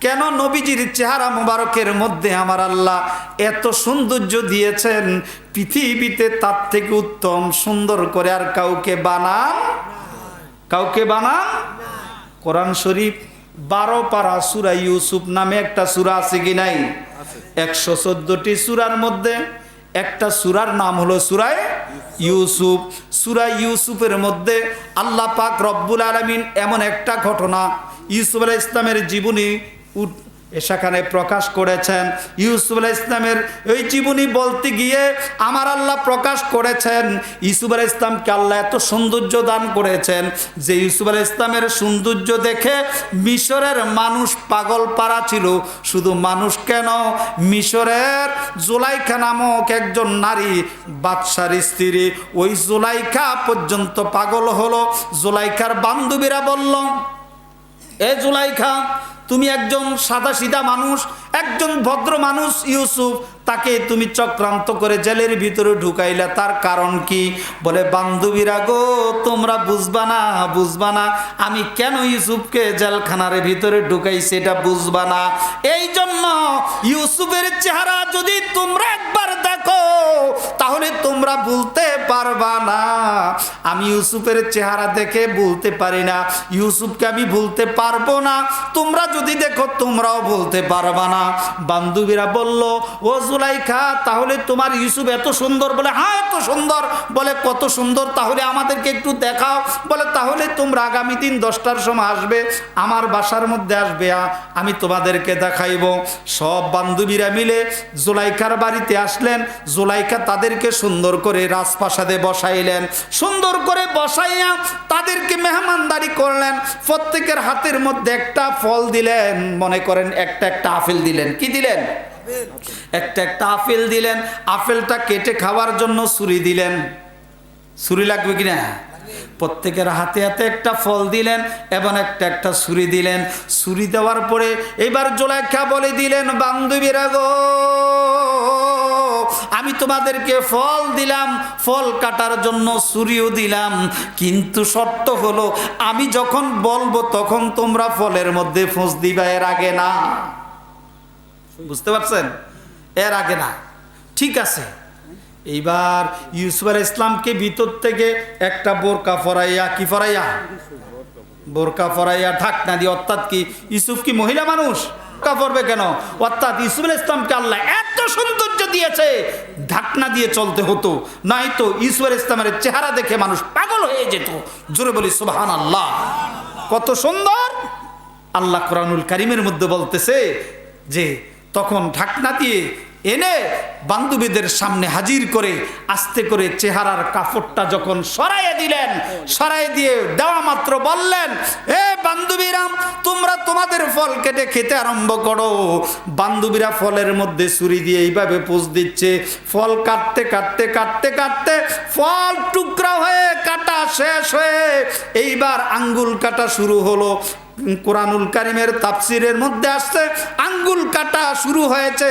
Speaker 1: কেন নবীজির চেহারা মুবারকের মধ্যে আমার আল্লাহ এত সৌন্দর্য দিয়েছেন, পৃথিবীতে তার থেকে উত্তম সুন্দর করে আর কাউকে বানান। কোরআন শরীফ 12 পারা সূরা ইউসুফ নামে একটা সূরা আছে কি নাই? 114টি সূরার মধ্যে একটা সূরার নাম হলো সূরা ইউসুফ। সূরা ইউসুফের মধ্যে আল্লাহ পাক রব্বুল আলামিন এমন একটা ঘটনা ইউসুফ আলাইহিস সালামের জীবনী সেখানে প্রকাশ করেছেন। ইউসুফ আলাইহিস সালামের ওই জীবনী বলতে গিয়ে আমার আল্লাহ প্রকাশ করেছেন ইউসুফ আলাইহিস সালামকে আল্লাহ এত সৌন্দর্য দান করেছেন যে ইউসুফ আলাইহিস সালামের সৌন্দর্য দেখে মিশরের মানুষ পাগল পারা ছিল। শুধু মানুষ কেন, মিশরের জুলাইখা নামক একজন নারী বাদশার স্ত্রী, ওই জুলাইখা পর্যন্ত পাগল হলো। জুলাইখার বান্ধবীরা বলল, এ জুলাইখা, তুমি একজন সাদাসিধা মানুষ, একজন ভদ্র মানুষ ইউসুফ, তাকে তুমি চক্রান্ত করে জেলের ভিতরে ঢুকাইলা, তার কারণ কি? বলে, বান্ধবীরা গো, তোমরা বুঝবা না আমি কেন ইউসুফকে জেলখানার ভিতরে ঢুকাইছি, এটা বুঝবা না। এই জন্য ইউসুফের চেহারা যদি তোমরা একবার দেখো তাহলে তোমরা বলতে পারবা না। আমি ইউসুফের চেহারা দেখে বলতে পারি না, ইউসুফকে আমি বলতে পারবো না। তোমরা যদি দেখো তোমরাও বলতে পারবা না। বান্ধবীরা বলল, ও জুলাইখা, তাহলে তোমার ইউসুফ এত সুন্দর? বলে, হ্যাঁ এত সুন্দর। বলে, কত সুন্দর? তাহলে আমাদেরকে একটু দেখাও। বলে, তাহলে তোমরা আগামী দিন 10টার সময় আসবে, আমার বাসার মধ্যে আসবে, আমি তোমাদেরকে দেখাইব। সব বান্ধবীরা মিলে জুলাইখার বাড়িতে আসলেন। জুলাইখা তাদেরকে সুন্দর করে রাজপ্রাসাদে বসাইলেন। সুন্দর করে বসাইয়া তাদেরকে মেহমানদারি করলেন। প্রত্যেকের হাতের মধ্যে একটা ফল দিলেন, মনে করেন একটা আপেল দিলেন। কি দিলেন? একটা আপেল দিলেন। আপেলটা কেটে খাওয়ার জন্য ছুরি দিলেন। ছুরি লাগবে কিনা? প্রত্যেকের হাতে হাতে একটা ফল দিলেন এবং একটা ছুরি দিলেন। ছুরি দেওয়ার পরে এবার জুলাইখা বলে দিলেন, বান্ধবীরা গো, আমি তোমাদেরকে ফল দিলাম, ফল কাটার জন্য ছুরিও দিলাম, কিন্তু শর্ত হলো আমি যখন বলবো তখন তোমরা ফলের মধ্যে ফুঁস দিবা, এর আগে না। বুঝতে পারছেন? এর আগে না। ঠিক আছে। এইবার ইউসুফ আলাইহিস সালামকে ভিতর থেকে একটা বোরকা পরাইয়া, কি পরাইয়া? বোরকা পরাইয়া ঢাকনা দিয়ে, অর্থাৎ কি ইউসুফ কি মহিলা মানুষ? পড়বে কেন? অর্থাৎ ইউসুফ আলাইহিস সালামকে আল্লাহ এত সৌন্দর্য দিয়েছে, ঢাকনা দিয়ে চলতে হতো, নাই তো ইউসুফ আলাইহিস সালামের চেহারা দেখে মানুষ পাগল হয়ে যেত। জোরে বলি সুবহানাল্লাহ। কত সুন্দর! আল্লাহ কোরআনুল কারীমের মধ্যে বলতেছে যে তখন ঢাকনা দিয়ে এনে বান্ধবীদের সামনে হাজির করে আস্তে করে চেহারার কাপড়টা যখন সরাইয়ে দিলেন, সরাই দিয়ে দেওয়া মাত্র বললেন, এ বান্ধবীরা, তোমরা তোমাদের ফল কেটে খেতে আরম্ভ করো। বান্ধবীরা ফলের মধ্যে ছুরি দিয়ে এইভাবে পোঁছ দিচ্ছে। ফল কাটতে কাটতে কাটতে কাটতে ফল টুকরা হয়ে কাটা শেষ হয়ে এইবার আঙ্গুল কাটা শুরু হলো। কোরআনুল কারীমের তাফসিরের মধ্যে আসছে, আঙ্গুল কাটা শুরু হয়েছে,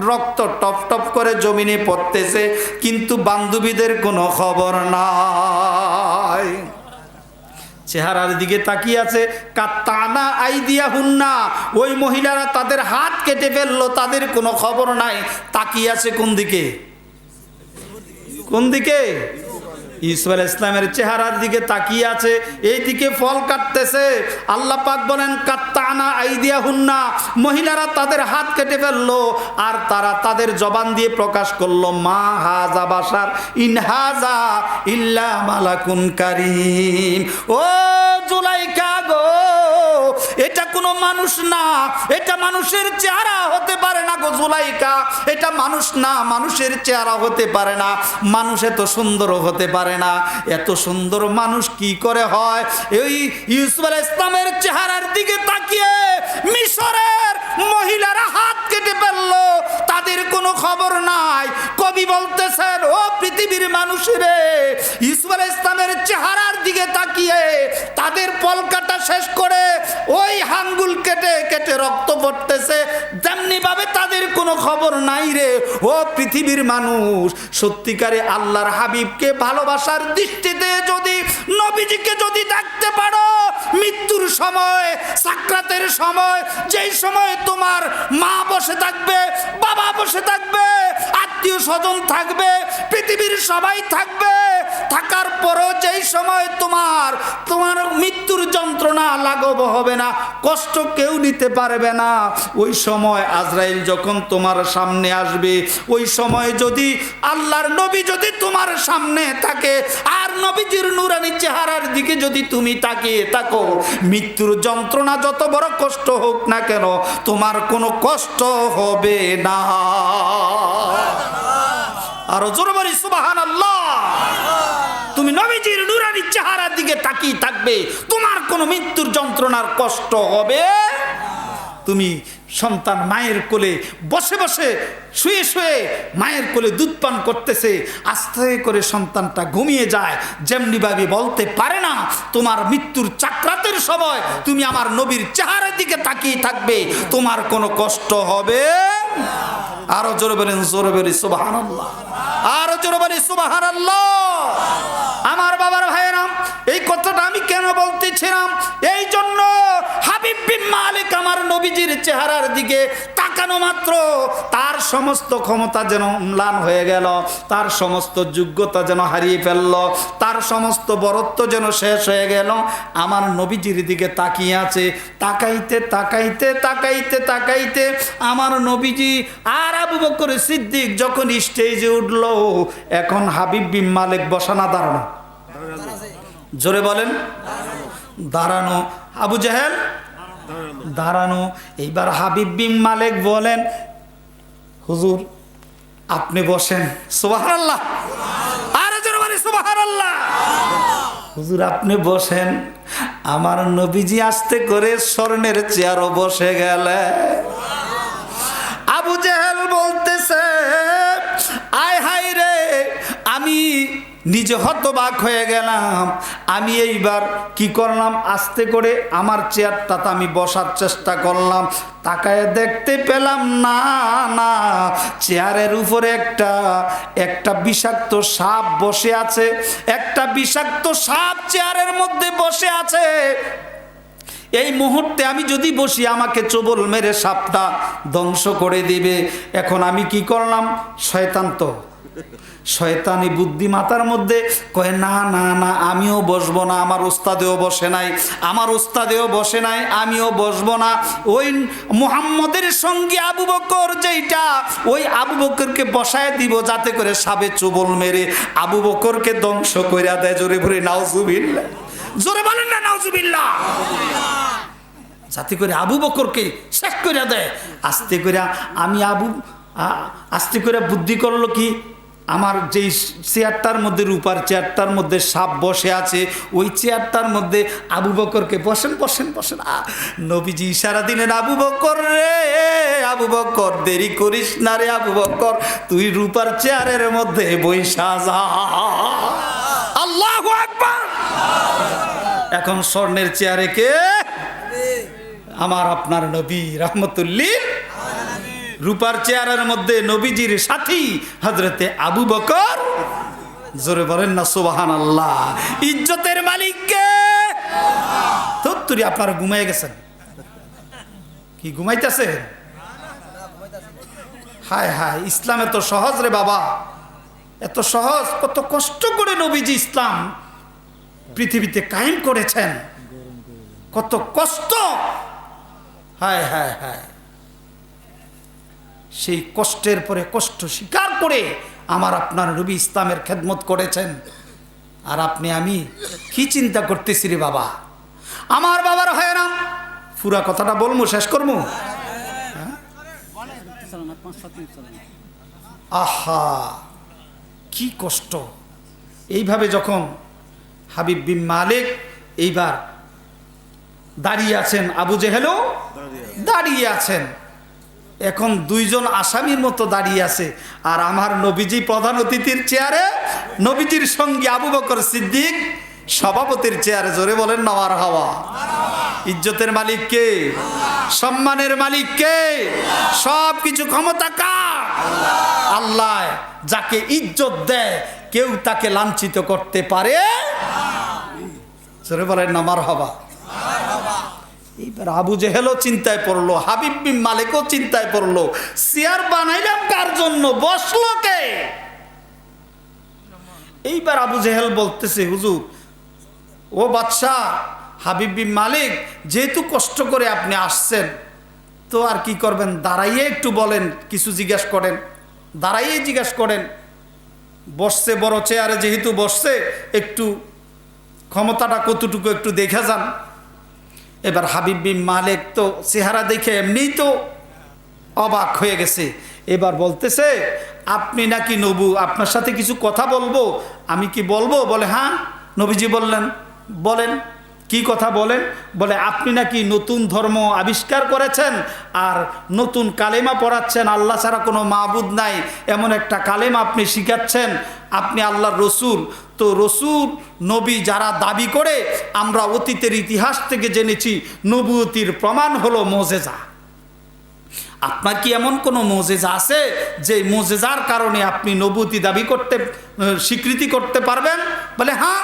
Speaker 1: রক্ত টপ টপ করে জমিনে পড়তেছে, কিন্তু বান্ধবীদের কোনো খবর নাই। চেহারার দিকে তাকিয়ে আছে। কাত্তানা আইদিয়াহুন্না, ওই মহিলারা তাদের হাত কেটে ফেললো, তাদের কোনো খবর নাই। তাকিয়ে আছে কোন দিকে? কোন দিকে? ইউসুফ আলাইহিস সালামের চেহারার দিকে তাকিয়ে আছে, এইদিকে ফল কাটতেছে। আল্লাহ পাক বলেন, কাত্তানা আইদিয়াহুন্না, মহিলারা তাদের হাত কেটে ফেললো, আর তারা তাদের জবান দিয়ে প্রকাশ করলো, মা হাজা বাশার ইন হাজা ইল্লা মালাকুন কারীম। ও জুলাইখা গো, এটা কোনো মানুষ না, এটা মানুষের চেহারা হতে পারে না গো জুলাইখা, এটা মানুষ না, মানুষের চেহারা হতে পারে না, মানুষ এত সুন্দর হতে পারে না। এত সুন্দর মানুষ কি করে হয়? এই ইউসুফ আলাইহিস সালামের চেহারার দিকে তাকিয়ে মিশরের মহিলারা হাত কেটে ফেললো, তাদের কোনো খবর নাই। কবি বলতেছেন, ও পৃথিবীর মানুষেরে, ইউসুফ আলাইহিস সালামের চেহারার দিকে তাকিয়ে তাদের ফল কাটা শেষ করে ওই আঙ্গুল কেটে কেটে রক্ত পড়তেছে, তেমনি ভাবে তাদের কোনো খবর নাই রে। ও পৃথিবীর মানুষ, সত্যিকারে আল্লাহর হাবিবকে ভালোবাসার দৃষ্টিতে যদি নবীজিকে যদি দেখতে পারো, মৃত্যুর সময়, সাকরাতের সময়, যেই সময় তোমার মা বসে থাকবে, বাবা বসে থাকবে, আত্মীয় স্বজন থাকবে, পৃথিবীর সবাই থাকবে, থাকার পরও যেই সময় তোমার মৃত্যুর যন্ত্রণা লাঘব হবে না, কষ্ট কেউ নিতে পারবে না, ওই সময় আজরাইল যখন তোমার সামনে আসবে, ওই সময় যদি আল্লাহর নবী যদি তোমার সামনে থাকে আর নবীজির নূরানি চেহারার দিকে যদি তুমি তাকিয়ে থাকো, মৃত্যুর যন্ত্রণা যত বড় কষ্ট হোক না কেন তোমার কোনো কষ্ট হবে না। আর জোরে বলি সুবহানাল্লাহ। তুমি নবীজির নূরানি চেহারার দিকে তাকিয়ে থাকবে, তোমার কোনো মৃত্যুর যন্ত্রণার কষ্ট হবে। তুমি সন্তান মায়ের কোলে বসে বসে শুয়ে শুয়ে মায়ের কোলে দুধ পান করতেছে, আস্তে করে সন্তানটা ঘুমিয়ে যায়, যেমনিভাবে বলতে পারে না, তোমার মৃত্যুর চাকরাতের সময় তুমি আমার নবীর চেহারার দিকে তাকিয়ে থাকবে, তোমার কোনো কষ্ট হবে। আরো জোরে বলেন, জোরে বলি সুবহানাল্লাহ, আরো জোরে বলি সুবহানাল্লাহ। আমার বাবার ভাইয়েরা, এই কথাটা আমি কেন বলতেছিলাম, এই জন্য হাবিব বিন মালিক আমার নবীজির চেহারার দিকে তাকানো মাত্র তার সমস্ত ক্ষমতা যেন ম্লান হয়ে গেল, তার সমস্ত যোগ্যতা যেন হারিয়ে ফেলল, তার সমস্ত বরত্ব যেন শেষ হয়ে গেল। আমার নবীজির দিকে তাকিয়ে আছে, তাকাইতে তাকাইতে তাকাইতে তাকাইতে আমার নবীজি আর আবু বকর সিদ্দিক যখন স্টেজে উঠল, এখন হাবিব বিন মালিক বসা না দাঁড়ানো? জোরে বলেন। দাঁড়ানো। আবু জাহেল দাঁড়ানো। এইবার হাবিব বিন মালিক বলেন, হুজুর আপনি বসেন। সুবহানাল্লাহ, আরে জোরে বলি সুবহানাল্লাহ। হুজুর আপনি বসেন। আমার নবীজি আস্তে করে স্বর্ণের চেয়ারও বসে গেলে। আবু জাহেল বলতেছে, আয় হায় রে, আমি নিজে হতবাক হয়ে গেলাম। আমি এইবার কি করলাম, আস্তে করে আমার চেয়ারটাতে আমি বসার চেষ্টা করলাম, তাকায় দেখতে পেলাম না না, চেয়ারের উপরে একটা বিষাক্ত সাপ বসে আছে, একটা বিষাক্ত সাপ চেয়ারের মধ্যে বসে আছে। এই মুহূর্তে আমি যদি বসি আমাকে চোবল মেরে সাপটা ধ্বংস করে দিবে। এখন আমি কি করলাম, শয়তান তো, শয়তানি বুদ্ধি মাথার মধ্যে কয়, না না না আমিও বসবো না, আমার ওস্তাদেও বসে নাই, আমার ওস্তাদেও বসে নাই, আমিও বসবো না। ওই মুহাম্মদের সঙ্গে আবু বকর যেইটা, ওই আবু বকরকে বসায় দিব যাতে করে সাপে চোবল মেরে আবু বকরকে ধ্বংস কইরা দেয়। জোরে ভরে নাউজুবিল্লাহ, জোরে বলেন না নাউজুবিল্লাহ। যাতে করে আবু বকরকে শেষ করে দেয়। আস্তে করে আস্তে করে বুদ্ধি করলো কি, আমার যেই চেয়ারটার মধ্যে, রূপার চেয়ারটার মধ্যে সাপ বসে আছে, ওই চেয়ারটার মধ্যে আবু বকরকে বসেন বসেন বসেন। নবীজি ইশারা দিলেন, আবু বকর রে, আবু বকর দেরি করিস না রে, আবু বকর তুই রূপার চেয়ারের মধ্যে বইসা যা। আল্লাহু আকবার। এখন স্বর্ণের চেয়ারে কে? আমার আপনার নবী রাহমাতুল্লিল। রূপার চেয়ারের মধ্যে নবীজির সাথী হযরতে আবু বকর। জোরে বলেন না সুবহানাল্লাহ। ইজ্জতের মালিক কে? তত্তুরি আপনারা ঘুমায় গেছেন কি? ঘুমাইতেছে? হায় হায়, ইসলাম এত সহজ রে বাবা, এত সহজ। কত কষ্ট করে নবীজি ইসলাম পৃথিবীতে কায়েম করেছেন, কত কষ্ট। হায় হায় হায়, সেই কষ্টের পরে কষ্ট স্বীকার করে আমার আপনার নবী ইসলামের খেদমত করেছেন। আর আপনি আমি কি চিন্তা করতেছি রে বাবা? আমার বাবার হয় না, পুরা কথাটা বলবো, শেষ করবো। আহা কি কষ্ট। এইভাবে যখন হাবিব বিন মালিক এইবার দাঁড়িয়ে আছেন, আবু জেহেলও দাঁড়িয়ে আছেন, এখন দুইজন আসামির মতো দাঁড়িয়ে আছে। আর আমার নবীজি প্রধান অতিথির চেয়ারে, নবীজির সঙ্গে আবু বকর সিদ্দিক সভাপতির চেয়ারে। জোরে বলেন না মারহাবা। ইজ্জতের মালিক কে? সম্মানের মালিক কে? সব কিছু ক্ষমতা কার? আল্লাহ। যাকে ইজ্জত দেয় কেউ তাকে লাঞ্ছিত করতে পারে। জোরে বলেন না মারহাবা। এইবার আবু জেহেলও চিন্তায় পড়লো, হাবিব বিন মালিকও চিন্তায় পড়লো, চেয়ার বানাইলাম কার জন্য, বসলো কে? এইবার আবু জেহেল বলতেছে, হুজুর ও বাদশাহ হাবিব বিন মালিক, যেহেতু কষ্ট করে আপনি আসছেন, তো আর কি করবেন, দাঁড়াইয়ে একটু বলেন, কিছু জিজ্ঞাসা করেন, দাঁড়াইয়ে জিজ্ঞাসা করেন। বসছে বড় চেয়ারে, যেহেতু বসছে, একটু ক্ষমতাটা কতটুকু একটু দেখে যান। এবার হাবিব বিন মালিক তো চেহারা দেখে এমনিই তো অবাক হয়ে গেছে। এবার বলতেছে, আপনি নাকি নবু, আপনার সাথে কিছু কথা বলবো। আমি কি বলবো? বলে হ্যাঁ। নবীজি বললেন, বলেন কি কথা বলেন? বলে আপনি নাকি নতুন ধর্ম আবিষ্কার করেছেন আর নতুন কালেমা পড়াচ্ছেন, আল্লাহ ছাড়া কোনো মাবুদ নাই এমন একটা কালেমা আপনি শিখাচ্ছেন, আপনি আল্লাহর রসুল। তো রসুল নবী যারা দাবি করে, আমরা অতীতের ইতিহাস থেকে জেনেছি নবুয়তির প্রমাণ হলো মোজেজা। আপনার কি এমন কোনো মোজেজা আছে যে মোজেজার কারণে আপনি নবুয়তি দাবি করতে, স্বীকৃতি করতে পারবেন? বলে হ্যাঁ।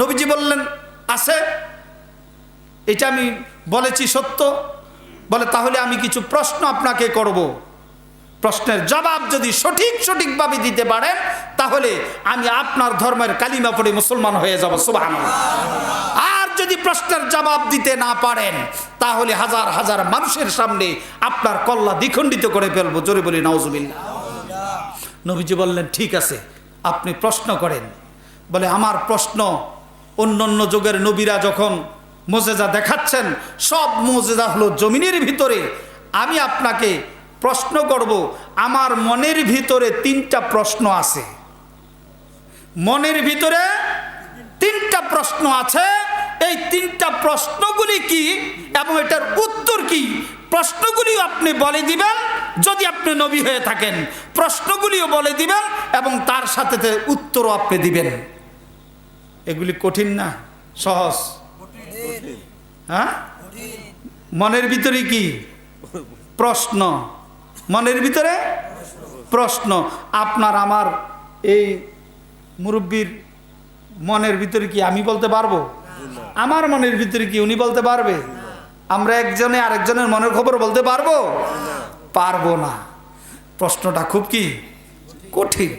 Speaker 1: নবীজি বললেন আছে, এটা আমি বলেছি সত্য। বলে তাহলে আমি কিছু প্রশ্ন আপনাকে করব, প্রশ্নের জবাব যদি সঠিকভাবে দিতে পারেন তাহলে আমি আপনার ধর্মের কালিমা পড়ে মুসলমান হয়ে যাব, সুবহানাল্লাহ। আর যদি প্রশ্নের জবাব দিতে না পারেন তাহলে হাজার হাজার মানুষের সামনে আপনার কল্লা দ্বিখণ্ডিত করে ফেলবো, জোরে বলি নাউজুবিল্লাহ। নবীজি বললেন ঠিক আছে, আপনি প্রশ্ন করেন। বলে আমার প্রশ্ন, অন্য যুগের নবীরা যখন মোজেজা দেখাচ্ছেন, সব মোজেজা হলো জমিনের ভিতরে। আমি আপনাকে প্রশ্ন করব, আমার মনের ভিতরে 3টা প্রশ্ন আছে, মনের ভিতরে 3টা প্রশ্ন আছে। এই 3টা প্রশ্নগুলি কি এবং এটার উত্তর কি, প্রশ্নগুলিও আপনি বলে দিবেন যদি আপনি নবী হয়ে থাকেন, প্রশ্নগুলিও বলে দিবেন এবং তার সাথে উত্তরও আপনি দিবেন। এগুলি কঠিন না সহজ? হ্যাঁ, মনের ভিতরে কি প্রশ্ন, মনের ভিতরে প্রশ্ন। আপনার আমার এই মুরব্বীর মনের ভিতরে কি আমি বলতে পারবো? আমার মনের ভিতরে কি উনি বলতে পারবে? আমরা একজনে আরেকজনের মনের খবর বলতে পারবো? পারবো না। প্রশ্নটা খুব কি কঠিন।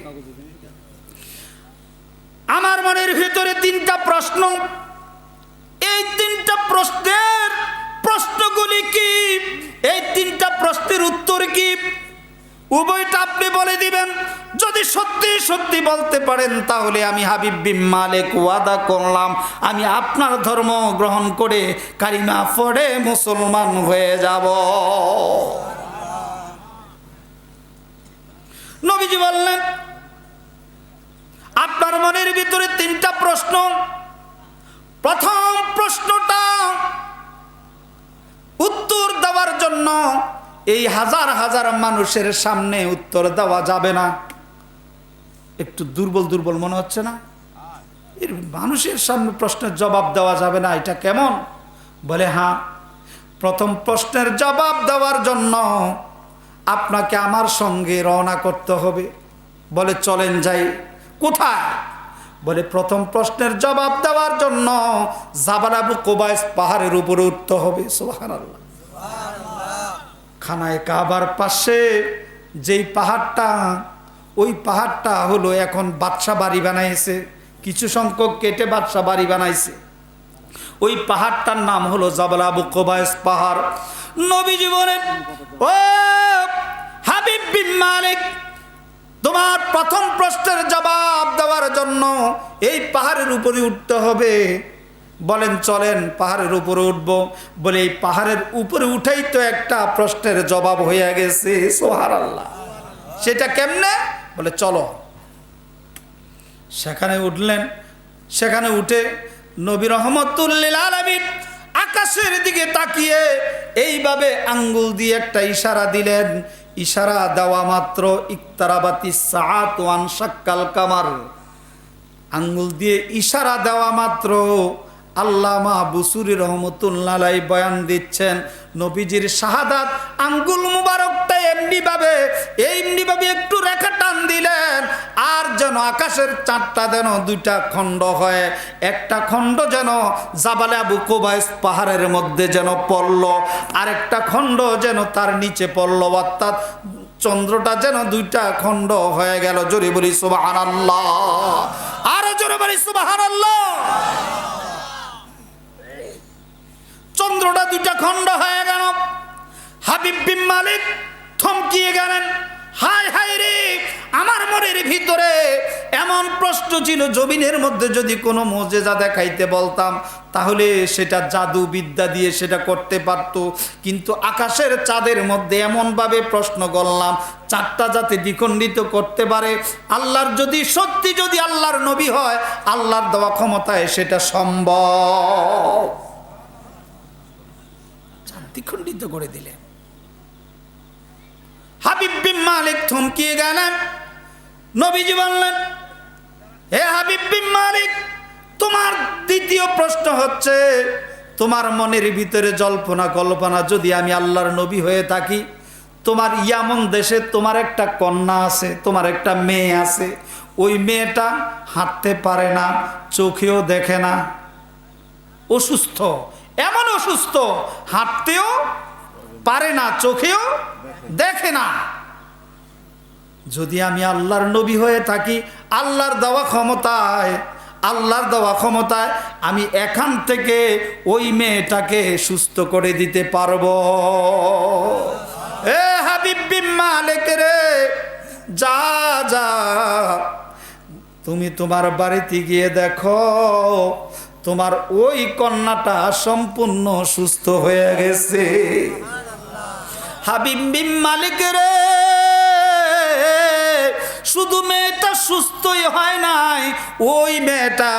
Speaker 1: আমার মনের ভিতরে 3টা প্রশ্ন। এই 3টা প্রশ্নের প্রশ্নগুলি কি, এই 3টা প্রশ্নের উত্তর কি, উভয়টা আপনি বলে দিবেন। যদি সত্যি সত্যি বলতে পারেন তাহলে আমি হাবিব বিন মালিক ওয়াদা করলাম, আমি আপনার ধর্ম গ্রহণ করে কালিমা পড়ে মুসলমান হয়ে যাব। নবীজি বললেন, আপনার মনের ভিতরে 3টা প্রশ্ন। প্রথম প্রশ্নটা উত্তর দেওয়ার জন্য এই হাজার হাজার মানুষের সামনে উত্তর দেওয়া যাবে না। একটু দুর্বল মনে হচ্ছে না? এর মানুষের সামনে প্রশ্নের জবাব দেওয়া যাবে না, এটা কেমন? বলে হ্যাঁ, প্রথম প্রশ্নের জবাব দেওয়ার জন্য আপনাকে আমার সঙ্গে রওনা করতে হবে। বলে চলেন যাই। কোথায়? বলে প্রথম প্রশ্নের জবাব দেওয়ার জন্য জাবাল আবু কুবাইস পাহাড়ের উপরে উঠতে হবে। সুবহানাল্লাহ। খানায় কাবার পাশে যেই পাহাড়টা, ওই পাহাড়টা হলো এখন বাদশা বাড়ি বানাইছে, কিছু সংখ্যক কেটে বাদশা বাড়ি বানাইছে। ওই পাহাড়টার নাম হলো জাবাল আবু কুবাইস পাহাড়। নবীজি বলেন, ও হাবিব বিন মালিক, তোমার প্রথম প্রশ্নের জবাব দেওয়ার জন্য এই পাহাড়ের উপরে উঠতে হবে। বলেন চলেন পাহাড়ের উপরে উঠবো। বলে এই পাহাড়ের উপরে উঠেই তো একটা প্রশ্নের জবাব হয়ে গেছে। সুবহানাল্লাহ। সেটা কেমনে? বলে চলো। সেখানে উঠলেন। সেখানে উঠে নবী রাহমাতুল লিল আলামিন আকাশের দিকে তাকিয়ে এইভাবে আঙ্গুল দিয়ে একটা ইশারা দিলেন। ইশারা দেওয়া মাত্র ইকতারাবাতিস সাআত ওয়ান শাক্কাল কামার, আঙ্গুল দিয়ে ইশারা দেওয়া মাত্র আল্লামা বুসুরি রহমতুল্লাহ আলাইহি বয়ান দিচ্ছেন, নবীজির শাহাদাত আঙ্গুল মুবারকটা এমনি ভাবে একটু রেখা টান দিলেন, আর যেন আকাশের চাঁদটা যেন দুইটা খণ্ড হয়, একটা খণ্ড যেন জাবালে আবু কুবাইস পাহাড়ের মধ্যে যেন পড়ল, আর একটা খণ্ড যেন তার নিচে পড়ল, অর্থাৎ চন্দ্রটা যেন দুইটা খণ্ড হয়ে গেল। জোরে বলি সুবহানাল্লাহ, আরো জোরে বলি সুবহানাল্লাহ। চন্দ্রটা দুইটা খণ্ড হয়ে গেল। হাবিব বিন মালিক থমকিয়ে গেলেন, হায় হায় রে, আমার মনের ভিতরে এমন প্রশ্ন ছিল, জমিনের মধ্যে যদি কোনো মুজিজা দেখাইতে বলতাম তাহলে সেটা জাদু বিদ্যা দিয়ে সেটা করতে পারত, কিন্তু আকাশের চাঁদের মধ্যে এমনভাবে প্রশ্ন করলাম চাঁদটা যাতে দ্বিখণ্ডিত করতে পারে, আল্লাহর যদি সত্যি যদি আল্লাহর নবী হয়, আল্লাহর দেওয়া ক্ষমতায় সেটা সম্ভব। চাঁদ দ্বিখণ্ডিত করে দিলেন। হাবিব বিন মালিক থমকিয়ে গেলেন। নবীজি বললেন, হে হাবিব বিন মালিক, তোমার দ্বিতীয় প্রশ্ন হচ্ছে, তোমার মনের ভিতরে জল্পনা কল্পনা, যদি আমি আল্লাহর নবী হয়ে থাকি, তোমার ইয়ামন দেশে তোমার একটা কন্যা আছে, তোমার একটা মেয়ে আছে, ওই মেয়েটা হাঁটতে পারে না, চোখেও দেখে না, অসুস্থ, এমন অসুস্থ, হাঁটতেও পারে না, চোখেও দেখে না। যদি আমি আল্লাহর নবী হয়ে থাকি, আল্লাহর দেওয়া ক্ষমতায় আমি এখান থেকে ওই মেয়েটাকে সুস্থ করে দিতে পারবো। এ হাবিব বিন মালিক রে, যা তুমি তোমার বাড়িতে গিয়ে দেখো, তোমার ওই কন্যাটা সম্পূর্ণ সুস্থ হয়ে গেছে। হাবিব বিন মালিক রে, শুধু মেয়েটা সুস্থই হয় নাই, ওই মেয়েটা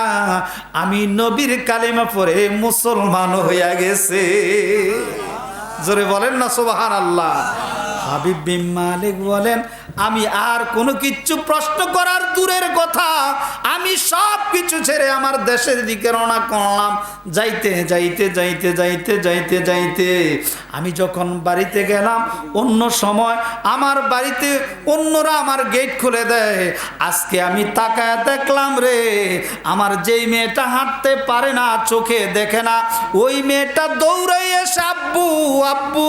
Speaker 1: আমি নবীর কালিমা পড়ে মুসলমান হইয়া গেছে। জোরে বলেন না সুবহানাল্লাহ। হাবিব বিন মালিক বলেন, আমি আর কোনো কিছু প্রশ্ন করার দূরের কথা, আমি সব কিছু ছেড়ে আমার দেশের দিকে রওনা করলাম। যাইতে আমি যখন বাড়িতে গেলাম, অন্য সময় আমার বাড়িতে অন্যরা আমার গেট খুলে দেয়, আজকে আমি তাকায় দেখলাম রে, আমার যেই মেয়েটা হাঁটতে পারে না, চোখে দেখে না, ওই মেয়েটা দৌড়ে এসে আব্বু আব্বু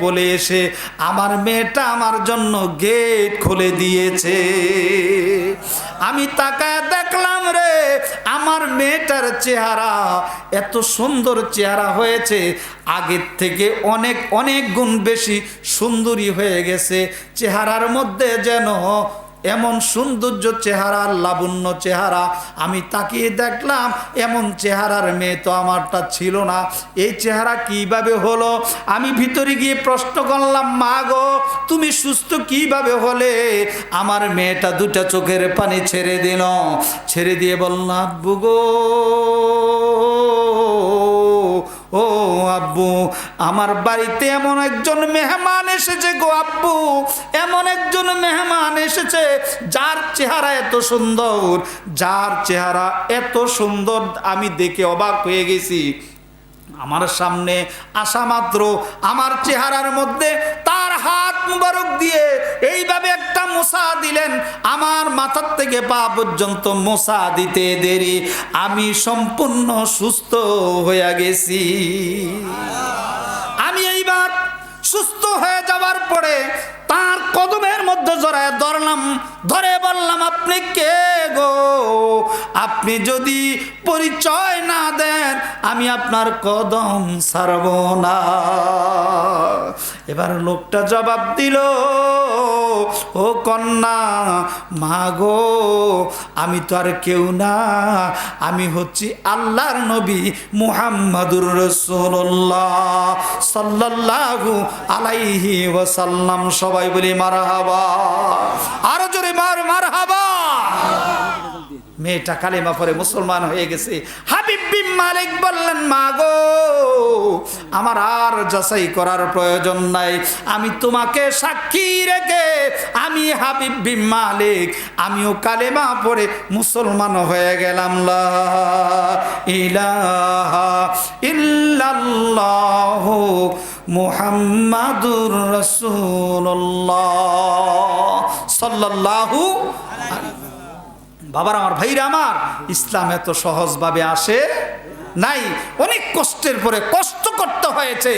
Speaker 1: বলে এসে আমার মেয়েটা আমার জন্য গেট খুলে দিয়েছে। আমি তাকায় দেখলাম রে, আমার মেয়েটার চেহারা এত সুন্দর চেহারা হয়েছে, আগের থেকে অনেক গুণ বেশি সুন্দরী হয়ে গেছে। চেহারার মধ্যে যেন এমন সৌন্দর্য চেহারা, লাবণ্য চেহারা, আমি তাকিয়ে দেখলাম এমন চেহারার মেয়ে তো আমারটা ছিল না। এই চেহারা কিভাবে হলো? আমি ভিতরে গিয়ে প্রশ্ন করলাম, মা গো, তুমি সুস্থ কিভাবে হলে? আমার মেয়েটা দুটা চোখের পানি ছেড়ে দিয়ে বলল, আব্বু গো, ও আব্বু, আমার বাড়িতে এমন একজন মেহমান এসেছে গো আব্বু, এমন একজন মেহমান এসেছে যার চেহারা এত সুন্দর, আমি দেখে অবাক হয়ে গেছি। আমার সামনে আসা মাত্র আমার চেহারার মধ্যে তার হাত মুবারক দিয়ে এইভাবে একটা মোছা দিলেন, আমার মাথার থেকে পা পর্যন্ত মোছা দিতে দেরি আমি সম্পূর্ণ সুস্থ হয়ে গেছি। আমি এইবার সুস্থ হয়ে যাওয়ার পরে তার কদমের মধ্যে জড়ায় ধরে বললাম, আপনি কে গো? আপনি যদি পরিচয় না দেন আমি আপনার কদম ছাড়ব না। এবার লোকটা জবাব দিল, ও কন্যা, মা গো, আমি তো আর কেউ না, আমি হচ্ছি আল্লাহর নবী মুহাম্মাদুর রাসূলুল্লাহ সাল্লাল্লাহু আলাইহি ওয়াসাল্লাম। সবাই বলি মারহাবা, আরো জোরে মারহাবা। মেয়েটা কালেমা পড়ে মুসলমান হয়ে গেছে। হাবিব বিন মালিক বললেন, মা গো, আমার আর যাচাই করার প্রয়োজন নাই, আমি তোমাকে সাক্ষী রেখে আমি হাবিব বিন মালিক আমিও কালেমা পড়ে মুসলমান হয়ে গেলাম। লা ইলাহা ইল্লাল্লাহু মুহাম্মাদুর রাসূলুল্লাহ সাল্লাল্লাহু আলাইহি। বাবার আমার, ভাইরা আমার, ইসলাম এত সহজভাবে আসে নাই, অনেক কষ্টের পরে কষ্ট করতে হয়েছে।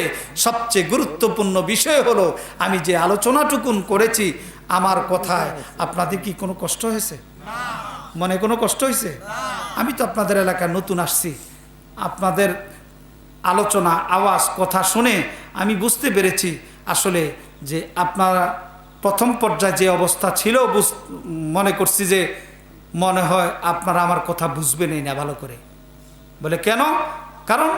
Speaker 1: সবচেয়ে গুরুত্বপূর্ণ বিষয় হলো আমি যে আলোচনাটুকুন করেছি, আমার কথায় আপনাদের কি কোনো কষ্ট হয়েছে? মনে কোনো কষ্ট হয়েছে? আমি তো আপনাদের এলাকায় নতুন আসছি, আপনাদের আলোচনা আওয়াজ কথা শুনে আমি বুঝতে পেরেছি আসলে যে আপনারা প্রথম পর্যায়ে যে অবস্থা ছিল মনে করছি যে মনে হয় আপনারা আমার কথা বুঝবেনই না ভালো করে। বলে কেন? কারণ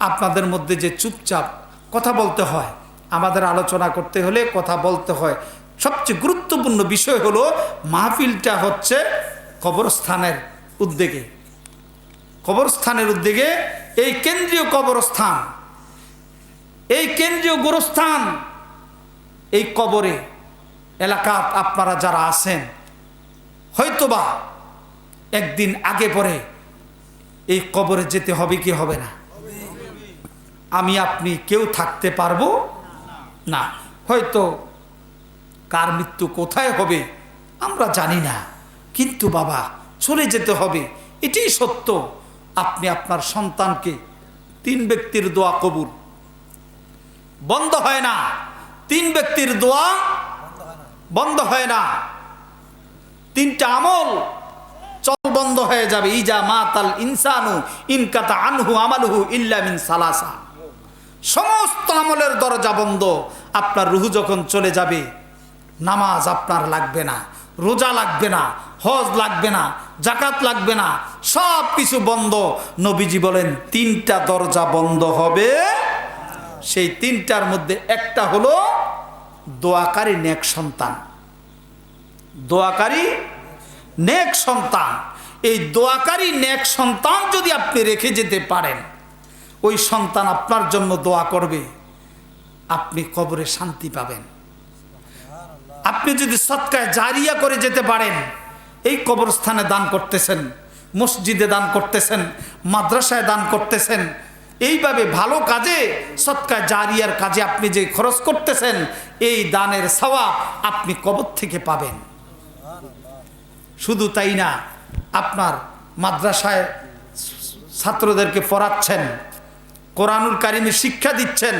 Speaker 1: আপনাদের মধ্যে যে চুপচাপ কথা বলতে হয়, আমাদের আলোচনা করতে হলে কথা বলতে হয়। সবচেয়ে গুরুত্বপূর্ণ বিষয় হলো মাহফিলটা হচ্ছে কবরস্থানের উদ্যোগে, কবরস্থানের উদ্যোগে। এই কেন্দ্রীয় কবরস্থান, এই কেন্দ্রীয় গোরস্থান, এই কবরে এলাকা আপনারা যারা আছেন হয়তোবা একদিন আগে পরে এই কবরে যেতে হবে কি হবে না? আমি আপনি কেউ থাকতে পারবো না। হয়তো কার মৃত্যু কোথায় হবে আমরা জানি না, কিন্তু বাবা চলে যেতে হবে, এটাই সত্য। আপনি আপনার সন্তানকে, 3 ব্যক্তির দোয়া কবুল বন্ধ হয় না, 3 ব্যক্তির দোয়া বন্ধ হয় না, 3টা আমল চল বন্ধ হয়ে যাবে। ইজা মাতাল ইনসানু ইনকাতা আনহু আমালুহু ইল্লা মিন সালাসা। সমস্ত আমলের দরজা বন্ধ। আপনার রুহু যখন চলে যাবে, নামাজ আপনার লাগবে না, রোজা লাগবে না, হজ লাগবে না, জাকাত লাগবে না, সব কিছু বন্ধ। নবীজি বলেন 3টা দরজা বন্ধ হবে, সেই 3টার মধ্যে একটা হলো দোয়াকারী নেক সন্তান। দোয়াকারী নেক সন্তান, এই দোয়াকারী নেক সন্তান যদি আপনি রেখে যেতে পারেন, ওই সন্তান আপনার জন্য দোয়া করবে, আপনি কবরে শান্তি পাবেন। আপনি যদি সদকায়ে জারিয়া করে যেতে পারেন, এই কবরস্থানে দান করতেছেন, মসজিদে দান করতেছেন, মাদ্রাসায় দান করতেছেন, এইভাবে ভালো কাজে সদকায়ে জারিয়ার কাজে আপনি যে খরচ করতেছেন, এই দানের সওয়াব আপনি কবর থেকে পাবেন। শুধু তাই না, আপনার মাদ্রাসায় ছাত্রদেরকে পড়াচ্ছেন, কোরআনুল কারিমের শিক্ষা দিচ্ছেন,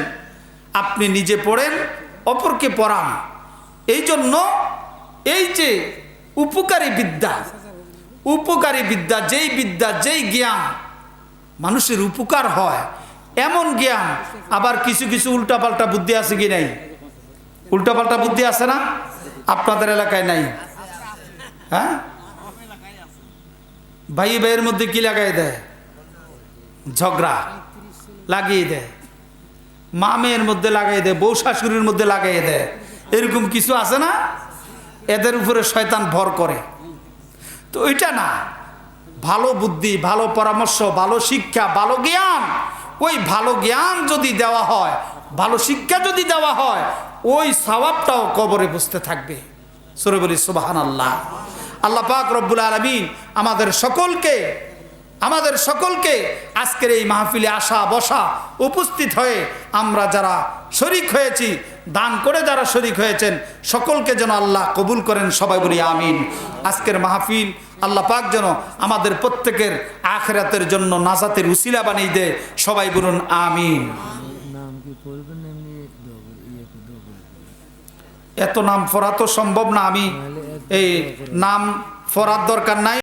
Speaker 1: আপনি নিজে পড়েন, অপরকে পড়ান। এই জন্য এই যে উপকারী বিদ্যা, যেই বিদ্যা, যেই জ্ঞান মানুষের উপকার হয়, এমন জ্ঞান। আবার কিছু কিছু উল্টাপাল্টা বুদ্ধি আছে কি নাই? উল্টাপাল্টা বুদ্ধি আছে না? আপনাদের এলাকায় নাই? হ্যাঁ, ভাই ভাইয়ের মধ্যে কি লাগাই দেয়? ঝগড়া লাগিয়ে দেয়, মা মেয়ের মধ্যে লাগাই দেয়, বউ শাশুড়ির মধ্যে লাগাই দেয়। এরকম কিছু আছে না? এদের উপরে শয়তান ভর করে। তো এটা না, ভালো বুদ্ধি, ভালো পরামর্শ, ভালো শিক্ষা, ভালো জ্ঞান, ওই ভালো জ্ঞান যদি দেওয়া হয়, ভালো শিক্ষা যদি দেওয়া হয়, ওই সওয়াবটাও কবরে বসতে থাকবে। সূরা বলি সুবহানাল্লাহ। আল্লাহ পাক রব্বুল আলামিন আমাদের সকলকে আজকের এই মাহফিলে আসা বসা উপস্থিত হয়ে আমরা যারা শরীক হয়েছি, দান করে যারা শরীক হয়েছেন, সকলকে যেন আল্লাহ কবুল করেন। সবাই বলি আমিন। আজকের মাহফিল আল্লাহ পাক যেন আমাদের প্রত্যেকের আখিরাতের জন্য নাজাতের উসিলা বানিয়ে দেয়। সবাই বলুন আমিন। এত নাম পড়া তো সম্ভব না, আমি এই নাম পড়ার দরকার নাই।